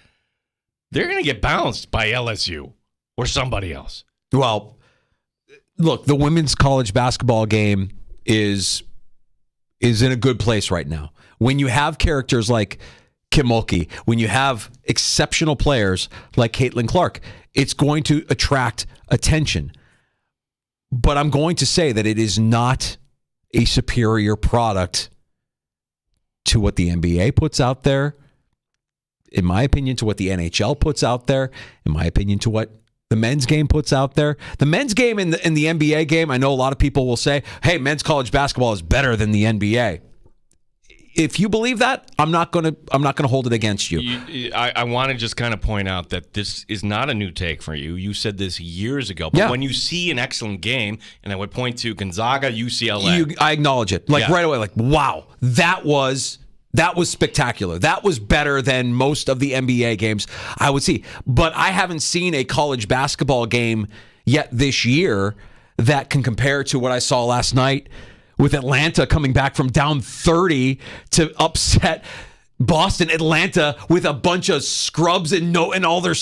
they're going to get bounced by LSU or somebody else. Well, look, the women's college basketball game is in a good place right now. When you have characters like Kim Mulkey, when you have exceptional players like Caitlin Clark, it's going to attract attention. But I'm going to say that it is not a superior product to what the NBA puts out there, in my opinion, to what the NHL puts out there, in my opinion, to what the men's game puts out there. The men's game and the NBA game, I know a lot of people will say, hey, men's college basketball is better than the NBA. if you believe that, I'm not gonna hold it against you. I want to just kind of point out that this is not a new take for you. You said this years ago, but when you see an excellent game, and I would point to Gonzaga, UCLA, I acknowledge it right away. Like, wow, that was spectacular. That was better than most of the NBA games I would see. But I haven't seen a college basketball game yet this year that can compare to what I saw last night with Atlanta coming back from down 30 to upset Boston. Atlanta with a bunch of scrubs and all their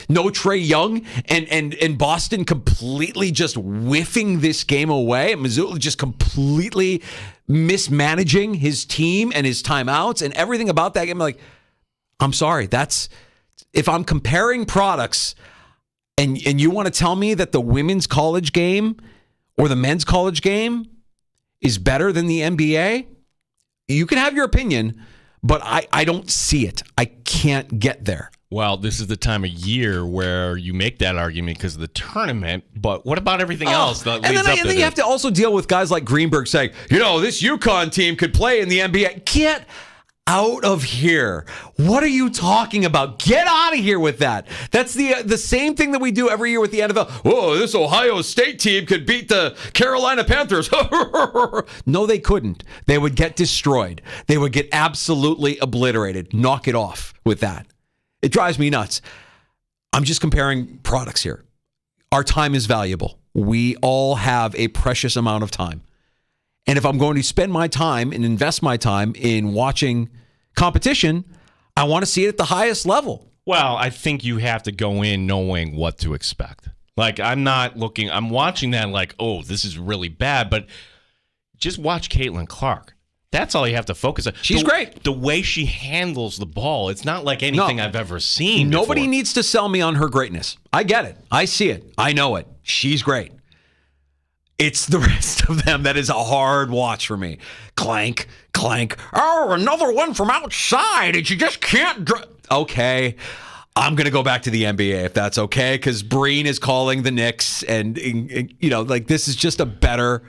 no Trae Young, and Boston completely just whiffing this game away. Missoula just completely mismanaging his team and his timeouts and everything about that game. Like, I'm sorry, if I'm comparing products and you want to tell me that the women's college game or the men's college game is better than the NBA, you can have your opinion, but I don't see it. I can't get there. Well, this is the time of year where you make that argument because of the tournament, but what about everything else that leads up to and then you have to also deal with guys like Greenberg saying, this UConn team could play in the NBA. Get out of here. What are you talking about? Get out of here with that. That's the same thing that we do every year with the NFL. Oh, this Ohio State team could beat the Carolina Panthers. No, they couldn't. They would get destroyed. They would get absolutely obliterated. Knock it off with that. It drives me nuts. I'm just comparing products here. Our time is valuable. We all have a precious amount of time. And if I'm going to spend my time and invest my time in watching competition, I want to see it at the highest level. Well, I think you have to go in knowing what to expect. Like, I'm watching that like, oh, this is really bad, but just watch Caitlin Clark. That's all you have to focus on. She's great. The way she handles the ball, it's not like anything I've ever seen Nobody before. needs to sell me on her greatness. I get it. I see it. I know it. She's great. It's the rest of them that is a hard watch for me. Clank, clank. Oh, another one from outside, and you just can't. Okay, I'm going to go back to the NBA if that's okay, because Breen is calling the Knicks, and this is just a better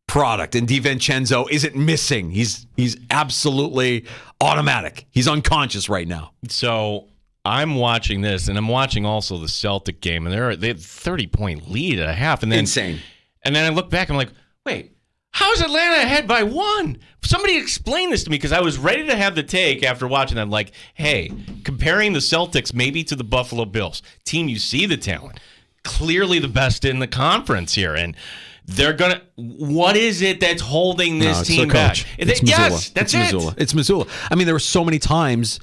product. And DiVincenzo isn't missing. He's absolutely automatic. He's unconscious right now. So I'm watching this, and I'm watching also the Celtic game, and they have 30-point lead at a half, and then insane. And then I look back and I'm like, wait, how is Atlanta ahead by 1? Somebody explain this to me, because I was ready to have the take after watching that. Like, hey, comparing the Celtics maybe to the Buffalo Bills, team, you see the talent. Clearly the best in the conference here. And they're going to – what is it that's holding this team back? It's yes, that's Missoula. It's Missoula. I mean, there were so many times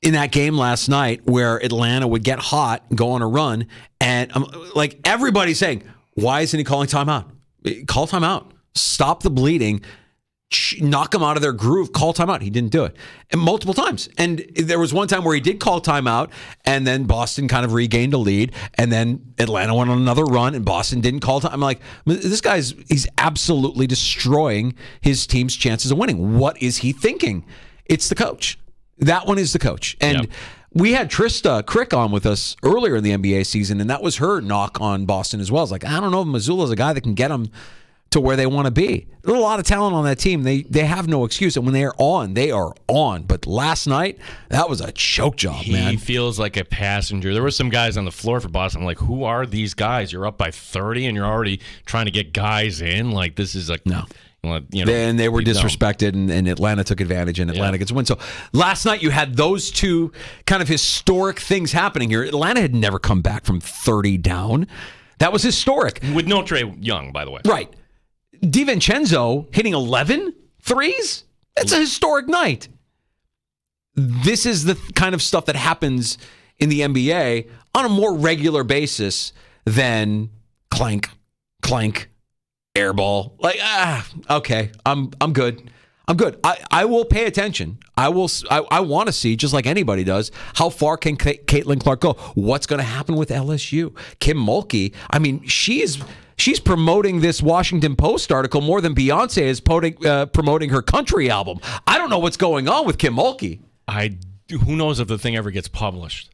in that game last night where Atlanta would get hot, go on a run, and everybody's saying – why isn't he calling timeout? Call timeout. Stop the bleeding. Knock them out of their groove. Call timeout. He didn't do it. And multiple times. And there was one time where he did call timeout, and then Boston kind of regained a lead, and then Atlanta went on another run, and Boston didn't call time. I'm like, this he's absolutely destroying his team's chances of winning. What is he thinking? It's the coach. That one is the coach. And we had Trista Crick on with us earlier in the NBA season, and that was her knock on Boston as well. It's like, I don't know if Missoula's a guy that can get them to where they want to be. There's a lot of talent on that team. They have no excuse. And when they are on. But last night, that was a choke job, man. He feels like a passenger. There were some guys on the floor for Boston. I'm like, who are these guys? You're up by 30, and you're already trying to get guys in? Like, this is like... No. And they were disrespected, and Atlanta took advantage, and Atlanta gets a win. So last night you had those two kind of historic things happening here. Atlanta had never come back from 30 down. That was historic. With no Trae Young, by the way. Right. DiVincenzo hitting 11 threes? That's a historic night. This is the kind of stuff that happens in the NBA on a more regular basis than clank, clank, airball. Like, okay, I'm good. I'm good. I will pay attention. I want to see, just like anybody does, how far can Caitlin Clark go? What's going to happen with LSU? Kim Mulkey, I mean, she's promoting this Washington Post article more than Beyonce is promoting her country album. I don't know what's going on with Kim Mulkey. Who knows if the thing ever gets published?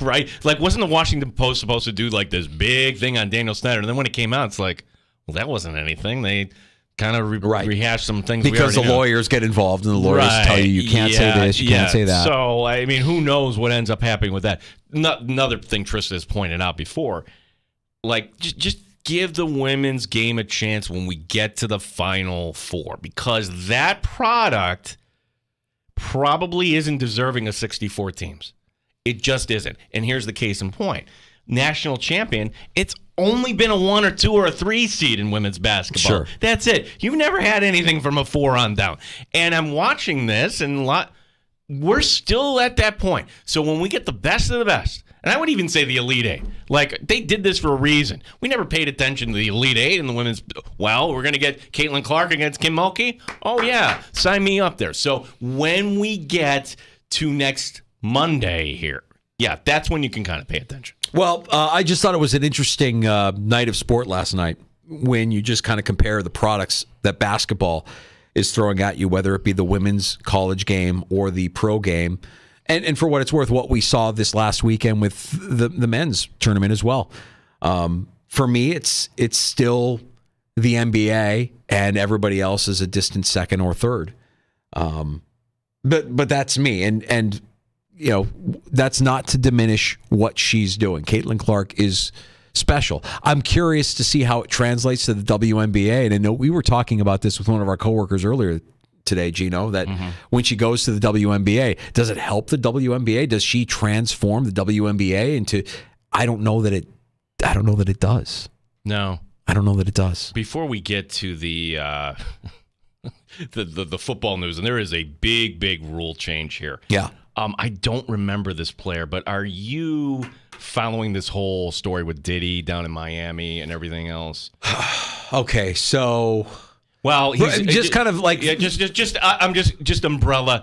Right? Like, wasn't the Washington Post supposed to do like this big thing on Daniel Snyder? And then when it came out, it's like, well, that wasn't anything. They kind of rehash some things because we the lawyers get involved and the lawyers tell you can't say this, you can't say that. So, I mean, who knows what ends up happening with that. Another thing Tristan has pointed out before, like, just give the women's game a chance when we get to the Final Four, because that product probably isn't deserving of 64 teams. It just isn't. And here's the case in point. National champion, it's only been a 1 or 2 or a 3 seed in women's basketball. Sure. That's it. You've never had anything from a 4 on down. And I'm watching this, and we're still at that point. So when we get the best of the best, and I would even say the Elite Eight, like, they did this for a reason. We never paid attention to the Elite Eight and the women's, well, we're going to get Caitlin Clark against Kim Mulkey? Oh, yeah, sign me up there. So when we get to next Monday here, yeah, that's when you can kind of pay attention. Well, I just thought it was an interesting night of sport last night when you just kind of compare the products that basketball is throwing at you, whether it be the women's college game or the pro game. And for what it's worth, what we saw this last weekend with the men's tournament as well. For me, it's still the NBA, and everybody else is a distant second or third. But that's me. And you know, that's not to diminish what she's doing. Caitlin Clark is special. I'm curious to see how it translates to the WNBA. And I know we were talking about this with one of our coworkers earlier today, Gino, that when she goes to the WNBA, does it help the WNBA? Does she transform the WNBA into? I don't know that it does. No, I don't know that it does. Before we get to the the football news, and there is a big rule change here. Yeah. I don't remember this player, but are you following this whole story with Diddy down in Miami and everything else? Okay, so well, he's just kind of like just umbrella.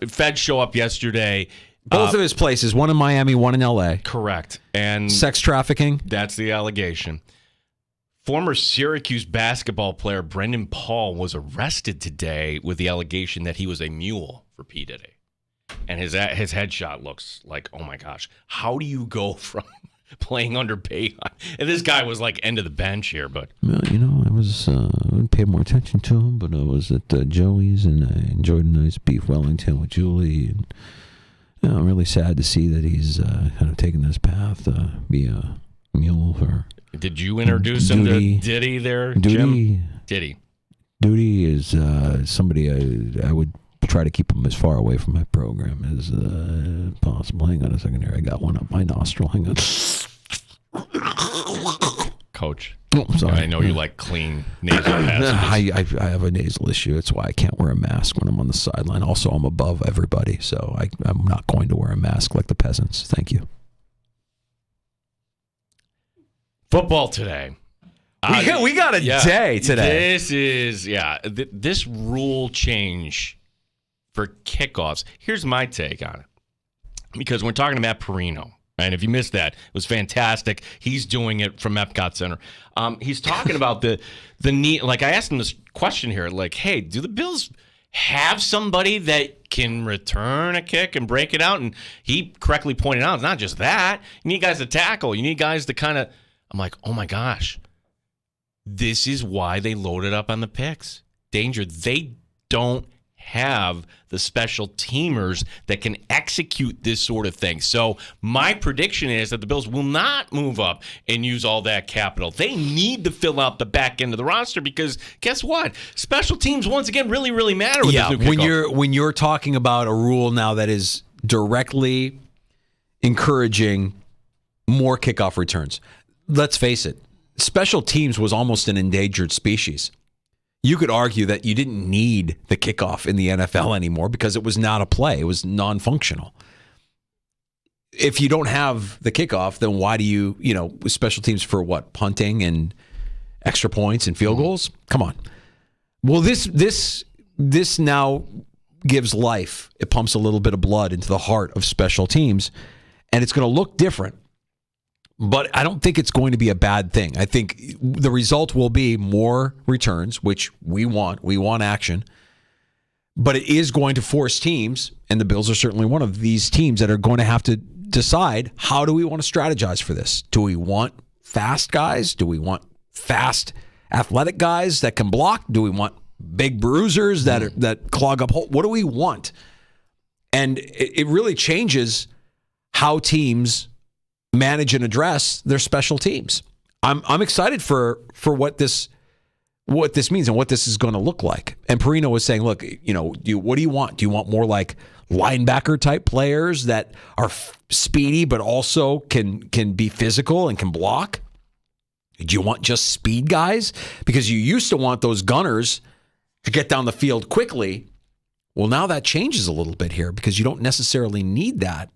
Feds show up yesterday. Both of his places, one in Miami, one in L.A. Correct. And sex trafficking. That's the allegation. Former Syracuse basketball player Brendan Paul was arrested today with the allegation that he was a mule for P. Diddy. And his headshot looks like, oh my gosh, how do you go from playing under Bay? And this guy was like end of the bench here, but well, you know, I didn't pay more attention to him, but I was at Joey's and I enjoyed a nice beef Wellington with Julie. And you know, I'm really sad to see that he's kind of taken this path, be a mule for. Did you introduce him to Diddy there, Jim? Diddy is somebody I would try to keep him as far away from my program as possible. Hang on a second here. I got one up my nostril. Hang on. Coach. Oh, I'm sorry. I know you like clean nasal passages. I have a nasal issue. That's why I can't wear a mask when I'm on the sideline. Also, I'm above everybody, so I'm not going to wear a mask like the peasants. Thank you. Football today. We got a day today. This is, this rule change for kickoffs. Here's my take on it. Because we're talking to Matt Perino. And if you missed that, it was fantastic. He's doing it from Epcot Center. He's talking about the need. Like, I asked him this question here. Like, hey, do the Bills have somebody that can return a kick and break it out? And he correctly pointed out, it's not just that. You need guys to tackle. You need guys to kind of, I'm like, oh my gosh. This is why they loaded up on the picks. Danger. They don't have the special teamers that can execute this sort of thing. So my prediction is that the Bills will not move up and use all that capital. They need to fill out the back end of the roster because guess what? Special teams once again really, really matter with this new kickoff. when you're talking about a rule now that is directly encouraging more kickoff returns. Let's face it. Special teams was almost an endangered species. You could argue that you didn't need the kickoff in the NFL anymore because it was not a play. It was non-functional. If you don't have the kickoff, then why do you special teams for what? Punting and extra points and field goals? Come on. Well, this now gives life. It pumps a little bit of blood into the heart of special teams, and it's going to look different. But I don't think it's going to be a bad thing. I think the result will be more returns, which we want. We want action. But it is going to force teams, and the Bills are certainly one of these teams that are going to have to decide, how do we want to strategize for this? Do we want fast guys? Do we want fast athletic guys that can block? Do we want big bruisers that clog up holes? What do we want? And it really changes how teams manage and address their special teams. I'm excited for what this means and what this is going to look like. And Perino was saying, look, what do you want? Do you want more like linebacker type players that are speedy but also can be physical and can block? Do you want just speed guys? Because you used to want those gunners to get down the field quickly. Well, now that changes a little bit here because you don't necessarily need that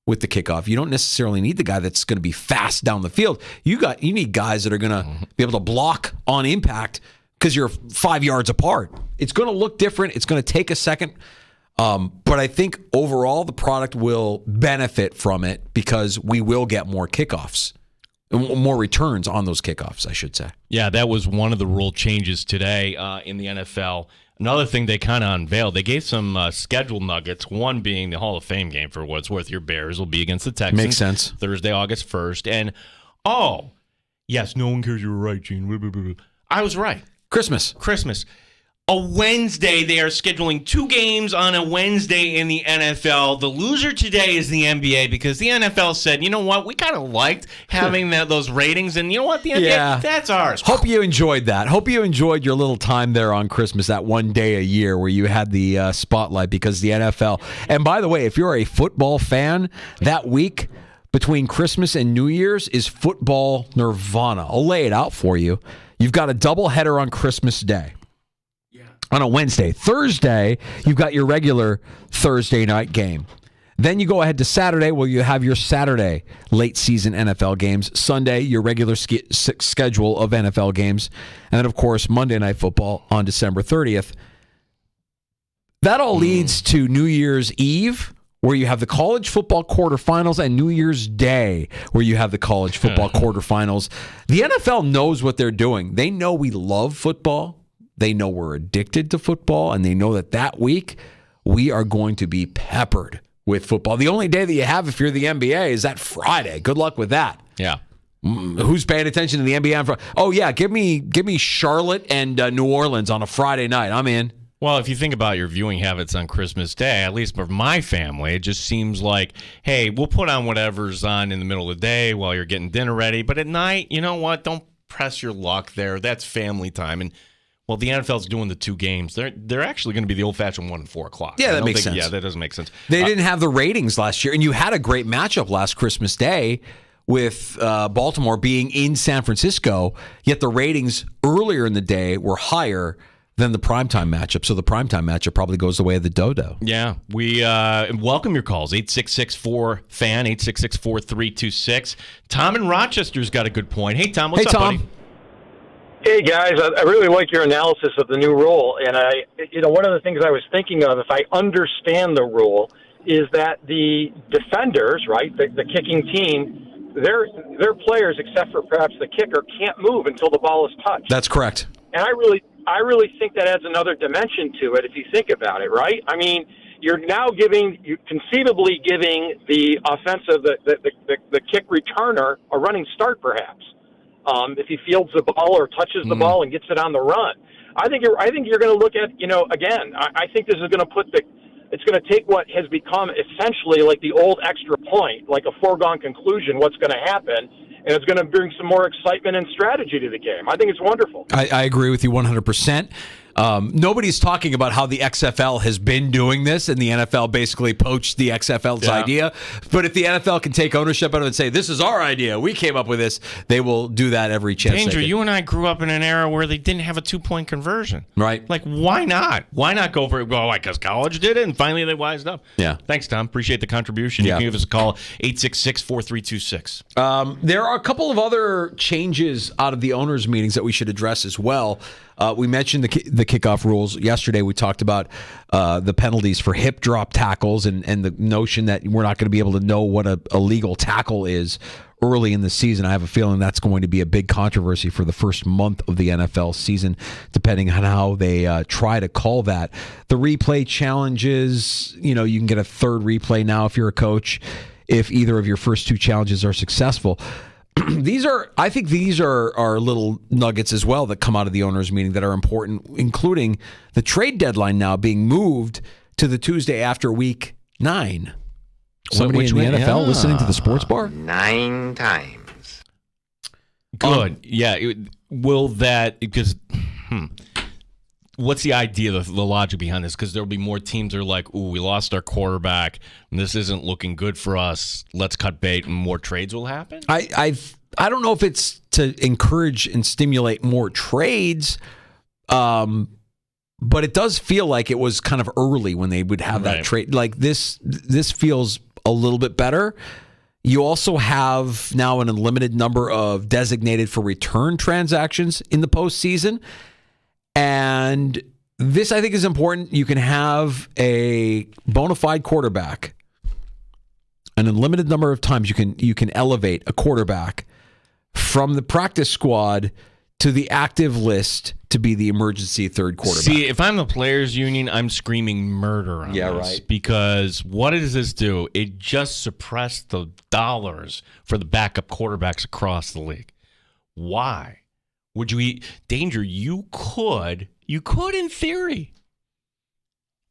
with the kickoff. You don't necessarily need the guy that's going to be fast down the field. You need guys that are going to be able to block on impact because you're 5 yards apart. It's going to look different. It's going to take a second. But I think overall the product will benefit from it because we will get more kickoffs. More returns on those kickoffs, I should say. Yeah, that was one of the rule changes today in the NFL. Another thing they kind of unveiled, they gave some schedule nuggets, one being the Hall of Fame game for what it's worth. Your Bears will be against the Texans. Makes sense. Thursday, August 1st. And, yes, no one cares you were right, Gene. I was right. Christmas. A Wednesday, they are scheduling 2 games on a Wednesday in the NFL. The loser today is the NBA because the NFL said, you know what, we kind of liked having those ratings, and you know what, the NBA, that's ours. Hope you enjoyed that. Hope you enjoyed your little time there on Christmas, that one day a year where you had the spotlight because the NFL. And by the way, if you're a football fan, that week between Christmas and New Year's is football nirvana. I'll lay it out for you. You've got a doubleheader on Christmas Day. On a Wednesday. Thursday, you've got your regular Thursday night game. Then you go ahead to Saturday, where you have your Saturday late season NFL games. Sunday, your regular schedule of NFL games. And then, of course, Monday Night Football on December 30th. That all leads to New Year's Eve, where you have the college football quarterfinals, and New Year's Day, where you have the college football quarterfinals. The NFL knows what they're doing. They know we love football. They know we're addicted to football, and they know that week we are going to be peppered with football. The only day that you have if you're the NBA is that Friday. Good luck with that. Yeah. Who's paying attention to the NBA on Friday? Oh, yeah, give me Charlotte and New Orleans on a Friday night. I'm in. Well, if you think about your viewing habits on Christmas Day, at least for my family, it just seems like, hey, we'll put on whatever's on in the middle of the day while you're getting dinner ready. But at night, you know what? Don't press your luck there. That's family time. And well, the NFL's doing the 2 games. They're actually going to be the old-fashioned 1 and 4 o'clock. Yeah, that makes sense. Yeah, that doesn't make sense. They didn't have the ratings last year, and you had a great matchup last Christmas Day with Baltimore being in San Francisco, yet the ratings earlier in the day were higher than the primetime matchup. So the primetime matchup probably goes the way of the dodo. Yeah, we welcome your calls. 866-4-FAN, 866-4326. Tom in Rochester's got a good point. Hey, Tom, what's up, Tom? buddy? Hey guys, I really like your analysis of the new rule, and one of the things I was thinking of, if I understand the rule, is that the defenders, right, the kicking team, their players, except for perhaps the kicker, can't move until the ball is touched. That's correct. And I really think that adds another dimension to it if you think about it, right? I mean, you're now conceivably giving the offensive, the kick returner a running start, perhaps. If he fields the ball or touches the ball and gets it on the run. I think you're going to look at, again, I think this is going to it's going to take what has become essentially like the old extra point, like a foregone conclusion, what's going to happen, and it's going to bring some more excitement and strategy to the game. I think it's wonderful. I agree with you 100%. Nobody's talking about how the XFL has been doing this, and the NFL basically poached the XFL's idea. But if the NFL can take ownership of it and say, this is our idea, we came up with this, they will do that every chance. Danger, you and I grew up in an era where they didn't have a 2-point conversion. Right. Like, why not? Why not go for it? Well, because college did it, and finally they wised up. Yeah. Thanks, Tom. Appreciate the contribution. You can give us a call, 866-4326. There are a couple of other changes out of the owners' meetings that we should address as well. We mentioned the kickoff rules. Yesterday we talked about the penalties for hip drop tackles and the notion that we're not going to be able to know what a legal tackle is early in the season. I have a feeling that's going to be a big controversy for the first month of the NFL season, depending on how they try to call that. The replay challenges, you can get a third replay now if you're a coach, if either of your first 2 challenges are successful. I think these are little nuggets as well that come out of the owners' meeting that are important, including the trade deadline now being moved to the Tuesday after week 9. Somebody in the NFL listening to the sports bar? 9 times. Good. Will that, because, what's the idea, the logic behind this? Because there'll be more teams that are like, ooh, we lost our quarterback, and this isn't looking good for us. Let's cut bait, and more trades will happen? I don't know if it's to encourage and stimulate more trades, but it does feel like it was kind of early when they would have that trade. Like this feels a little bit better. You also have now an unlimited number of designated for return transactions in the postseason. And this, I think, is important. You can have a bona fide quarterback. An unlimited number of times you can elevate a quarterback from the practice squad to the active list to be the emergency third quarterback. See, if I'm the players' union, I'm screaming murder on this. Right. Because what does this do? It just suppressed the dollars for the backup quarterbacks across the league. Why? Would you Danger, you could in theory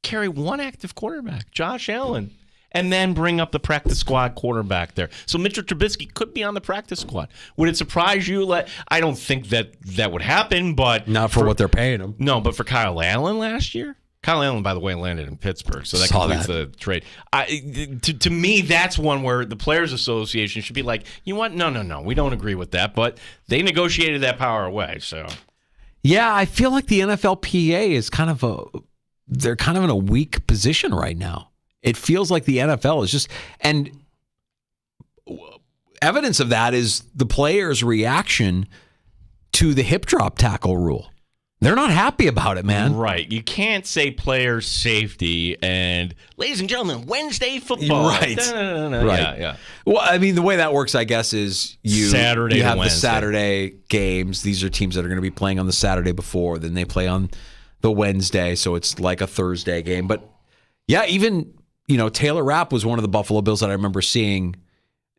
carry one active quarterback, Josh Allen, and then bring up the practice squad quarterback there. So Mitchell Trubisky could be on the practice squad. Would it surprise you? I don't think that would happen, but not for what they're paying him. No, but for Kyle Allen last year? Kyle Allen, by the way, landed in Pittsburgh, so that completes the trade. To me, that's one where the Players Association should be like, you know what? No, we don't agree with that, but they negotiated that power away. So, yeah, I feel like the NFLPA is they're kind of in a weak position right now. It feels like the NFL is just, and evidence of that is the players' reaction to the hip drop tackle rule. They're not happy about it, man. Right. You can't say player safety and, ladies and gentlemen, Wednesday football. Right. Right. Yeah. Well, I mean, the way that works, I guess, is you have the Saturday games. These are teams that are going to be playing on the Saturday before. Then they play on the Wednesday, so it's like a Thursday game. But, yeah, even, Taylor Rapp was one of the Buffalo Bills that I remember seeing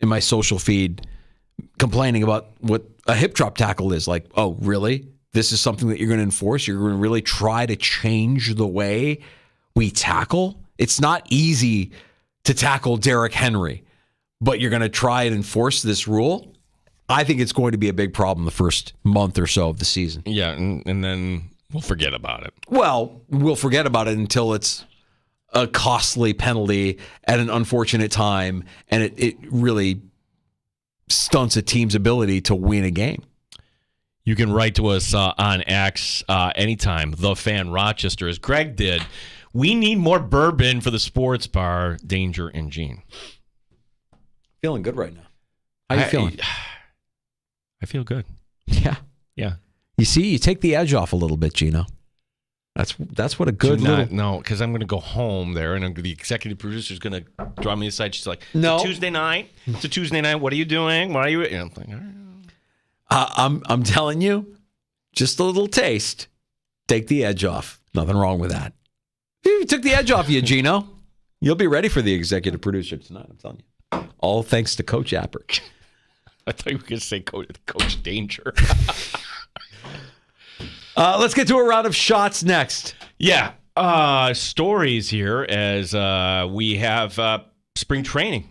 in my social feed complaining about what a hip drop tackle is. Like, oh, really? This is something that you're going to enforce? You're going to really try to change the way we tackle? It's not easy to tackle Derrick Henry, but you're going to try and enforce this rule? I think it's going to be a big problem the first month or so of the season. Yeah, and then we'll forget about it. Well, we'll forget about it until it's a costly penalty at an unfortunate time, and it really stunts a team's ability to win a game. You can write to us on X anytime, The Fan Rochester, as Greg did. We need more bourbon for the sports bar, Danger and Gene. Feeling good right now. How you feeling? I feel good. Yeah. Yeah. You see, you take the edge off a little bit, Gino. That's what a good No, because I'm going to go home there, and the executive producer is going to draw me aside. She's like, no. It's a Tuesday night. What are you doing? What are you? And I'm like, all right. I'm telling you, just a little taste. Take the edge off. Nothing wrong with that. You took the edge off you, Gino. You'll be ready for the executive producer tonight, I'm telling you. All thanks to Coach Apper. I thought you were going to say Coach Danger. Let's get to a round of shots next. Yeah. Stories here as we have spring training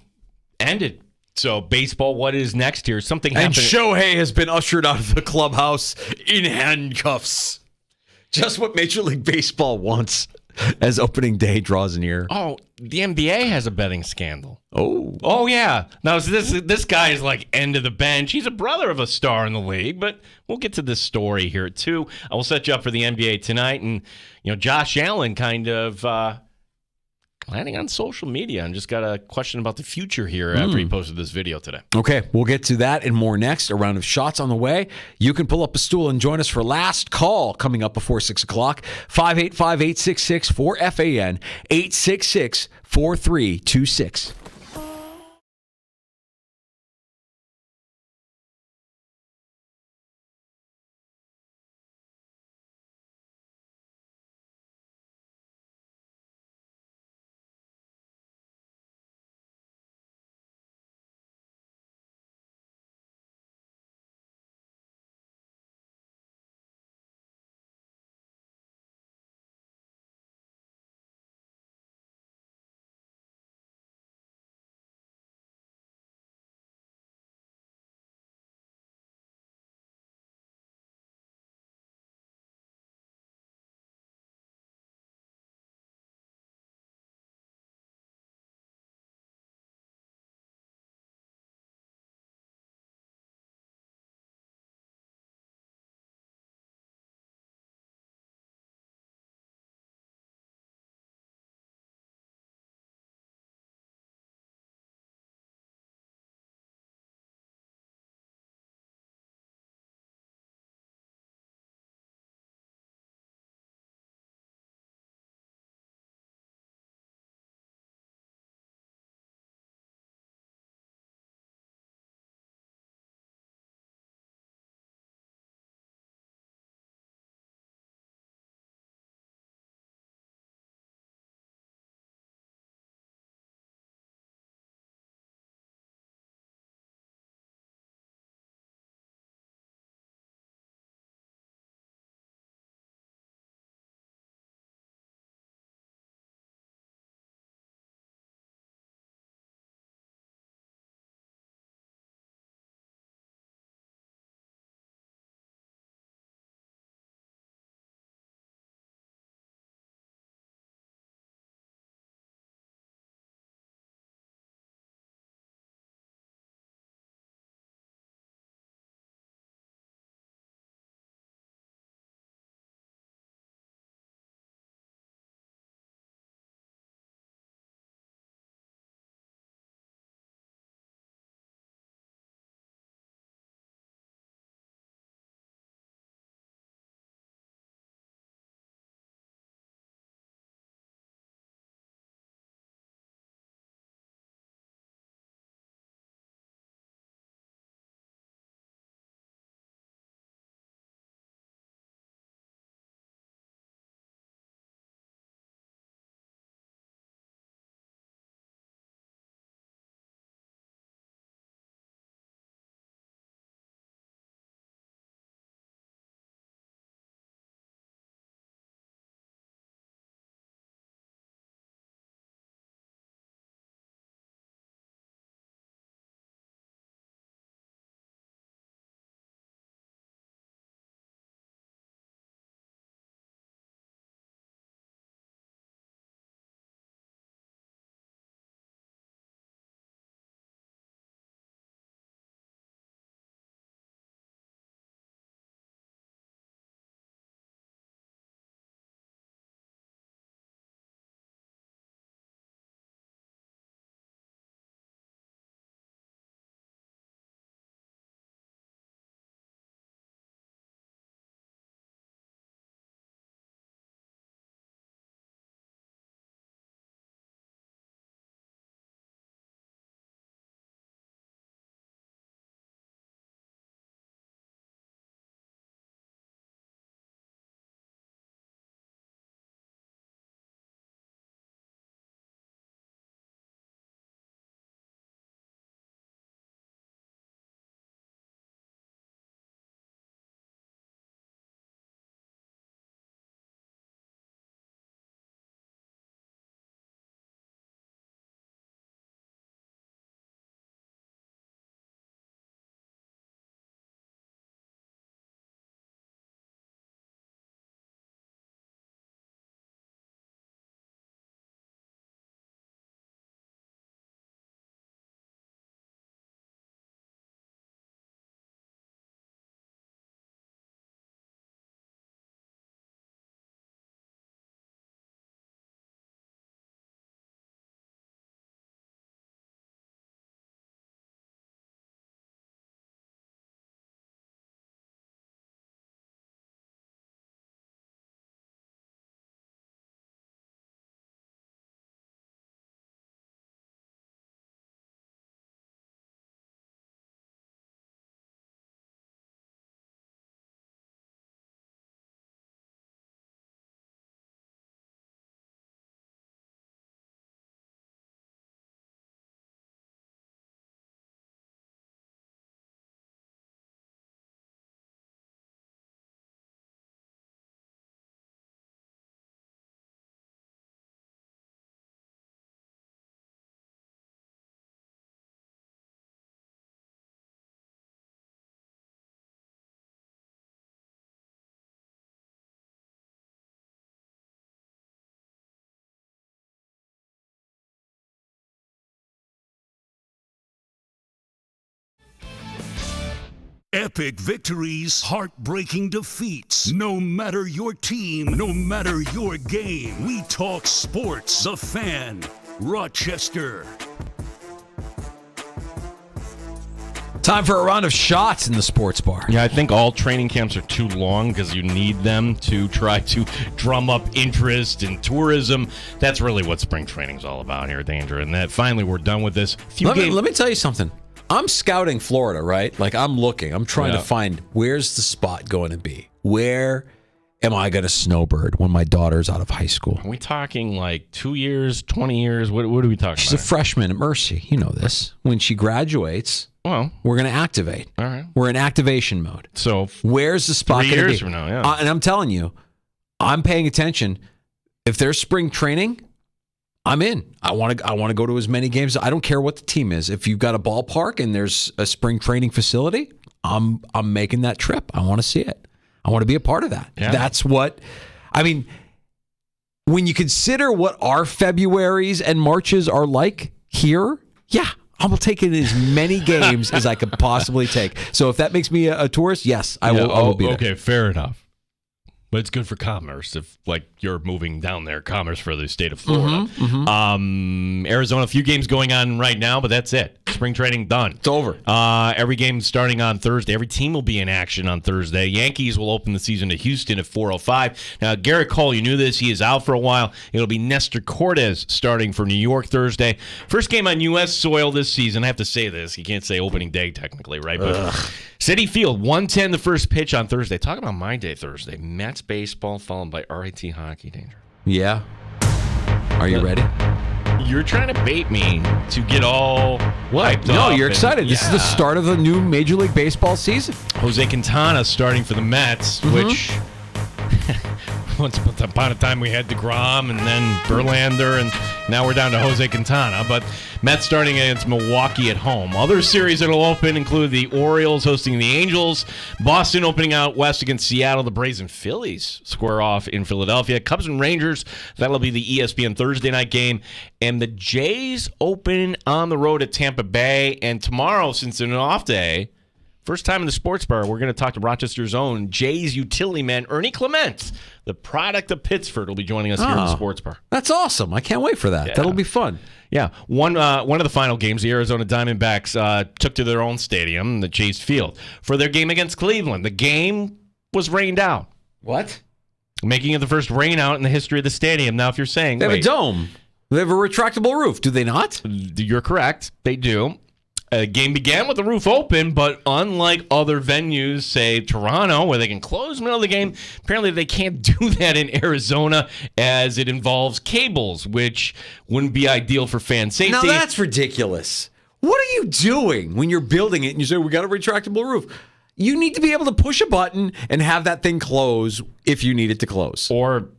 ended. So baseball, what is next here? Something happened. And Shohei has been ushered out of the clubhouse in handcuffs. Just what Major League Baseball wants as opening day draws near. Oh, the NBA has a betting scandal. Oh, yeah. Now this guy is like end of the bench. He's a brother of a star in the league, but we'll get to this story here too. I will set you up for the NBA tonight, and Josh Allen kind of landing on social media and just got a question about the future here after he posted this video today. Okay, we'll get to that and more next. A round of shots on the way. You can pull up a stool and join us for last call coming up before 6 o'clock. 585-866-4FAN, 866-4326. Epic victories, heartbreaking defeats. No matter your team, no matter your game, we talk sports. The Fan, Rochester. Time for a round of shots in the sports bar. Yeah, I think all training camps are too long because you need them to try to drum up interest in tourism. That's really what spring training's all about here, Danger. And that finally we're done with this. Let me tell you something. I'm scouting Florida, right? Like, I'm looking. I'm trying to find where's the spot going to be. Where am I going to snowbird when my daughter's out of high school? Are we talking like 2 years, 20 years? What are we talking She's about? a freshman at Mercy. You know this. When she graduates, we're going to activate. All right. We're in activation mode. So where's the spot 3 going to be? years from now, yeah. And I'm telling you, I'm paying attention. If there's spring training, I'm in. I want to go to as many games. I don't care what the team is. If you've got a ballpark and there's a spring training facility, I'm making that trip. I want to see it. I want to be a part of that. Yeah. That's what I mean. When you consider what our Februaries and Marches are like here, yeah, I'm taking as many games as I could possibly take. So if that makes me a tourist, yes, I will be there. Okay, fair enough. But it's good for commerce if, like, you're moving down there, commerce for the state of Florida. Arizona, a few games going on right now, but that's it. Spring training done. It's over. Every game starting on Thursday. Every team will be in action on Thursday. Yankees will open the season to Houston at 4:05. Now, Garrett Cole, you knew this. He is out for a while. It'll be Nestor Cortez starting for New York Thursday. First game on U.S. soil this season. I have to say this. You can't say opening day technically, right? But Citi Field, 1:10 the first pitch on Thursday. Talk about my day Thursday. Mets baseball followed by RIT hockey, Danger. Yeah. Are you ready? You're trying to bait me to get all hyped No, up you're excited. This is the start of the new Major League Baseball season. Jose Quintana starting for the Mets, which once upon a time we had DeGrom and then Verlander, and now we're down to Jose Quintana. But Mets starting against Milwaukee at home. Other series that will open include the Orioles hosting the Angels, Boston opening out west against Seattle, the Braves and Phillies square off in Philadelphia, Cubs and Rangers, that'll be the ESPN Thursday night game, and the Jays open on the road at Tampa Bay. And tomorrow, since it's an off day, first time in the sports bar, we're going to talk to Rochester's own Jays utility man, Ernie Clement, the product of Pittsford, will be joining us here in the sports bar. That's awesome. I can't wait for that. Yeah. That'll be fun. Yeah. One of the final games, the Arizona Diamondbacks took to their own stadium, the Chase Field, for their game against Cleveland. The game was rained out. What? Making it the first rain out in the history of the stadium. Now, if you're saying... They have a dome. They have a retractable roof. Do they not? You're correct. They do. The game began with the roof open, but unlike other venues, say Toronto, where they can close the middle of the game, apparently they can't do that in Arizona as it involves cables, which wouldn't be ideal for fan safety. Now that's ridiculous. What are you doing when you're building it and you say, we got a retractable roof? You need to be able to push a button and have that thing close if you need it to close. Or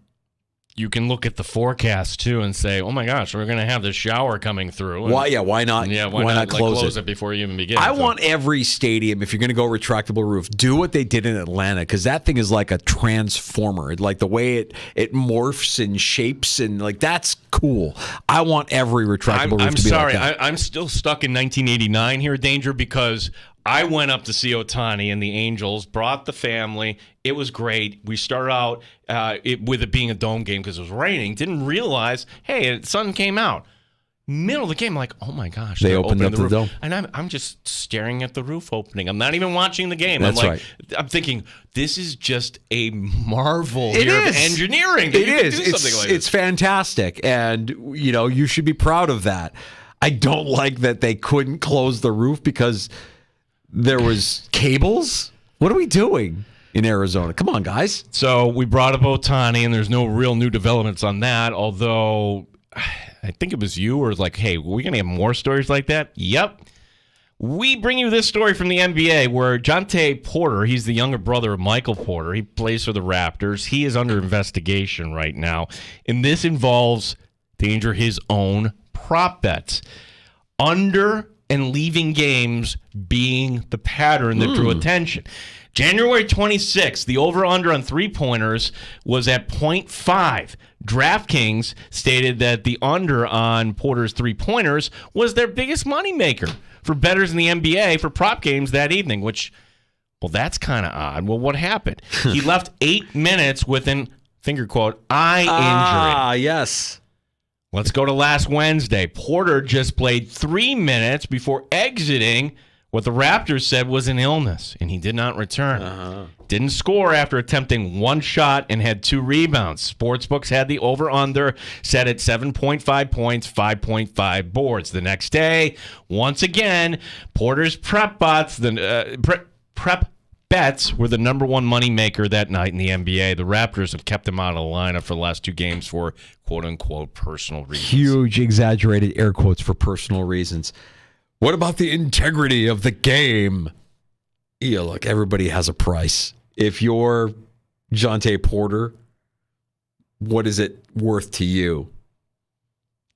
you can look at the forecast, too, and say, oh, my gosh, we're going to have this shower coming through. Why not? Yeah, why not close it before you even begin? I want every stadium, if you're going to go retractable roof, do what they did in Atlanta, because that thing is like a transformer. Like the way it morphs and shapes, and like that's cool. I want every retractable roof to be like that. I'm still stuck in 1989 here, Danger, because I went up to see Ohtani and the Angels, brought the family. It was great. We started out with it being a dome game because it was raining. Didn't realize, hey, the sun came out. Middle of the game, I'm like, oh my gosh. They opened up the roof. dome. And I'm just staring at the roof opening. I'm not even watching the game. That's I'm right. I'm thinking, this is just a marvel It here is. of engineering. It You could is. do something like It's fantastic. And, you should be proud of that. I don't like that they couldn't close the roof because there was cables. What are we doing in Arizona? Come on, guys. So we brought up Ohtani, and there's no real new developments on that, although I think it was you, or was like, hey, we're going to have more stories like that? Yep. We bring you this story from the NBA where Jonte Porter, he's the younger brother of Michael Porter. He plays for the Raptors. He is under investigation right now, and this involves, Danger, his own prop bets. Under and leaving games being the pattern that drew attention. January 26th, the over-under on three-pointers was at 0.5. DraftKings stated that the under on Porter's three-pointers was their biggest moneymaker for bettors in the NBA for prop games that evening, which Well, that's kind of odd. Well, what happened? He left 8 minutes with an, finger quote, eye injury. Ah, yes. Let's go to last Wednesday. Porter just played 3 minutes before exiting what the Raptors said was an illness, and he did not return. Didn't score after attempting 1 shot and had 2 rebounds. Sportsbooks had the over-under set at 7.5 points, 5.5 boards. The next day, once again, Porter's prep bets were the number one moneymaker that night in the NBA. The Raptors have kept him out of the lineup for the last 2 games for quote-unquote personal reasons. Huge, exaggerated air quotes for personal reasons. What about the integrity of the game? Yeah, look, everybody has a price. If you're Jonte Porter, what is it worth to you?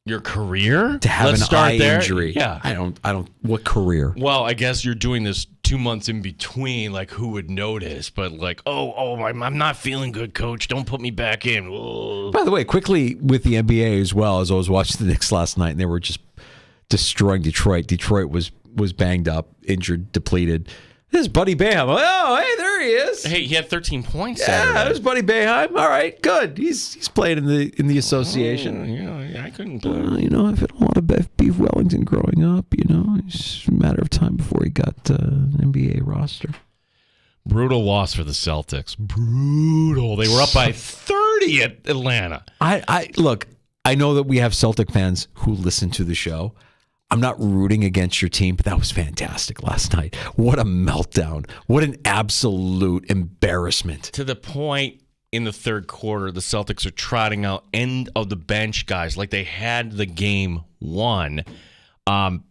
Your career? To have Let's an eye there. injury. Yeah. I don't, what career? Well, I guess you're doing this 2 months in between, like who would notice? But like, I'm not feeling good, coach. Don't put me back in. Whoa. By the way, quickly with the NBA as well, as I was watching the Knicks last night and they were just destroying Detroit. Detroit was banged up, injured, depleted. This is Buddy Boeheim. Oh, hey, there he is. Hey, he had 13 points. Yeah, there's Buddy Boeheim. All right, good. He's playing in the association. Yeah, I couldn't play. I've had a lot of beef Wellington growing up. It's a matter of time before he got an NBA roster. Brutal loss for the Celtics. Brutal. They were up by 30 at Atlanta. I look. I know that we have Celtic fans who listen to the show. I'm not rooting against your team, but that was fantastic last night. What a meltdown. What an absolute embarrassment. To the point in the third quarter, the Celtics are trotting out end of the bench guys like they had the game won.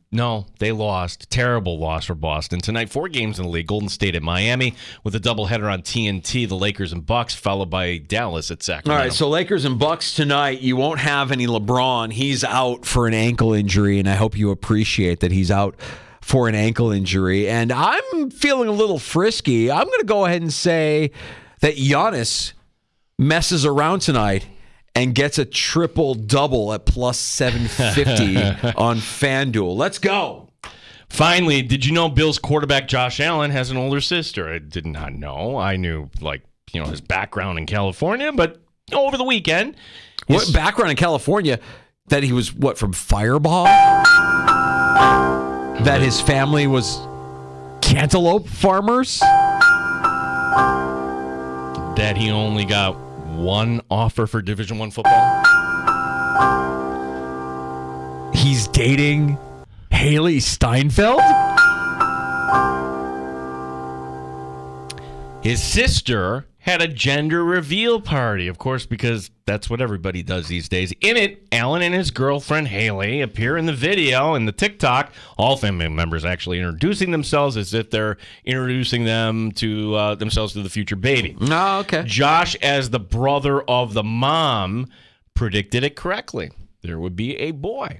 No, they lost. Terrible loss for Boston. Tonight, 4 games in the league. Golden State at Miami with a doubleheader on TNT. The Lakers and Bucks, followed by Dallas at Sacramento. All right, so Lakers and Bucks tonight. You won't have any LeBron. He's out for an ankle injury, and I hope you appreciate that he's out for an ankle injury. And I'm feeling a little frisky. I'm going to go ahead and say that Giannis messes around tonight and gets a triple-double at plus 750 on FanDuel. Let's go. Finally, did you know Bills quarterback Josh Allen has an older sister? I did not know. I knew, his background in California, but over the weekend. What background in California? That he was, from Fireball? That his family was cantaloupe farmers? That he only got 1 offer for Division I football? He's dating Haley Steinfeld? His sister had a gender reveal party, of course, because that's what everybody does these days. In it, Allen and his girlfriend Haley appear in the video and the TikTok. All family members actually introducing themselves as if they're introducing them to themselves to the future baby. Oh, okay. Josh, as the brother of the mom, predicted it correctly. There would be a boy.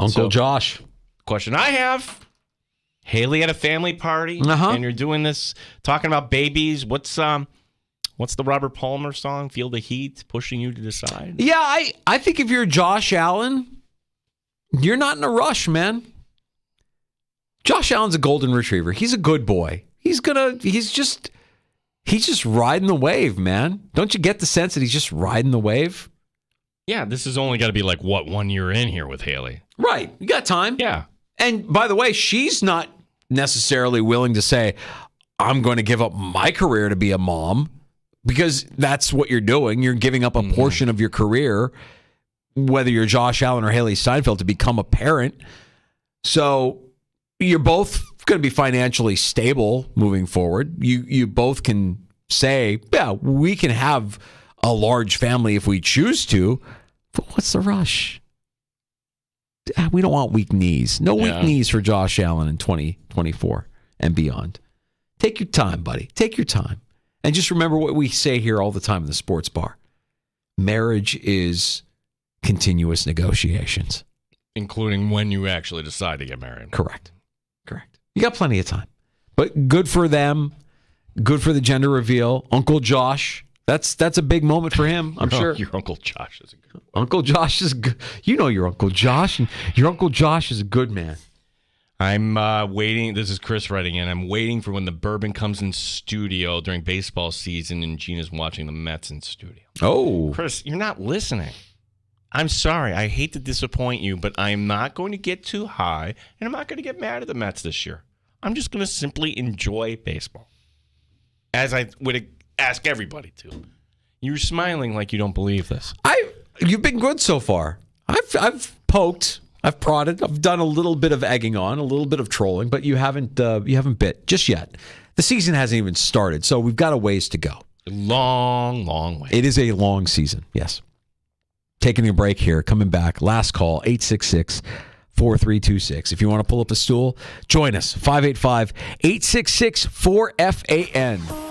Uncle Josh. Question I have. Haley at a family party, and you're doing this, talking about babies. What's the Robert Palmer song, Feel the Heat, pushing you to decide? Yeah, I think if you're Josh Allen, you're not in a rush, man. Josh Allen's a golden retriever. He's a good boy. He's just riding the wave, man. Don't you get the sense that he's just riding the wave? Yeah, this has only got to be 1 year in here with Haley. Right. You got time. Yeah. And by the way, she's not necessarily willing to say, I'm going to give up my career to be a mom, because that's what you're doing. You're giving up a portion of your career, whether you're Josh Allen or Haley Steinfeld, to become a parent. So you're both going to be financially stable moving forward. You both can say, yeah, we can have a large family if we choose to, but what's the rush? We don't want weak knees. No weak knees for Josh Allen in 2024 and beyond. Take your time, buddy. Take your time. And just remember what we say here all the time in the sports bar. Marriage is continuous negotiations. Including when you actually decide to get married. Correct. You got plenty of time. But good for them. Good for the gender reveal. Uncle Josh. That's a big moment for him, I'm sure. Your Uncle Josh is a good one. Uncle Josh is good. You know your Uncle Josh. And your Uncle Josh is a good man. I'm waiting. This is Chris writing in. I'm waiting for when the bourbon comes in studio during baseball season and Gina's watching the Mets in studio. Oh. Chris, you're not listening. I'm sorry. I hate to disappoint you, but I'm not going to get too high, and I'm not going to get mad at the Mets this year. I'm just going to simply enjoy baseball, as I would ask everybody to. You're smiling like you don't believe this. You've been good so far. I've poked, I've prodded, I've done a little bit of egging on, a little bit of trolling, but you haven't bit just yet. The season hasn't even started, so we've got a ways to go. Long, long way. It is a long season, yes. Taking a break here, coming back. Last call, 866-4326. If you want to pull up a stool, join us, 585-866-4FAN.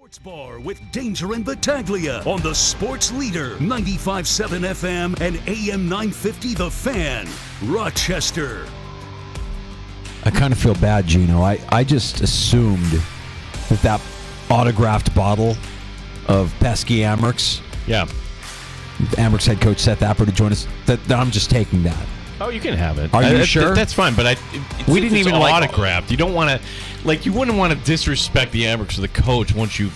Sports Bar with Danger and Battaglia on the Sports Leader, 95.7 FM and AM 950 The Fan, Rochester. I kind of feel bad, Gino. I just assumed that autographed bottle of pesky Amerks. Yeah. Amerks head coach Seth Apper to join us. That I'm just taking that. Oh, you can have it. Are you sure? That's fine, but we didn't even autographed. You don't want to, you wouldn't want to disrespect the Amerks or the coach once you.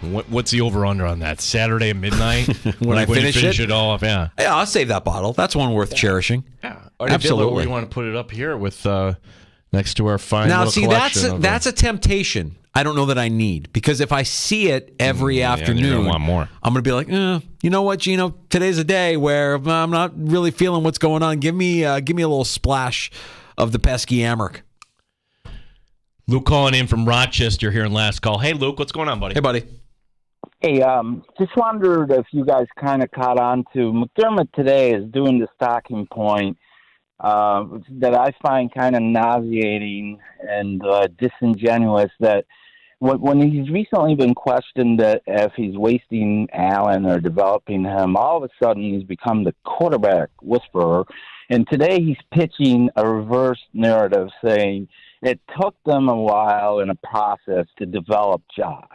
What's the over/under on that? Saturday at midnight when I finish it off. Yeah, I'll save that bottle. That's one worth cherishing. Yeah, absolutely. We want to put it up here with next to our fine. Now, little see, that's a temptation. I don't know that I need, because if I see it every afternoon, you're gonna want more. I'm going to be like, you know what, Gino? Today's a day where I'm not really feeling what's going on. Give me a little splash of the pesky Amerk. Luke calling in from Rochester here in last call. Hey, Luke, what's going on, buddy? Hey, buddy. Hey, just wondered if you guys kind of caught on to McDermott today is doing the talking point that I find kind of nauseating and disingenuous, that when he's recently been questioned that if he's wasting Allen or developing him, all of a sudden he's become the quarterback whisperer. And today he's pitching a reverse narrative saying it took them a while in a process to develop Josh.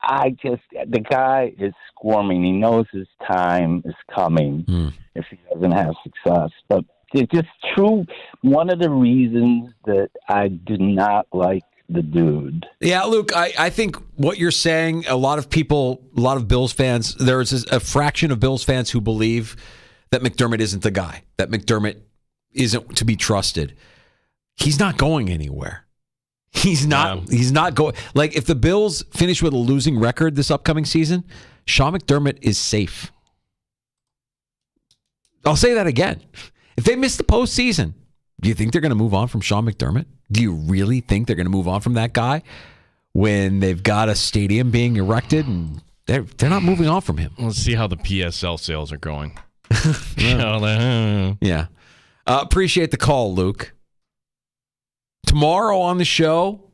The guy is squirming. He knows his time is coming if he doesn't have success. But it's just true. One of the reasons that I did not like the dude. Yeah, Luke, I think what you're saying, a lot of Bills fans, there's a fraction of Bills fans who believe that McDermott isn't the guy, that McDermott isn't to be trusted. He's not going anywhere. He's not going. Like, if the Bills finish with a losing record this upcoming season, Sean McDermott is safe. I'll say that again. If they miss the postseason, do you think they're going to move on from Sean McDermott? Do you really think they're going to move on from that guy when they've got a stadium being erected and they're not moving on from him? Let's see how the PSL sales are going. Yeah. Appreciate the call, Luke. Tomorrow on the show,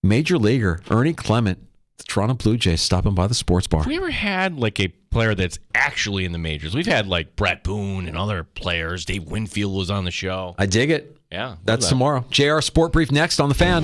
Major Leaguer Ernie Clement, the Toronto Blue Jays, stopping by the sports bar. Have we ever had a player that's actually in the majors? We've had Brett Boone and other players. Dave Winfield was on the show. I dig it. Yeah. That's tomorrow. JR Sport Brief next on The Fan.